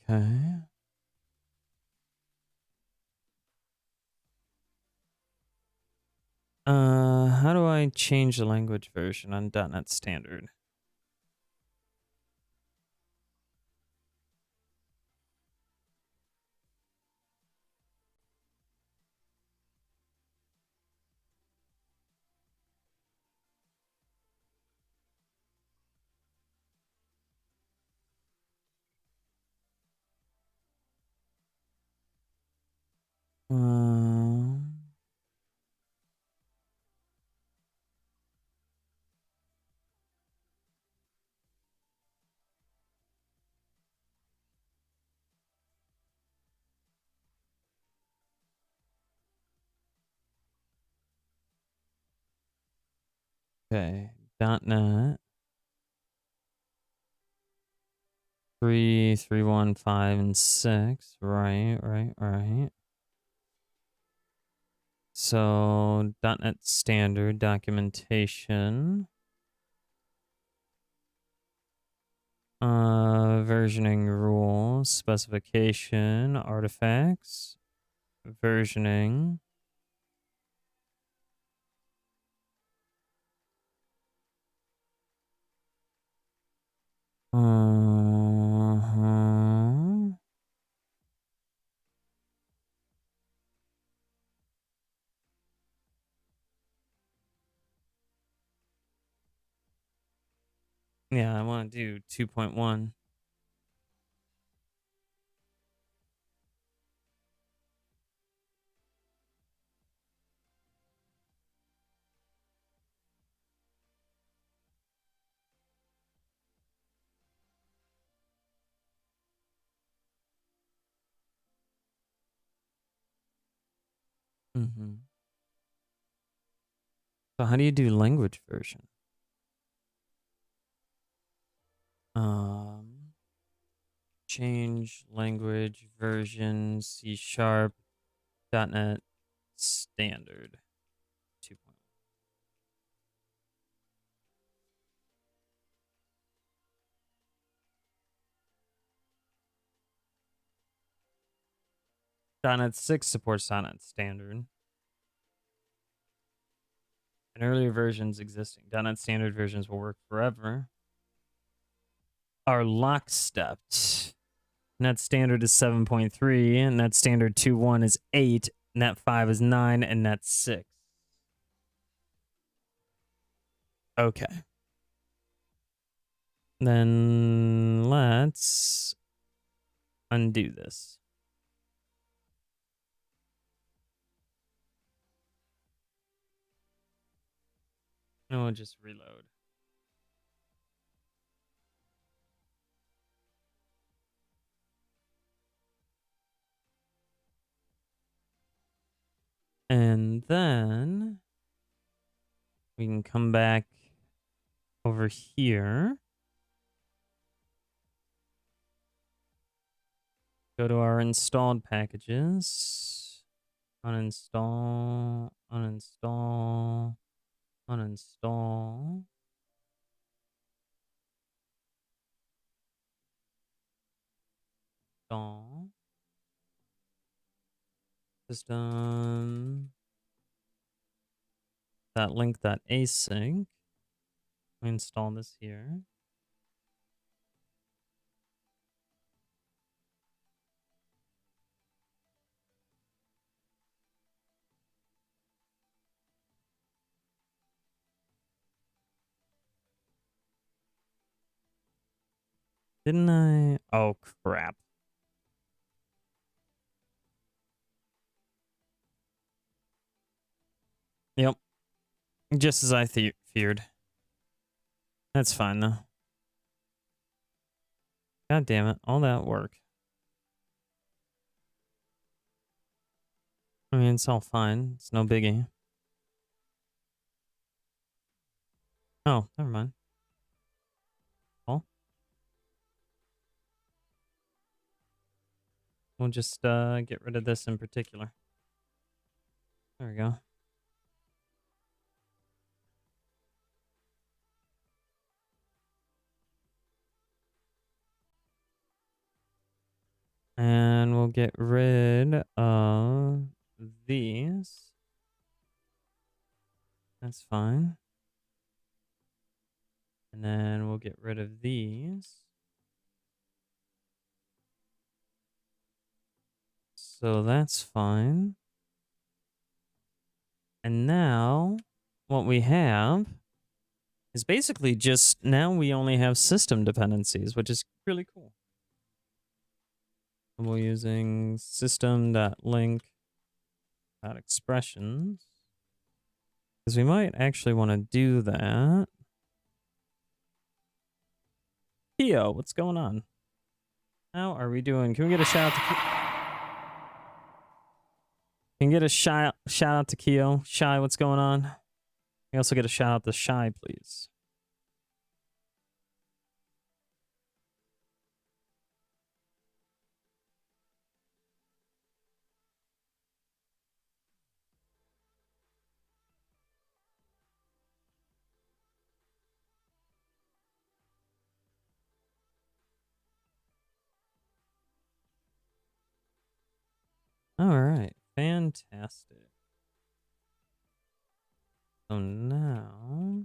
Okay. how do I change the language version on .NET Standard? Okay, .NET 3, 3, 1, 5, and 6. Right. So .NET Standard documentation. Versioning rules, specification, artifacts, versioning. Yeah, I want to do 2.1. So how do you do language version? Change language version C# .NET Standard 2.1. .NET 6 supports .NET Standard. And earlier versions existing. .NET Standard versions will work forever. Are lockstep. Net Standard is 7.3, and Net Standard 2.1 is 8, Net 5 is 9, and Net 6. Okay. Then let's undo this. And we'll just reload. And then we can come back over here. Go to our installed packages. Uninstall, uninstall, uninstall. Install. System. That link.async. We install this here. Didn't I? Oh, crap. Yep. Just as I feared. That's fine, though. God damn it. All that work. I mean, it's all fine. It's no biggie. Oh, never mind. Well, we'll just get rid of this in particular. There we go. And we'll get rid of these. That's fine. And then we'll get rid of these. So that's fine. And now what we have is basically just now we only have system dependencies, which is really cool. And we're using system.link.expressions because we might actually want to do that. Keo, what's going on? How are we doing? Can we get a shout out to Can we get a shout out to Keo? Shy, what's going on? Can we also get a shout out to Shy, please? All right, fantastic. So now,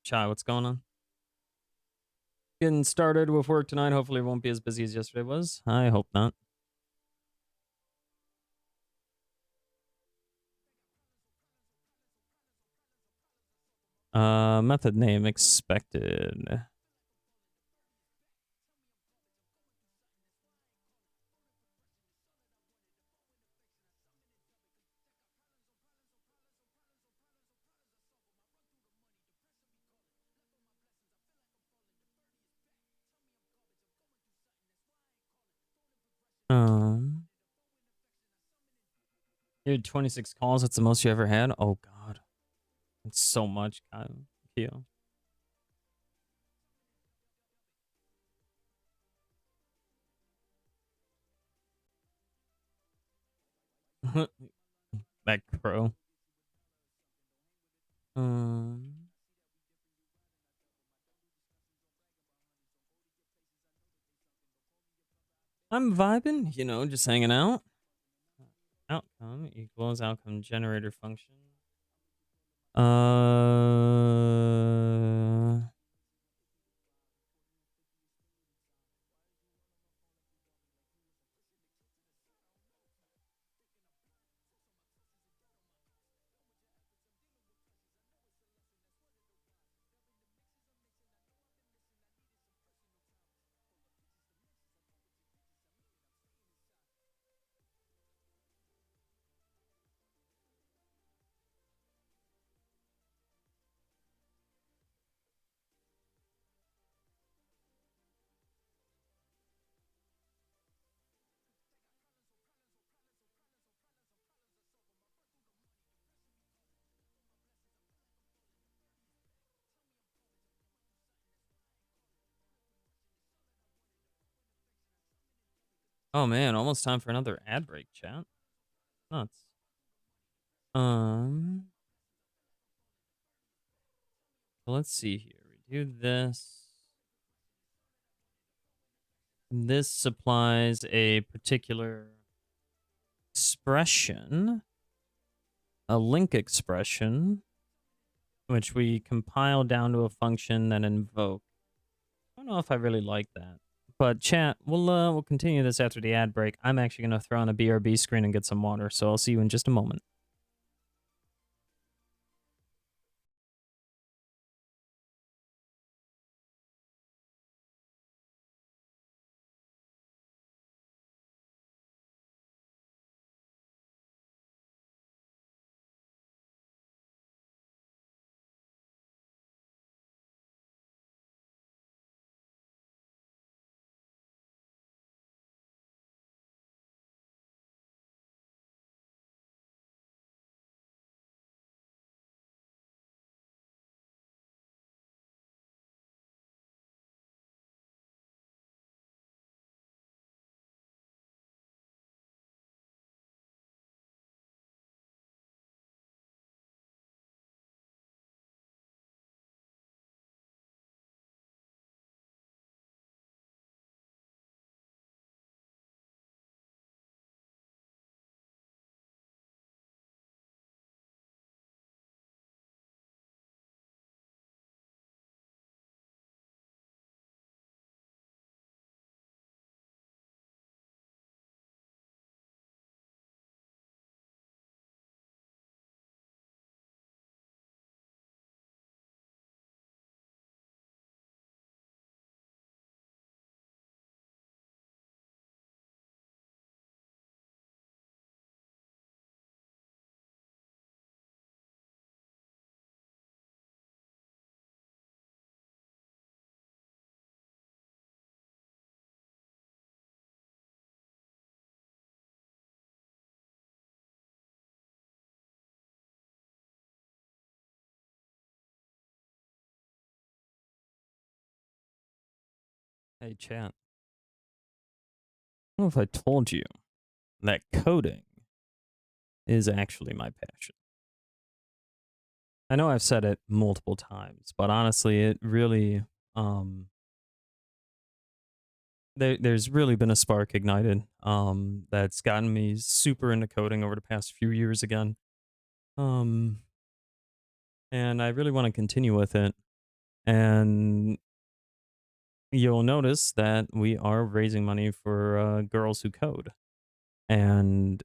Shy, what's going on? Getting started with work tonight. Hopefully it won't be as busy as yesterday was. I hope not. Method name expected. You had 26 calls. That's the most you ever had. Oh God, that's so much. God, Keo. That crow. Um, I'm vibing. You know, just hanging out. Outcome equals outcome generator function. Oh man, almost time for another ad break, chat. Nuts. Let's see here. We do this. This supplies a particular expression, a link expression, which we compile down to a function that invoke. I don't know if I really like that. But chat, we'll continue this after the ad break. I'm actually gonna throw on a BRB screen and get some water, so I'll see you in just a moment. Hey, chat. I don't know if I told you that coding is actually my passion. I know I've said it multiple times, but honestly, it really, there's really been a spark ignited, that's gotten me super into coding over the past few years again. Um, and I really want to continue with it. And you'll notice that we are raising money for girls who code. And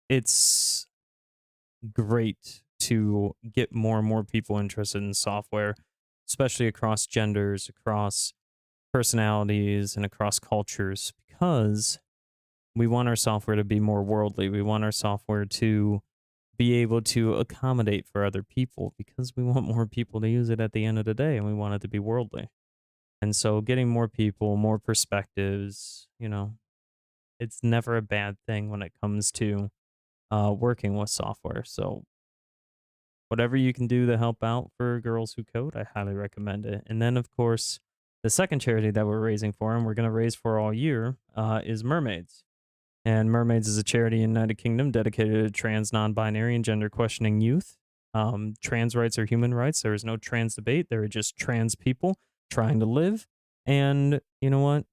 it's great to get more and more people interested in software, especially across genders, across personalities, and across cultures, because we want our software to be more worldly. We want our software to be able to accommodate for other people because we want more people to use it at the end of the day and we want it to be worldly. And so getting more people, more perspectives, it's never a bad thing when it comes to working with software. So whatever you can do to help out for girls who code, I highly recommend it. And then, of course, the second charity that we're raising for, and we're going to raise for all year, is Mermaids. And Mermaids is a charity in the United Kingdom dedicated to trans, non-binary, and gender questioning youth. Trans rights are human rights. There is no trans debate. There are just trans people trying to live. And you know what?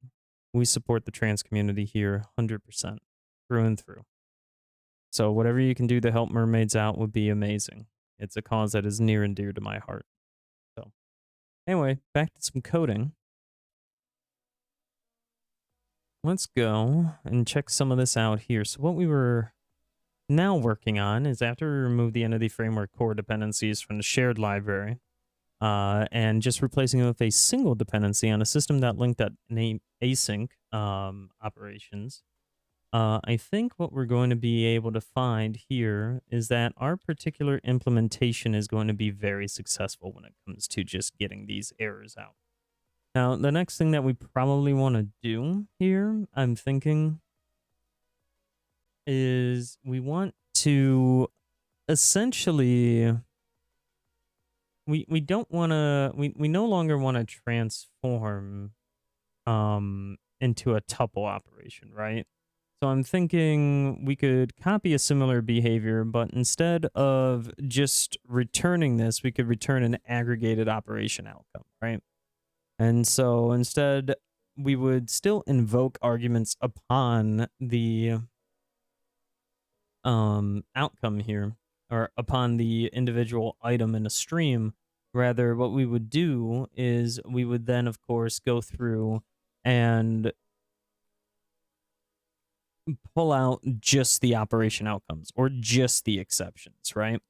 We support the trans community here 100% through and through. So whatever you can do to help mermaids out would be amazing. It's a cause that is near and dear to my heart. So anyway, back to some coding. Let's go and check some of this out here. So what we were now working on is after we remove the entity framework core dependencies from the shared library, and just replacing it with a single dependency on a system.link.name async operations. I think what we're going to be able to find here is that our particular implementation is going to be very successful when it comes to just getting these errors out. Now, the next thing that we probably want to do here, I'm thinking, is we want to essentially, we don't want to, we no longer want to transform into a tuple operation, right? So I'm thinking we could copy a similar behavior, but instead of just returning this, we could return an aggregated operation outcome, right? And so instead, we would still invoke arguments upon the outcome here, or upon the individual item in a stream. Rather, what we would do is we would then, of course, go through and pull out just the operation outcomes or just the exceptions, right?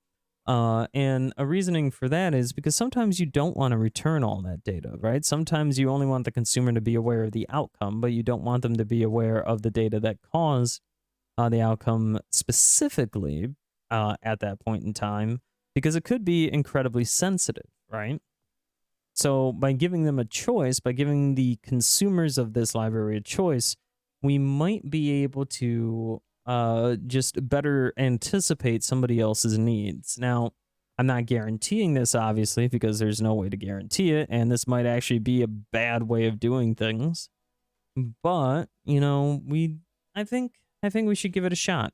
And a reasoning for that is because sometimes you don't want to return all that data, right? Sometimes you only want the consumer to be aware of the outcome, but you don't want them to be aware of the data that caused the outcome specifically at that point in time, because it could be incredibly sensitive, right? So by giving them a choice, by giving the consumers of this library a choice, we might be able to just better anticipate somebody else's needs. Now, I'm not guaranteeing this, obviously, because there's no way to guarantee it, and this might actually be a bad way of doing things. But, I think we should give it a shot.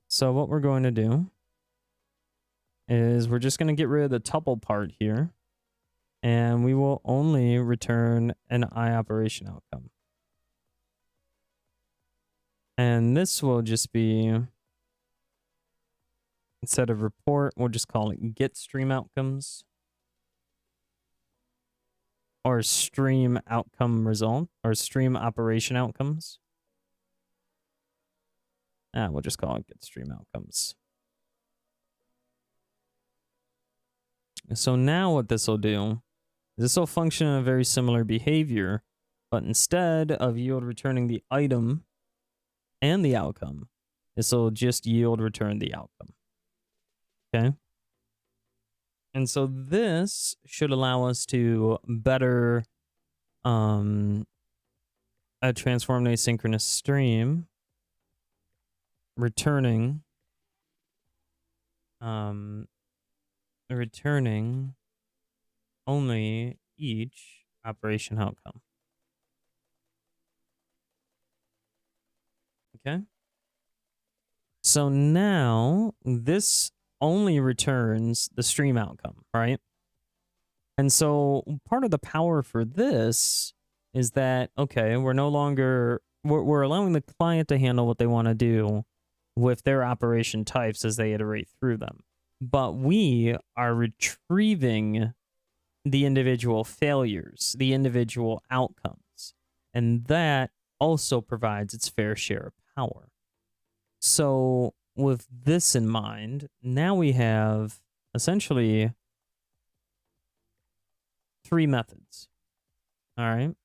So what we're going to do is we're just going to get rid of the tuple part here, and we will only return an I operation outcome. And this will just be, instead of report, we'll just call it get stream outcomes, or stream outcome result, or stream operation outcomes. We'll just call it get stream outcomes. So now what this will do, this will function in a very similar behavior, but instead of yield returning the item and the outcome, this will just yield return the outcome. Okay. And so this should allow us to better transform an asynchronous stream, returning returning only each operation outcome. Okay. So now this only returns the stream outcome, right? And so part of the power for this is that, okay, we're no longer, we're allowing the client to handle what they want to do with their operation types as they iterate through them. But we are retrieving the individual failures, the individual outcomes. And that also provides its fair share of power. So, with this in mind, now we have essentially 3 methods. All right.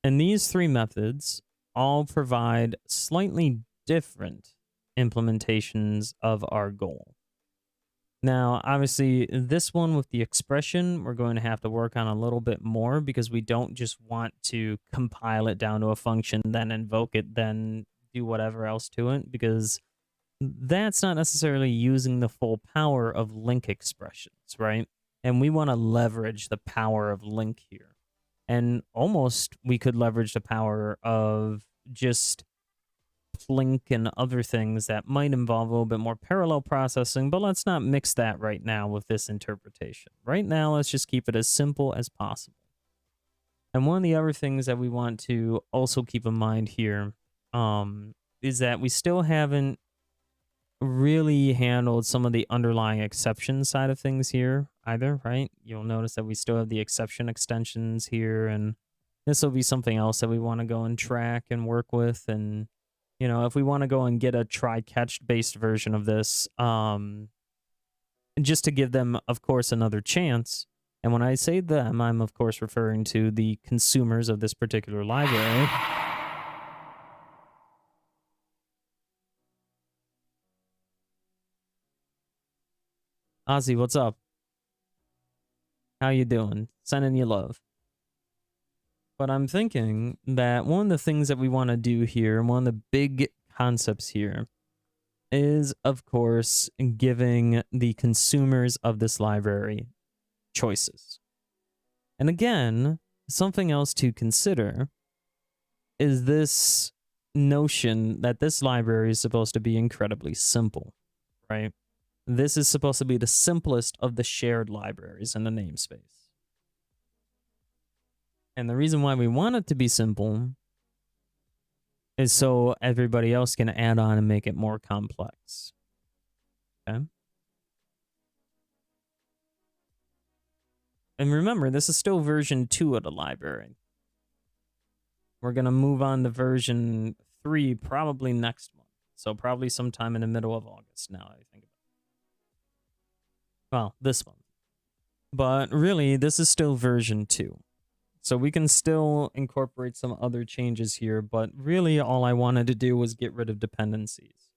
And these 3 methods all provide slightly different implementations of our goal. Now, obviously, this one with the expression, we're going to have to work on a little bit more because we don't just want to compile it down to a function, then invoke it, then do whatever else to it, because that's not necessarily using the full power of link expressions, right? And we want to leverage the power of link here. And almost we could leverage the power of just Plink and other things that might involve a little bit more parallel processing, but let's not mix that right now with this interpretation. Right now, let's just keep it as simple as possible. And one of the other things that we want to also keep in mind here is that we still haven't really handled some of the underlying exception side of things here either, right? You'll notice that we still have the exception extensions here, and this will be something else that we want to go and track and work with. And you know, if we want to go and get a try catch based version of this, just to give them, of course, another chance. And when I say them, I'm of course referring to the consumers of this particular library. Ozzy, what's up? How you doing? Sending you love. But I'm thinking that one of the things that we want to do here, and one of the big concepts here, is, of course, giving the consumers of this library choices. And again, something else to consider is this notion that this library is supposed to be incredibly simple, right? This is supposed to be the simplest of the shared libraries in the namespace. And the reason why we want it to be simple is so everybody else can add on and make it more complex. Okay? And remember, this is still version 2 of the library. We're going to move on to version 3 probably next month. So probably sometime in the middle of August now, I think. Well, this month. But really, this is still version 2. So we can still incorporate some other changes here, but really all I wanted to do was get rid of dependencies.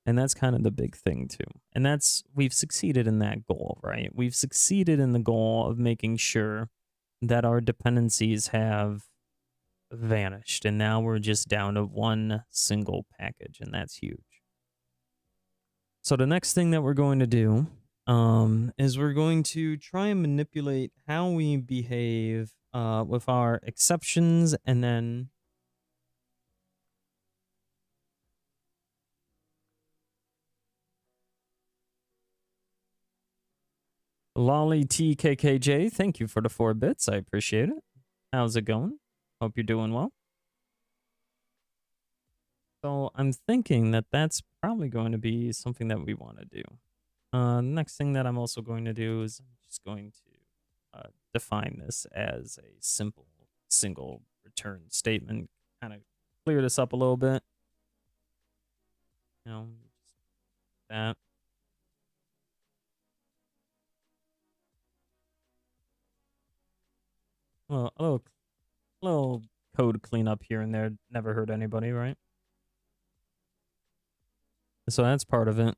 And that's kind of the big thing too. And we've succeeded in that goal, right? We've succeeded in the goal of making sure that our dependencies have vanished. And now we're just down to one single package, and that's huge. So the next thing that we're going to do is we're going to try and manipulate how we behave with our exceptions, and then Lolly TKKJ, thank you for the 4 bits. I appreciate it. How's it going? Hope you're doing well. So I'm thinking that that's probably going to be something that we want to do. Next thing that I'm also going to do is I'm just going to define this as a simple single return statement. Kind of clear this up a little bit. You know, just that. Well, a little code cleanup here and there never hurt anybody, right? So that's part of it.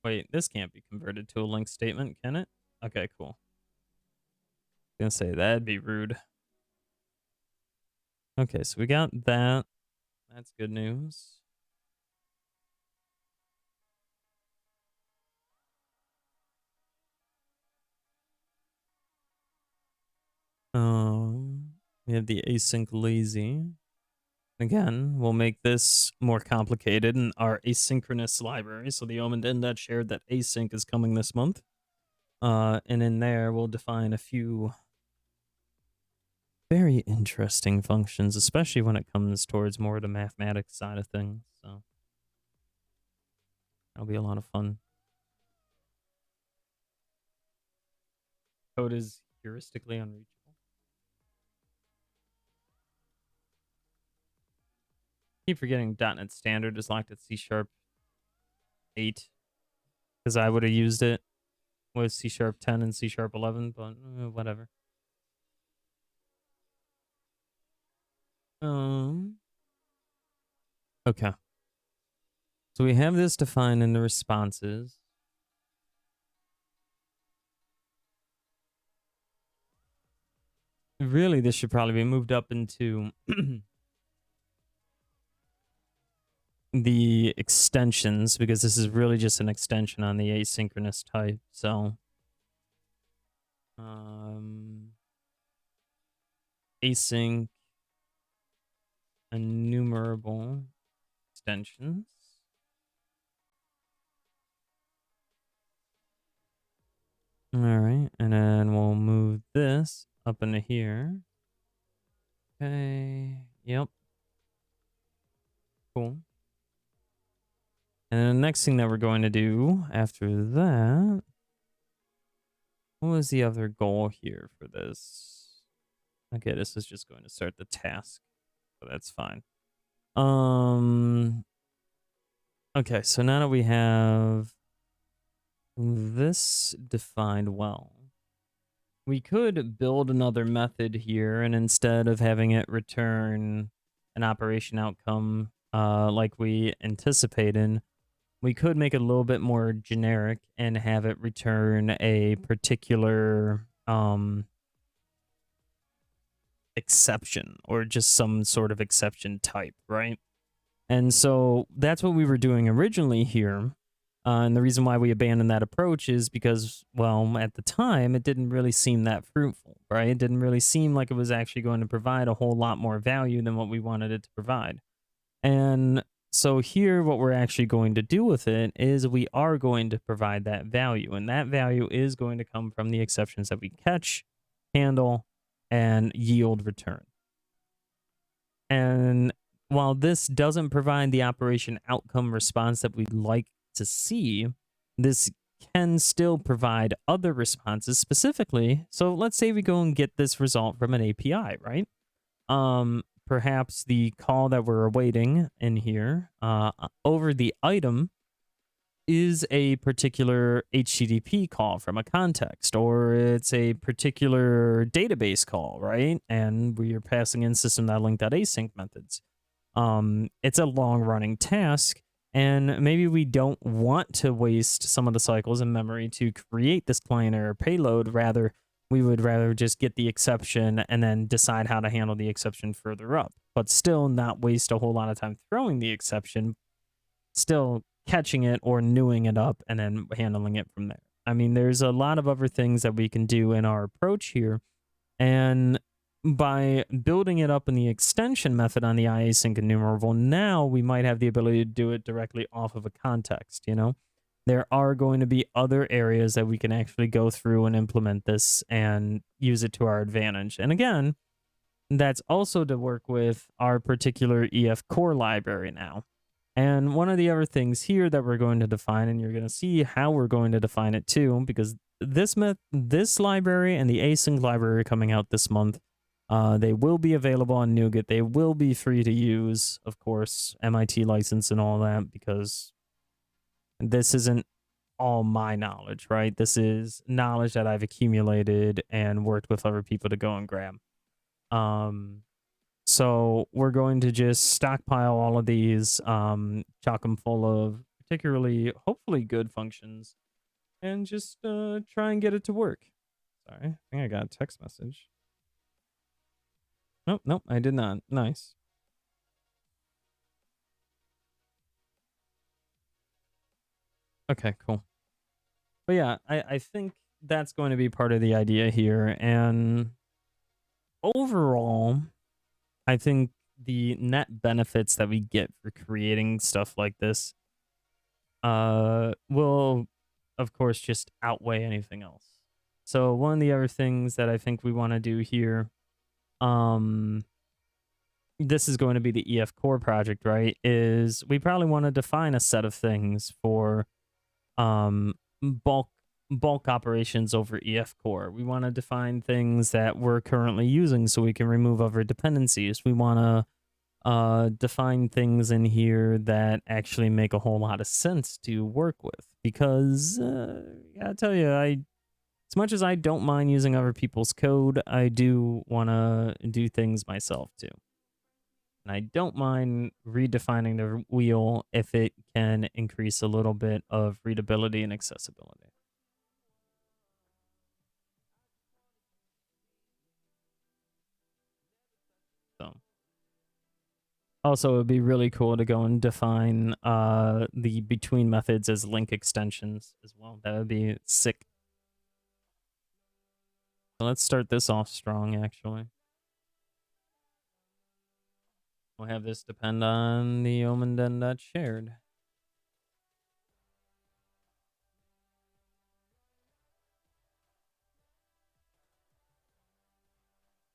Wait, this can't be converted to a link statement, can it? Okay, cool. Gonna say that'd be rude. Okay, so we got that. That's good news. We have the async lazy. Again, we'll make this more complicated in our asynchronous library. So the Omen Index shared that async is coming this month. And in there, we'll define a few very interesting functions, especially when it comes towards more the mathematics side of things. So that'll be a lot of fun. Code is heuristically unreachable. Keep forgetting .NET Standard is locked at C# 8 because I would have used it with C# 10 and C# 11, but whatever. Okay. So we have this defined in the responses. Really, this should probably be moved up into the extensions because this is really just an extension on the asynchronous type. So async enumerable extensions. All right, and then we'll move this up into here. Okay, yep. Cool. And the next thing that we're going to do after that, what was the other goal here for this? Okay, this is just going to start the task, so that's fine. Okay, so now that we have this defined well, we could build another method here, and instead of having it return an operation outcome like we anticipated, we could make it a little bit more generic and have it return a particular exception or just some sort of exception type, right? And so that's what we were doing originally here. And the reason why we abandoned that approach is because, well, at the time, it didn't really seem that fruitful, right? It didn't really seem like it was actually going to provide a whole lot more value than what we wanted it to provide. And so here, what we're actually going to do with it is we are going to provide that value. And that value is going to come from the exceptions that we catch, handle, and yield return. And while this doesn't provide the operation outcome response that we'd like to see, this can still provide other responses specifically. So let's say we go and get this result from an API, right? Perhaps the call that we're awaiting in here over the item is a particular HTTP call from a context, or it's a particular database call, right? And we are passing in system.link.async methods. It's a long running task, and maybe we don't want to waste some of the cycles in memory to create this client error payload. Rather, we would rather just get the exception and then decide how to handle the exception further up, but still not waste a whole lot of time throwing the exception, still catching it or newing it up and then handling it from there. I mean, there's a lot of other things that we can do in our approach here. And by building it up in the extension method on the iasync enumerable, now we might have the ability to do it directly off of a context, you know? There are going to be other areas that we can actually go through and implement this and use it to our advantage. And again, that's also to work with our particular EF core library now. And one of the other things here that we're going to define, and you're going to see how we're going to define it too, because this library and the async library coming out this month, they will be available on NuGet. They will be free to use, of course, MIT license and all that, because this isn't all my knowledge, right? This is knowledge that I've accumulated and worked with other people to go and grab. So we're going to just stockpile all of these, chock them full of particularly, hopefully good functions, and just try and get it to work. Sorry, I think I got a text message. Nope, I did not. Nice. Okay, cool. But yeah, I think that's going to be part of the idea here. And overall, I think the net benefits that we get for creating stuff like this will of course just outweigh anything else. So one of the other things that I think we want to do here, this is going to be the EF core project, right? Is we probably want to define a set of things for bulk operations over EF core. We want to define things that we're currently using so we can remove other dependencies. We want to define things in here that actually make a whole lot of sense to work with, because I gotta tell you, as much as I don't mind using other people's code, I do want to do things myself too. And I don't mind redefining the wheel if it can increase a little bit of readability and accessibility. So, also, it would be really cool to go and define the between methods as link extensions as well. That would be sick. So let's start this off strong, actually. We'll have this depend on the omenden.shared.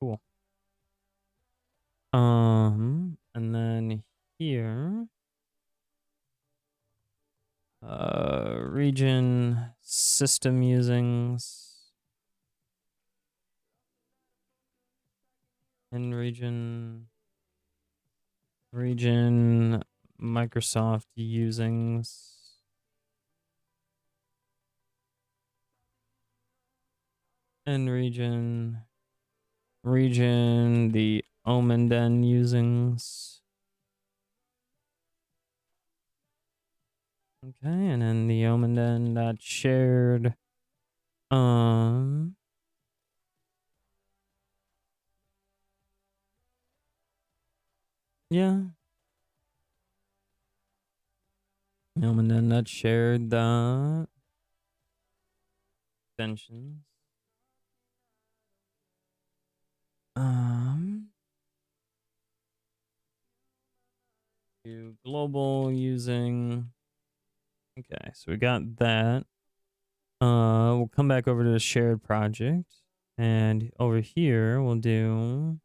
Cool. And then here, region system usings, and region Microsoft usings. And region the omenden usings. Okay, and then the omenden.shared. Yeah. Omenden.shared the extensions. To global using. Okay, so we got that. We'll come back over to the shared project, and over here we'll do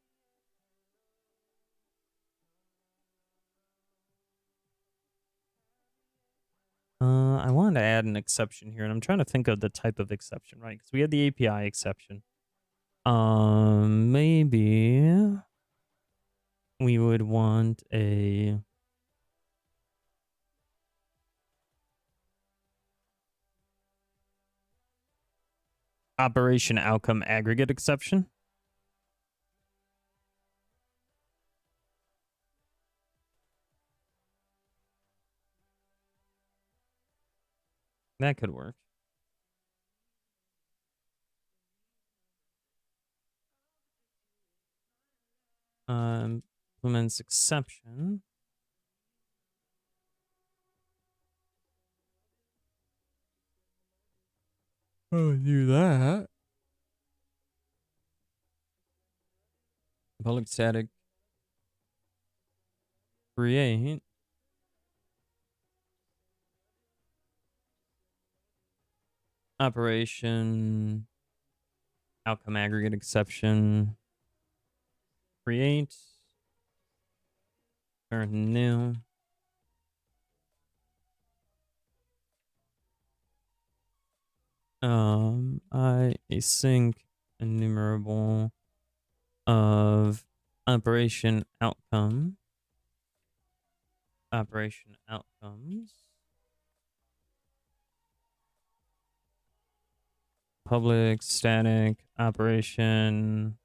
I wanted to add an exception here, and I'm trying to think of the type of exception, right? Because we had the API exception. Maybe we would want a operation outcome aggregate exception. That could work. Implements exception. Oh, do that. Public static create operation outcome aggregate exception create turn new I async enumerable of operation outcomes public static operation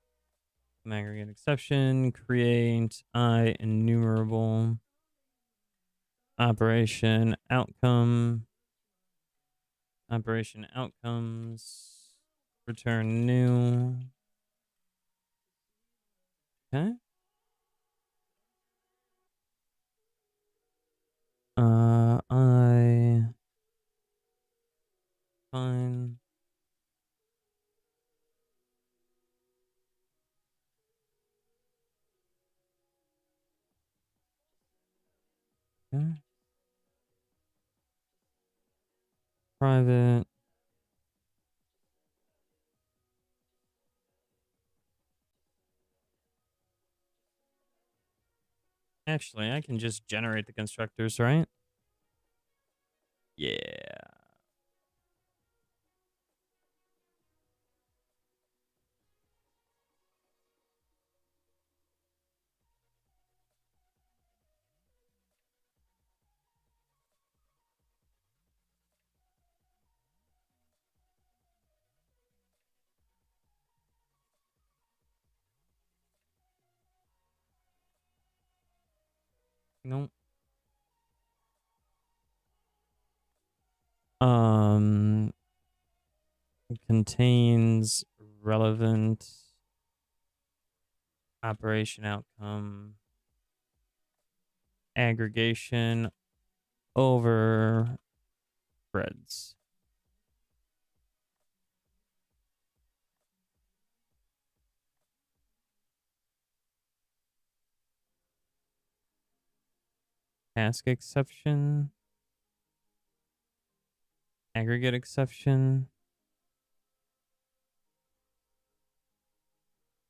aggregate exception create I enumerable operation outcomes return new. Okay. I fine. Okay. Private. Actually, I can just generate the constructors, right? Yeah. Nope. Um, contains relevant operation outcome aggregation over threads. Task exception. Aggregate exception.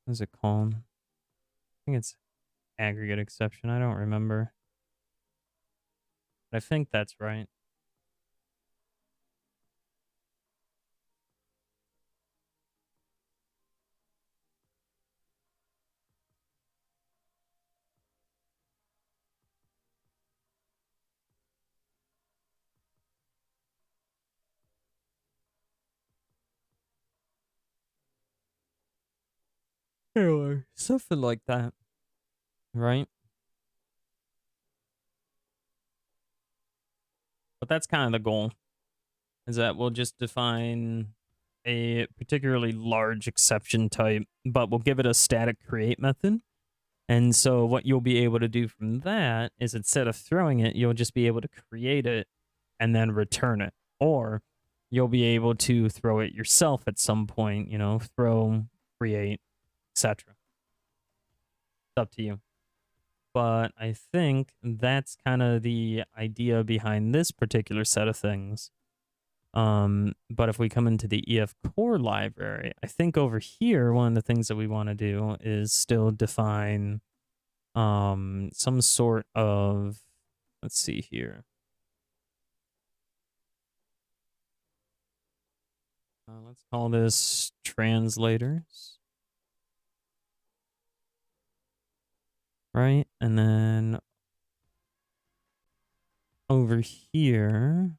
What is it called? I think it's aggregate exception. I don't remember. But I think that's right. Anyway, something like that. Right? But that's kind of the goal. Is that we'll just define a particularly large exception type, but we'll give it a static create method. And so what you'll be able to do from that is instead of throwing it, you'll just be able to create it and then return it. Or you'll be able to throw it yourself at some point, throw, create, etc. It's up to you. But I think that's kind of the idea behind this particular set of things. But if we come into the EF core library, I think over here, one of the things that we want to do is still define some sort of, let's see here. Let's call this translators. Right? And then over here,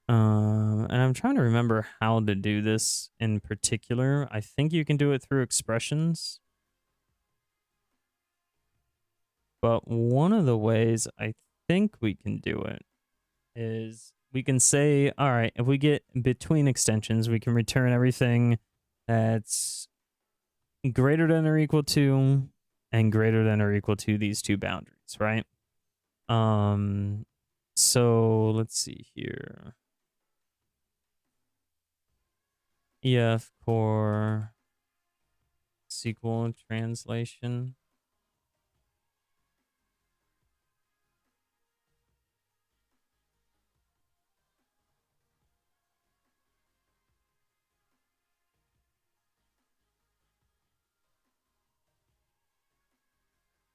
and I'm trying to remember how to do this in particular. I think you can do it through expressions. But one of the ways I think we can do it is we can say, all right, if we get between extensions, we can return everything that's greater than or equal to and greater than or equal to these two boundaries, right? So let's see here. EF core SQL translation.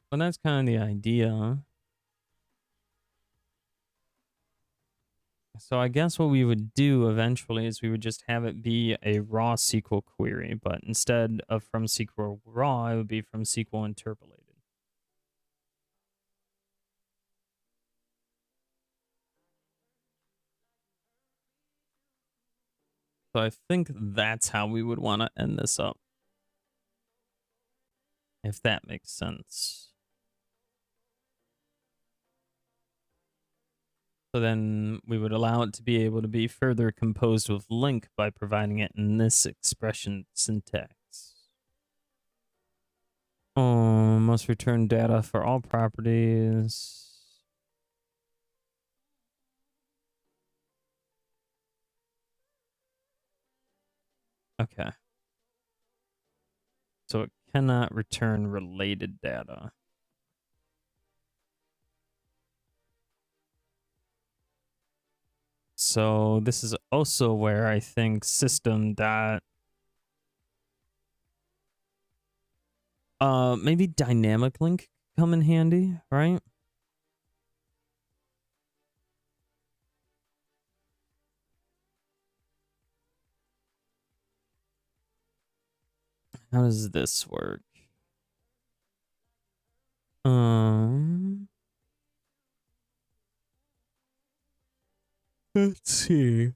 Well, that's kind of the idea. So I guess what we would do eventually is we would just have it be a raw SQL query, but instead of from SQL raw, it would be from SQL interpolated. So I think that's how we would want to end this up, if that makes sense. So then we would allow it to be able to be further composed with link by providing it in this expression syntax. Must return data for all properties. Okay. So it cannot return related data. So this is also where I think system dot maybe dynamic link come in handy, right? How does this work? Let's see.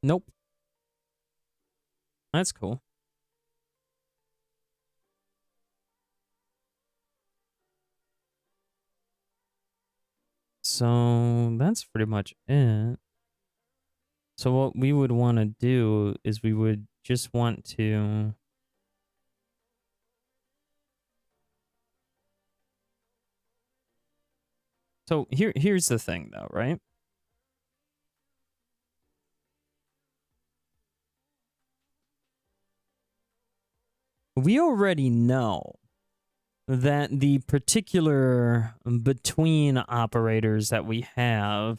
Nope. That's cool. So that's pretty much it. So what we would want to do is we would just want to So here's the thing though, right? We already know that the particular between operators that we have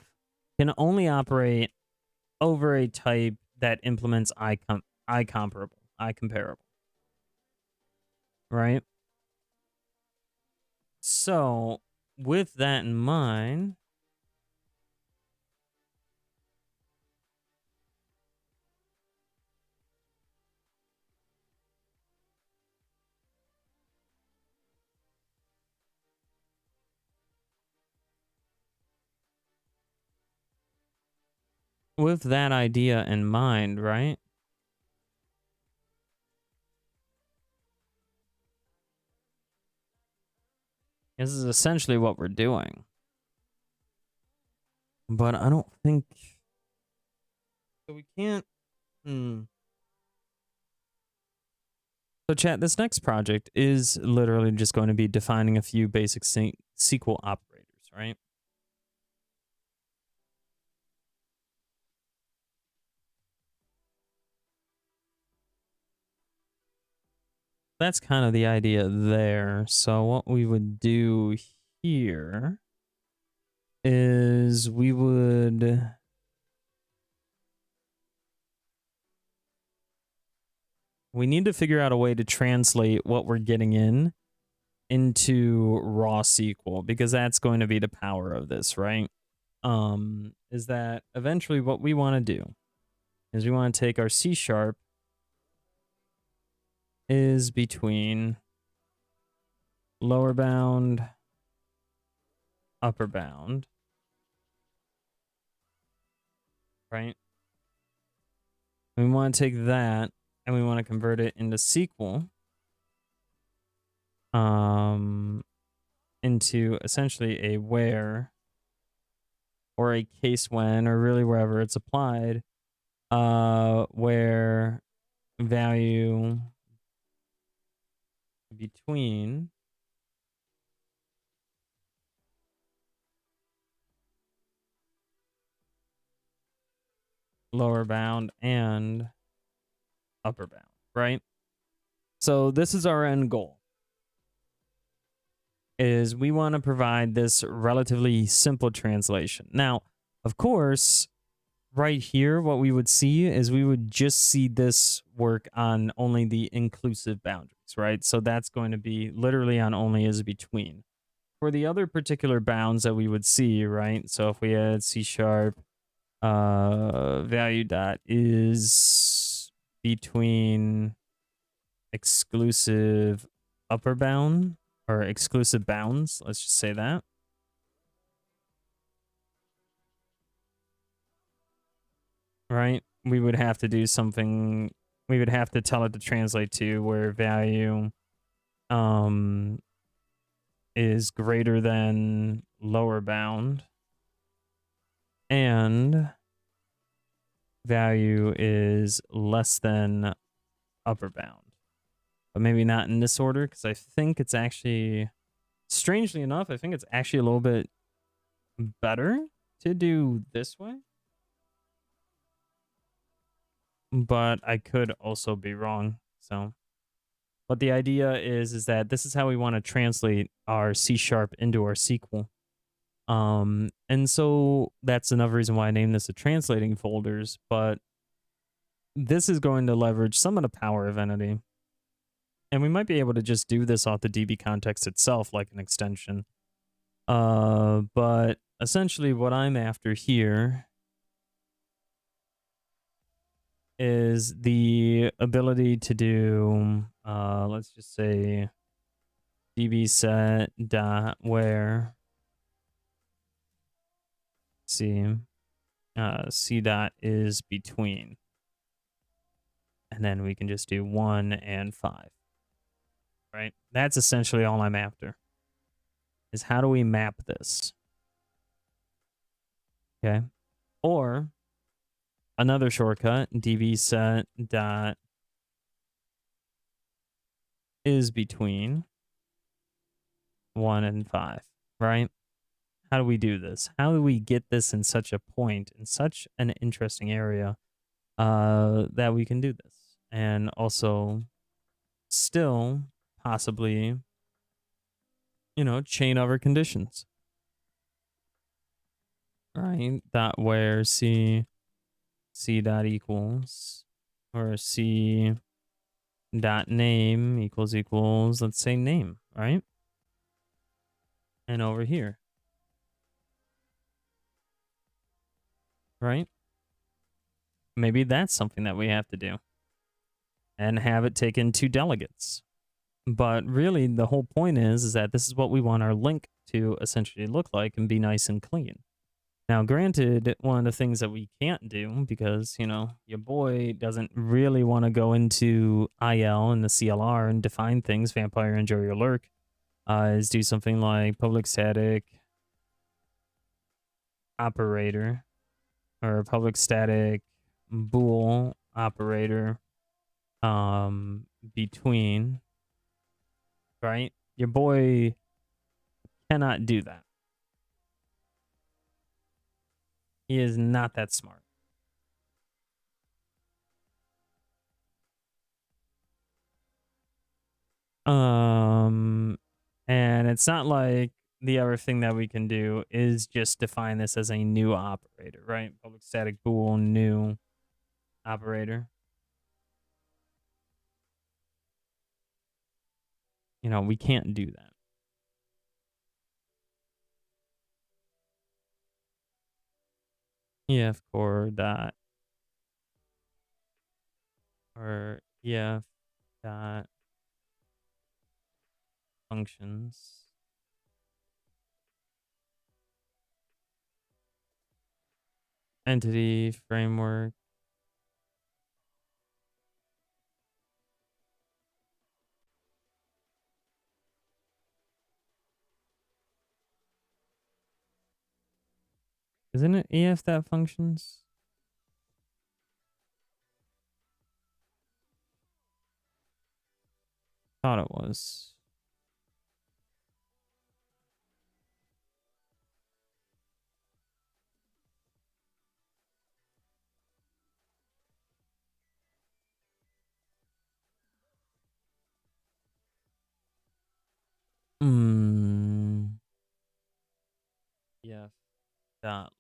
can only operate over a type that implements comparable, right? So with that in mind, with that idea in mind, right? This is essentially what we're doing. But I don't think so. We can't. So chat, this next project is literally just going to be defining a few basic SQL operators, right? That's kind of the idea there. So what we would do here is we need to figure out a way to translate what we're getting into raw SQL, because that's going to be the power of this, right? Is that eventually what we want to do is we want to take our C# is between lower bound, upper bound, right? We want to take that and we want to convert it into SQL, into essentially a where or a case when, or really wherever it's applied, where value between lower bound and upper bound, right? So this is our end goal, is we want to provide this relatively simple translation. Now, of course, right here, what we would see is we would just see this work on only the inclusive boundaries, right? So that's going to be literally on only is between. For the other particular bounds that we would see, right? So if we had C# value dot is between exclusive upper bound or exclusive bounds, let's just say that. Right? We would have to do something, we would have to tell it to translate to where value is greater than lower bound and value is less than upper bound. But maybe not in this order, because I think it's actually, strangely enough, I think it's actually a little bit better to do this way. but I could also be wrong. So, but the idea is that this is how we want to translate our C sharp into our SQL. And so that's another reason why I named this a translating folders, but this is going to leverage some of the power of Entity. And we might be able to just do this off the DB context itself, like an extension. But essentially what I'm after here is the ability to do, let's just say db set dot where c c dot is between, and then we can just do 1 and 5, right? That's essentially all I'm after, is how do we map this? Okay. Or another shortcut, db set dot is between 1 and 5, right? How do we do this? How do we get this in such a point, in such an interesting area, that we can do this? And also still possibly, chain over conditions, right? Dot where c dot equals, or c dot name equals, let's say name, right? And over here, right? Maybe that's something that we have to do and have it take in 2 delegates. But really, the whole point is that this is what we want our link to essentially look like and be nice and clean. Now, granted, one of the things that we can't do, because, your boy doesn't really want to go into IL and the CLR and define things, vampire, enjoy your lurk, is do something like public static operator, or public static bool operator, between, right? Your boy cannot do that. He is not that smart. And it's not like the other thing that we can do is just define this as a new operator, right? Public static bool new operator. We can't do that. EF core dot, or EF dot functions. Entity framework. Isn't it EF dot functions? Thought it was. EF dot.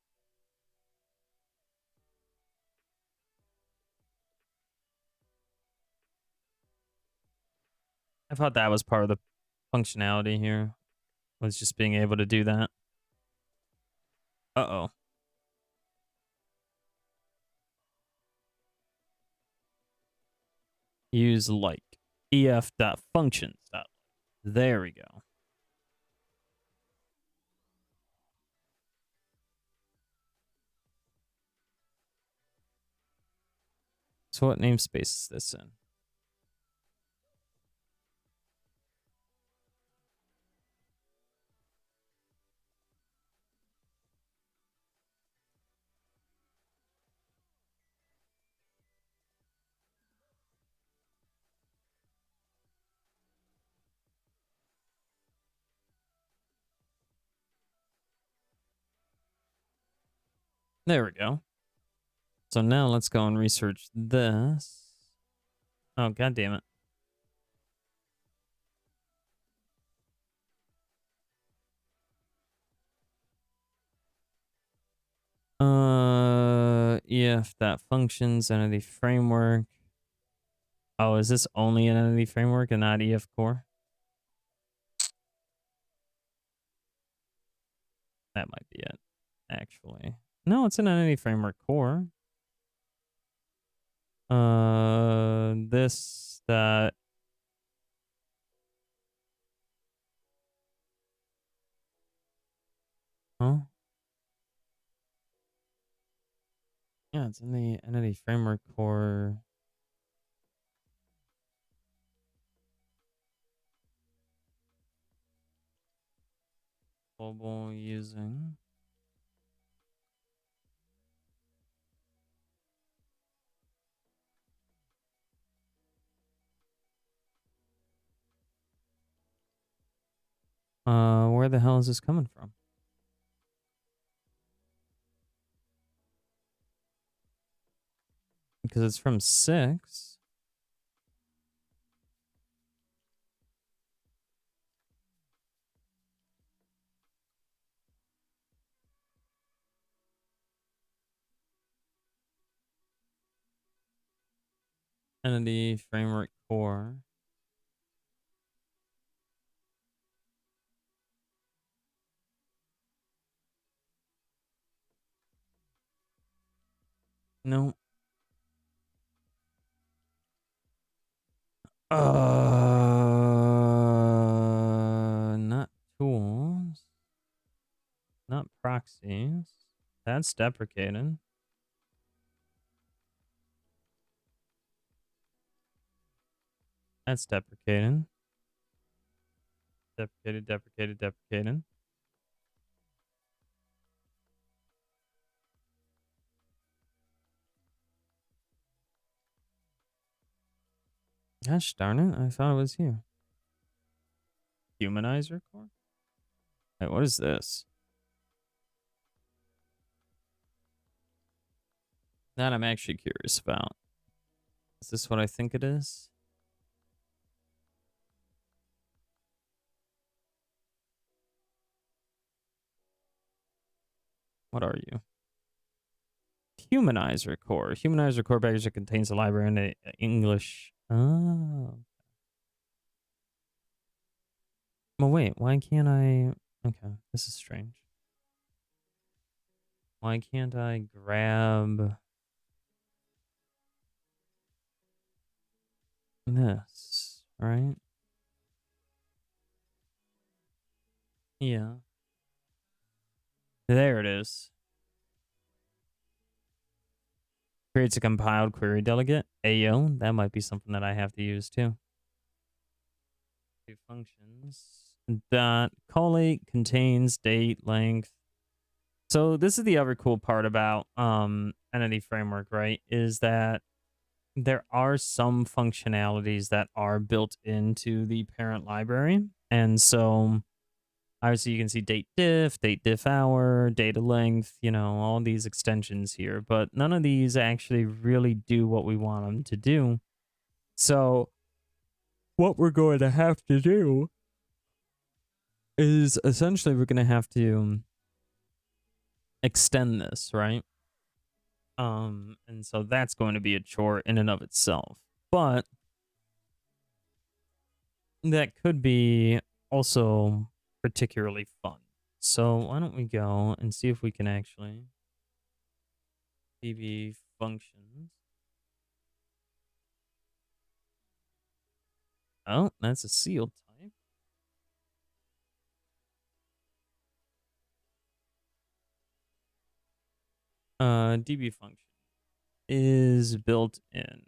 I thought that was part of the functionality here, was just being able to do that. Uh-oh. Use like ef.functions. There we go. So what namespace is this in? There we go. So now let's go and research this. Oh, god damn it. EF that functions entity framework. Oh, is this only an entity framework and not EF core? That might be it, actually. No, it's an entity framework core. This, that. Huh? Yeah, it's in the entity framework core. Global using. Where the hell is this coming from? Because it's from 6. Entity framework core. No. Not tools. Not proxies. That's deprecated. That's deprecated. Deprecated. Gosh darn it, I thought it was here. Humanizer core? Wait, what is this? That I'm actually curious about. Is this what I think it is? What are you? Humanizer core. Humanizer core package that contains a library in English. Oh. Well, wait, why can't I... Okay, this is strange. Why can't I grab this, right? Yeah. There it is. Creates a compiled query delegate. Ayo, that might be something that I have to use too. Two functions. Dot collate contains date length. So this is the other cool part about entity framework, right? Is that there are some functionalities that are built into the parent library. And so obviously you can see date diff hour, data length, you know, all these extensions here, but none of these actually really do what we want them to do. So what we're going to have to do is essentially we're going to have to extend this, right? And so that's going to be a chore in and of itself. But that could be also particularly fun. So why don't we go and see if we can actually db functions. Oh, that's a sealed type. DB function is built in.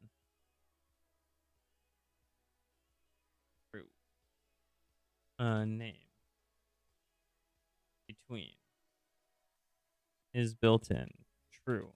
True. Name between is built in. True.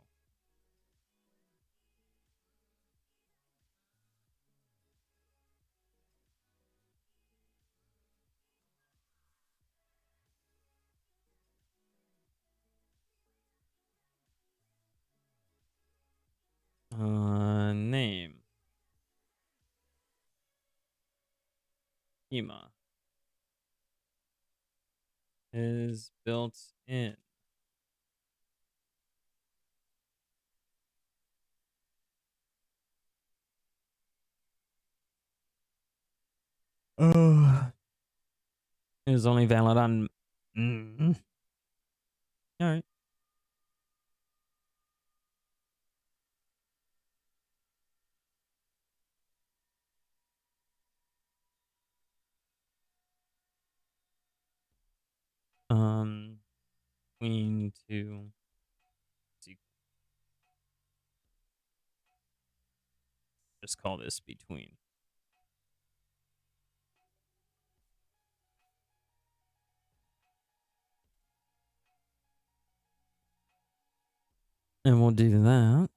schema is built in. Oh. Is only valid on. All right. Between two. Just call this between. And we'll do that.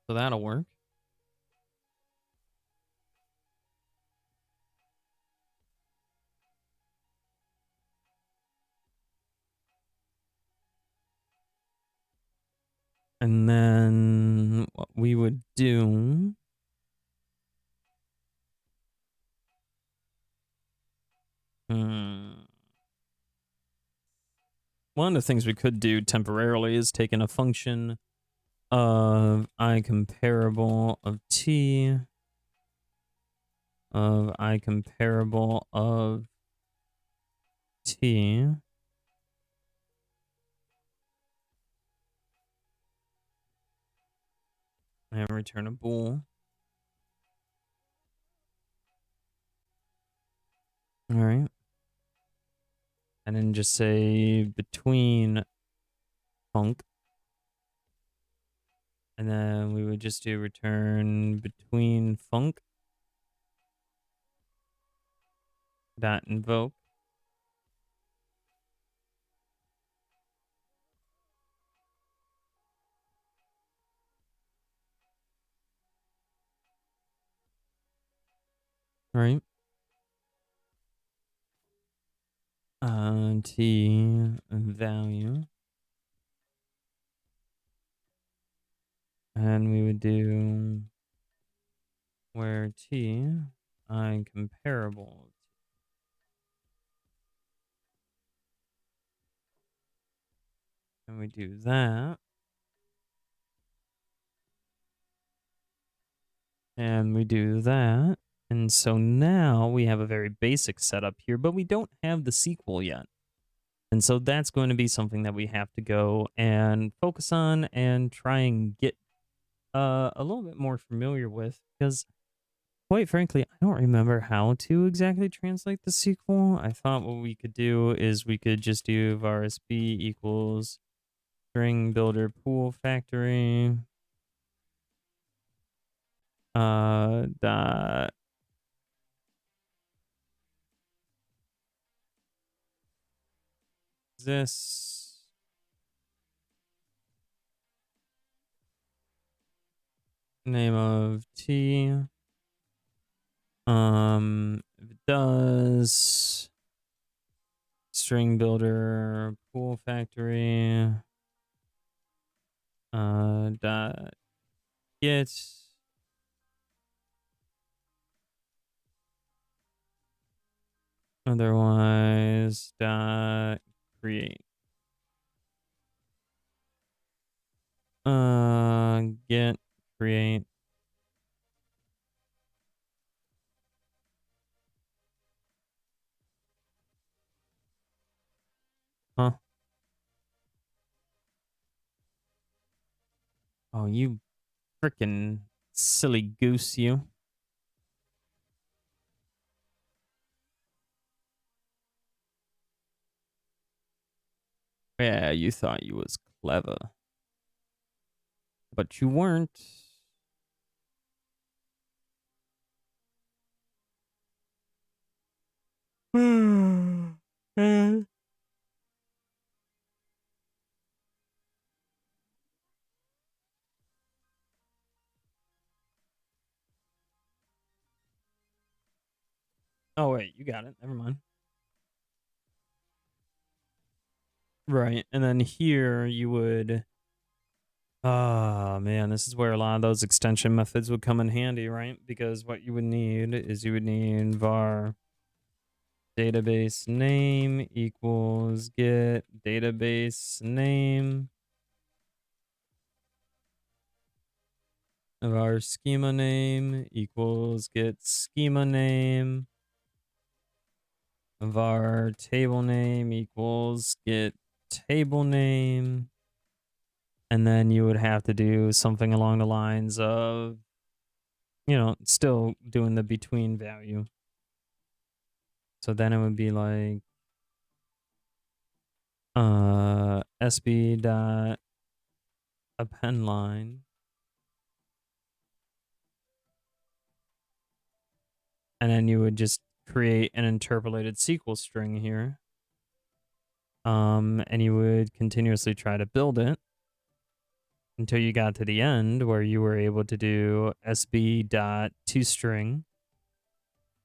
So that'll work. And then what we would do. One of the things we could do temporarily is take in a function of I comparable of t of I comparable of t and return a bool. All right. And then just say between func. And then we would just do return between func dot invoke. All right. T value. And we would do where t I comparable. And we do that. And we do that. And so now we have a very basic setup here, but we don't have the SQL yet. And so that's going to be something that we have to go and focus on and try and get a little bit more familiar with, because quite frankly, I don't remember how to exactly translate the SQL. I thought what we could do is we could just do vars b equals string builder pool factory dot this name of t. If it does string builder pool factory dot get otherwise dot create get create huh. Oh, you freaking silly goose, you. Yeah, you thought you was clever, but you weren't. Oh wait, you got it. Never mind. Right, and then here you would Ah, man, this is where a lot of those extension methods would come in handy, right? Because what you would need is you would need var database name equals get database name var schema name equals get schema name var table name equals get table name. And then you would have to do something along the lines of, you know, still doing the between value. So then it would be like sb dot append line, and then you would just create an interpolated SQL string here. And you would continuously try to build it until you got to the end where you were able to do sb dot toString.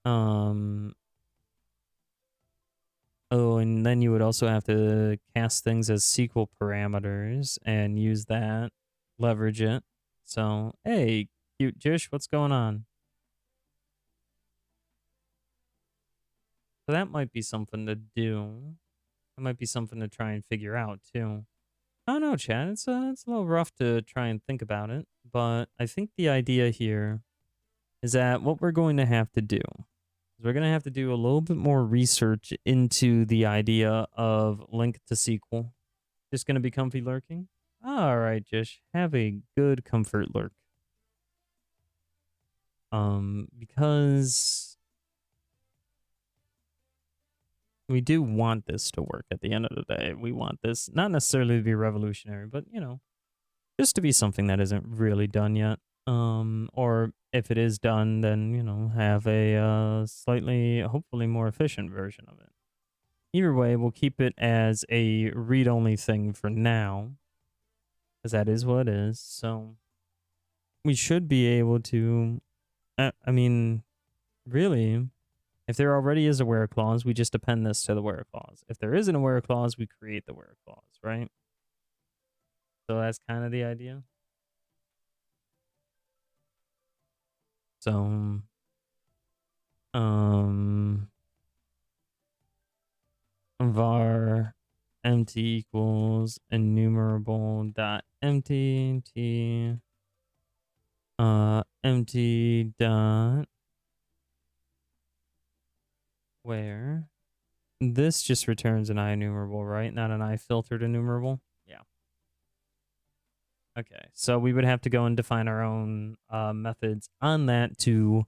Oh, and then you would also have to cast things as SQL parameters and use that, leverage it. So, hey, cute Jish, what's going on? So that might be something to do. That might be something to try and figure out too. I don't know, Chad. It's a little rough to try and think about it, but I think the idea here is that what we're going to have to do is we're going to have to do a little bit more research into the idea of link to SQL. Just going to be comfy lurking? All right, Jish. Have a good comfort lurk. Because we do want this to work at the end of the day. We want this not necessarily to be revolutionary, but, you know, just to be something that isn't really done yet. Or if it is done, then, you know, have a slightly, hopefully more efficient version of it. Either way, we'll keep it as a read-only thing for now, because that is what it is. So we should be able to, I mean, really, if there already is a where clause, we just append this to the where clause. If there isn't a where clause, we create the where clause, right? So that's kind of the idea. So, var empty equals enumerable dot empty t empty dot where. This just returns an IEnumerable, right? Not an IFiltered enumerable. Yeah. Okay, so we would have to go and define our own methods on that to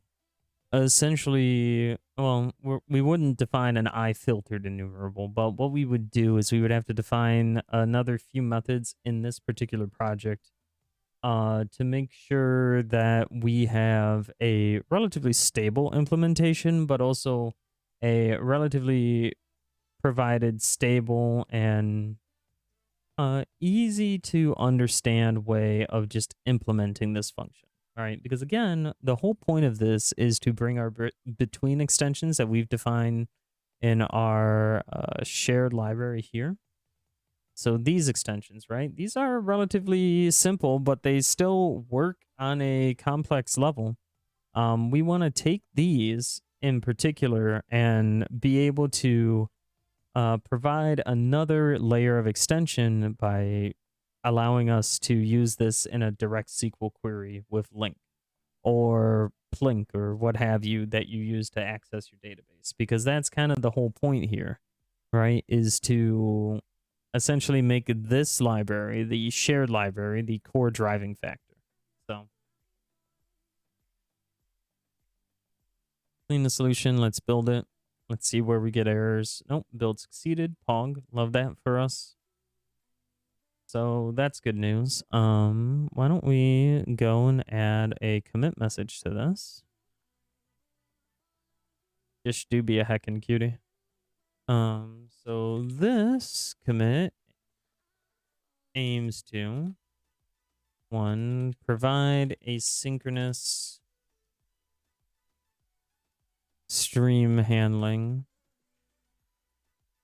essentially, well, we wouldn't define an IFiltered enumerable, but what we would do is we would have to define another few methods in this particular project to make sure that we have a relatively stable implementation, but also a relatively provided stable and easy to understand way of just implementing this function. All right, because again, the whole point of this is to bring our between extensions that we've defined in our shared library here. So these extensions, right? These are relatively simple, but they still work on a complex level. We want to take these in particular and be able to provide another layer of extension by allowing us to use this in a direct SQL query with link or plink or what have you that you use to access your database, because that's kind of the whole point here, right? Is to essentially make this library, the shared library, the core driving factor. So clean the solution. Let's build it. Let's see where we get errors. Nope, build succeeded. Pog, love that for us. So that's good news. Why don't we go and add a commit message to this? Just do be a heckin' cutie. So this commit aims to provide asynchronous stream handling.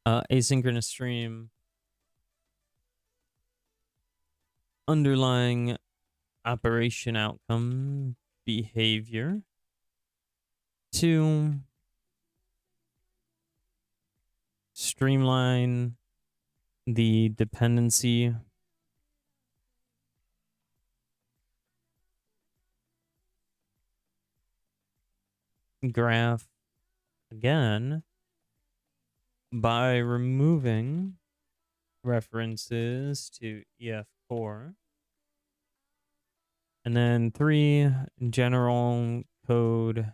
Asynchronous stream underlying operation outcome behavior to streamline the dependency graph again by removing references to EF core. And then 3, general code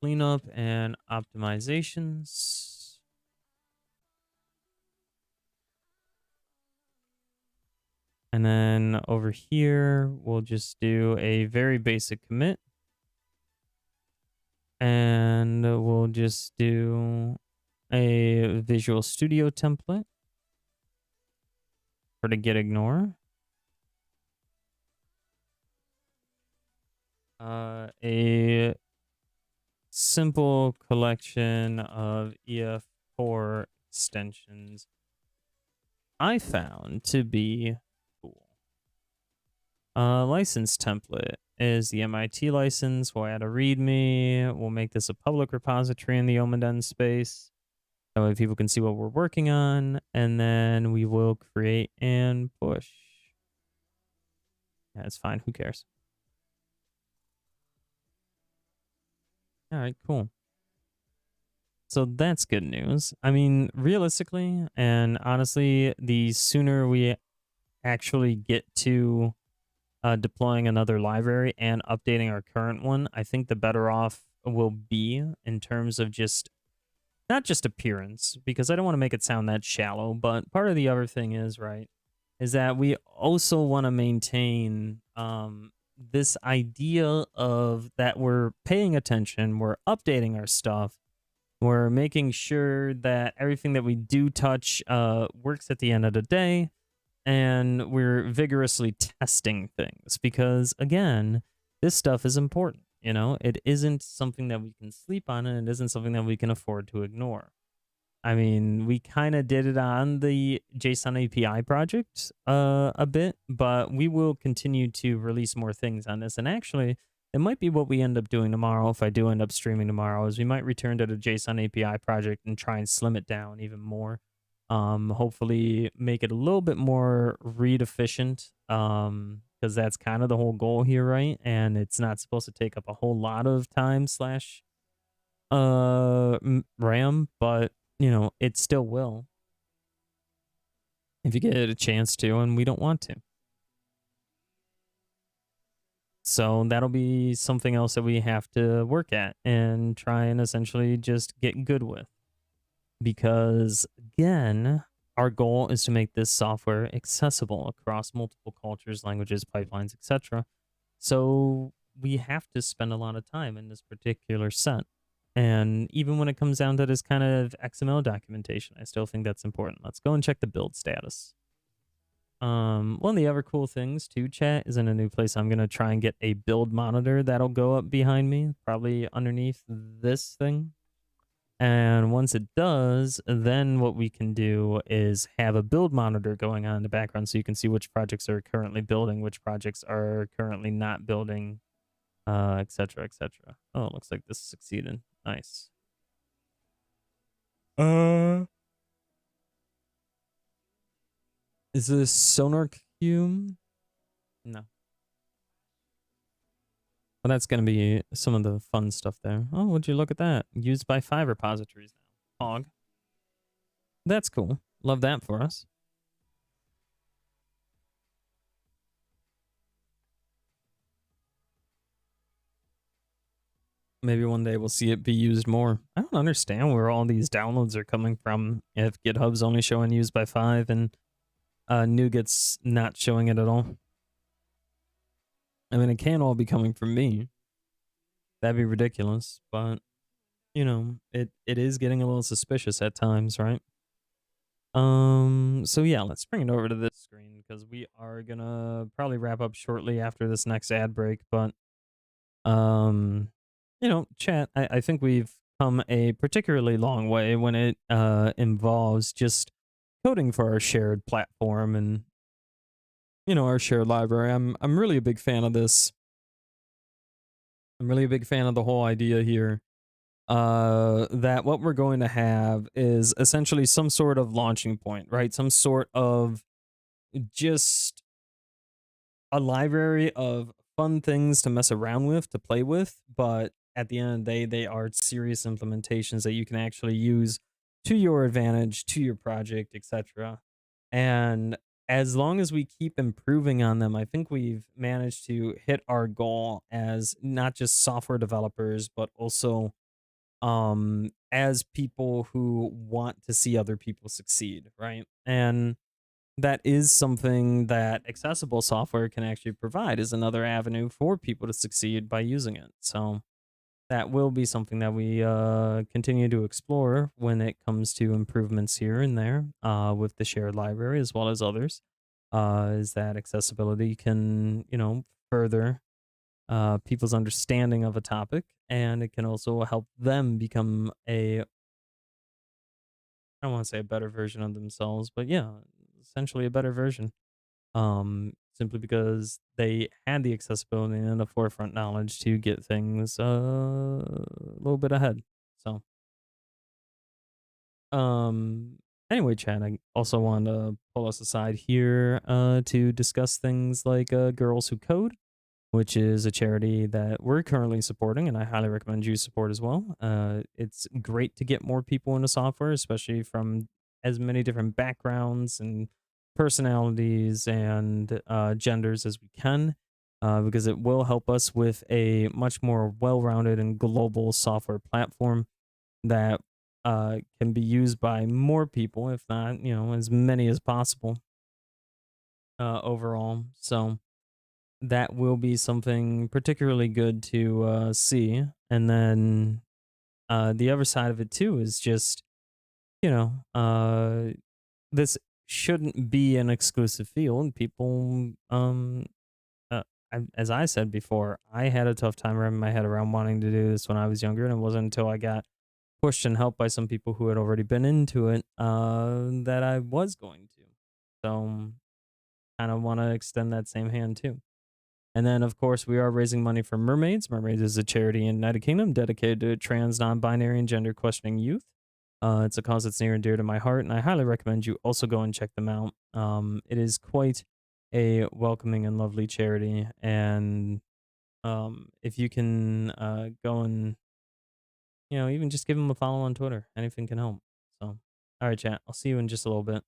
cleanup and optimizations. And then over here, we'll just do a very basic commit. And we'll just do a Visual Studio template for the get ignore. A simple collection of EF4 extensions I found to be cool. License template is the MIT license. We'll add a README. We'll make this a public repository in the Omaden space. That way people can see what we're working on. And then we will create and push. Yeah, it's fine. Who cares? All right, cool. So that's good news. I mean, realistically and honestly, the sooner we actually get to deploying another library and updating our current one, I think the better off we'll be in terms of just, not just appearance, because I don't want to make it sound that shallow, but part of the other thing is, right, is that we also want to maintain this idea of that we're paying attention, we're updating our stuff, we're making sure that everything that we do touch works at the end of the day, and we're vigorously testing things because, again, this stuff is important. You know, it isn't something that we can sleep on, and it isn't something that we can afford to ignore. I mean, we kind of did it on the JSON API project a bit, but we will continue to release more things on this. And actually, it might be what we end up doing tomorrow if I do end up streaming tomorrow, is we might return to the JSON API project and try and slim it down even more. Hopefully make it a little bit more read efficient, because that's kind of the whole goal here, right? And it's not supposed to take up a whole lot of time slash RAM, but you know, it still will if you get a chance to, and we don't want to. So that'll be something else that we have to work at and try and essentially just get good with. Because again, our goal is to make this software accessible across multiple cultures, languages, pipelines, etc. So we have to spend a lot of time in this particular set. And even when it comes down to this kind of XML documentation, I still think that's important. Let's go and check the build status. One of the other cool things too, chat, is in a new place. I'm going to try and get a build monitor that'll go up behind me, probably underneath this thing. And once it does, then what we can do is have a build monitor going on in the background so you can see which projects are currently building, which projects are currently not building, etc., etc. Oh, it looks like this succeeded. Nice. Is this Sonar Cume? No. Well, that's going to be some of the fun stuff there. Oh, would you look at that? Used by 5 repositories now. Hog. That's cool. Love that for us. Maybe one day we'll see it be used more. I don't understand where all these downloads are coming from if GitHub's only showing used by 5 and NuGet's not showing it at all. I mean, it can't all be coming from me. That'd be ridiculous, but you know, it is getting a little suspicious at times, right? So yeah, let's bring it over to this screen because we are gonna probably wrap up shortly after this next ad break, but you know, chat, I think we've come a particularly long way when it involves just coding for our shared platform and our shared library. I'm really a big fan of this. I'm really a big fan of the whole idea here. That what we're going to have is essentially some sort of launching point, right? Some sort of just a library of fun things to mess around with, to play with, but at the end of the day, they are serious implementations that you can actually use to your advantage, to your project, etc. And as long as we keep improving on them, I think we've managed to hit our goal as not just software developers, but also as people who want to see other people succeed, right? And that is something that accessible software can actually provide, is another avenue for people to succeed by using it. So that will be something that we continue to explore when it comes to improvements here and there with the shared library as well as others. Is that accessibility can, further people's understanding of a topic, and it can also help them become I don't want to say a better version of themselves, but yeah, essentially a better version. Simply because they had the accessibility and the forefront knowledge to get things a little bit ahead. So, um, anyway, Chad, I also want to pull us aside here to discuss things like Girls Who Code, which is a charity that we're currently supporting, and I highly recommend you support as well. It's great to get more people into software, especially from as many different backgrounds and personalities and genders as we can, because it will help us with a much more well rounded and global software platform that can be used by more people, if not, as many as possible overall. So, that will be something particularly good to see. And then the other side of it too is just, you know, uh, this shouldn't be an exclusive field. People, uh, as I said before, I had a tough time wrapping my head around wanting to do this when I was younger, and it wasn't until I got pushed and helped by some people who had already been into it that I was going to. So, kind of want to extend that same hand too. And then, of course, we are raising money for Mermaids. Mermaids is a charity in the United Kingdom dedicated to trans, non-binary, and gender questioning youth. It's a cause that's near and dear to my heart, and I highly recommend you also go and check them out. It is quite a welcoming and lovely charity, and if you can go and even just give them a follow on Twitter, anything can help. So, all right, chat. I'll see you in just a little bit.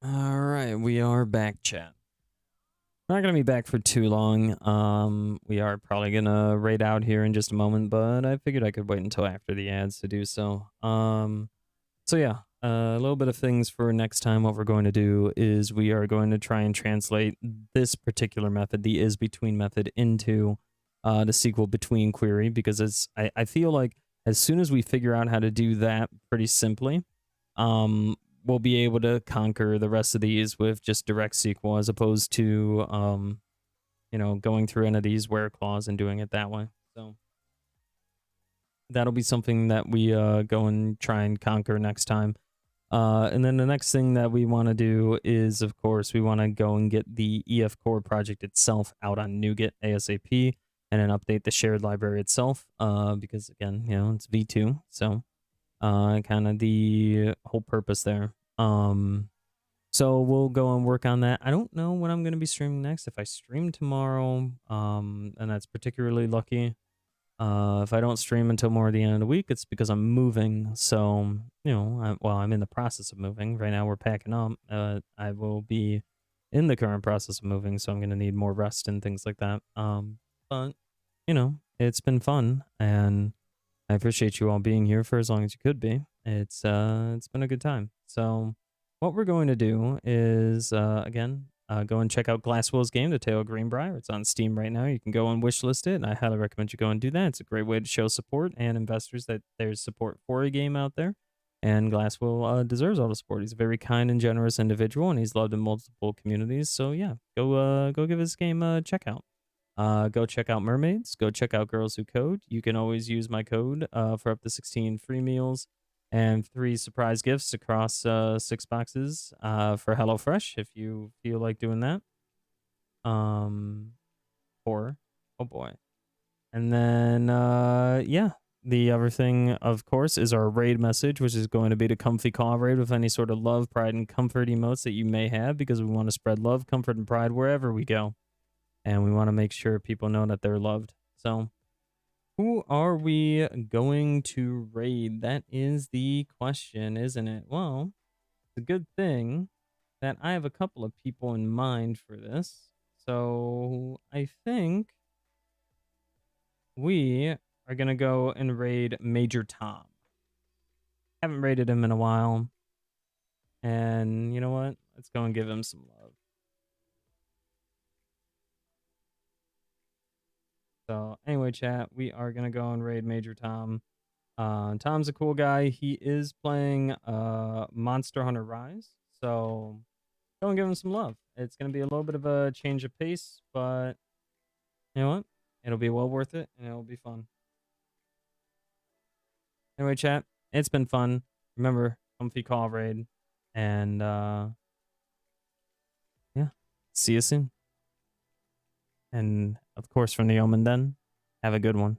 All right, we are back, chat. We're not gonna be back for too long. We are probably gonna raid out here in just a moment, but I figured I could wait until after the ads to do so. So yeah, a little bit of things for next time. What we're going to do is we are going to try and translate this particular method, the isBetween method, into the SQL between query, because I feel like as soon as we figure out how to do that pretty simply, we'll be able to conquer the rest of these with just direct SQL as opposed to going through any of these where clause and doing it that way. So that'll be something that we go and try and conquer next time. And then the next thing that we want to do is, of course, we want to go and get the EF Core project itself out on NuGet ASAP, and then update the shared library itself. Because again, it's V2, so kind of the whole purpose there. So we'll go and work on that. I don't know when I'm going to be streaming next. If I stream tomorrow, and that's particularly lucky. If I don't stream until more the end of the week, it's because I'm moving. So, I'm in the process of moving. Right now we're packing up. I will be in the current process of moving, so I'm going to need more rest and things like that. But, it's been fun, and I appreciate you all being here for as long as you could be. It's been a good time. So what we're going to do is again go and check out Glasswell's game, The Tale of Greenbrier. It's on Steam right now. You can go and wishlist it, and I highly recommend you go and do that. It's a great way to show support and investors that there's support for a game out there. And Glasswell deserves all the support. He's a very kind and generous individual, and he's loved in multiple communities. So yeah, go give his game a check out. Go check out Mermaids. Go check out Girls Who Code. You can always use my code for up to 16 free meals and 3 surprise gifts across 6 boxes for HelloFresh if you feel like doing that. Or, oh boy. And then, yeah. The other thing, of course, is our raid message, which is going to be the comfy call raid with any sort of love, pride, and comfort emotes that you may have, because we want to spread love, comfort, and pride wherever we go. And we want to make sure people know that they're loved. So who are we going to raid? That is the question, isn't it? Well, it's a good thing that I have a couple of people in mind for this. So I think we are going to go and raid Major Tom. Haven't raided him in a while. And you know what? Let's go and give him some love. So anyway, chat, we are going to go and raid Major Tom. Tom's a cool guy. He is playing Monster Hunter Rise, so go and give him some love. It's going to be a little bit of a change of pace, but you know what? It'll be well worth it, and it'll be fun. Anyway, chat, it's been fun. Remember, comfy call raid, and yeah, see you soon. And of course, from the Omen Den, have a good one.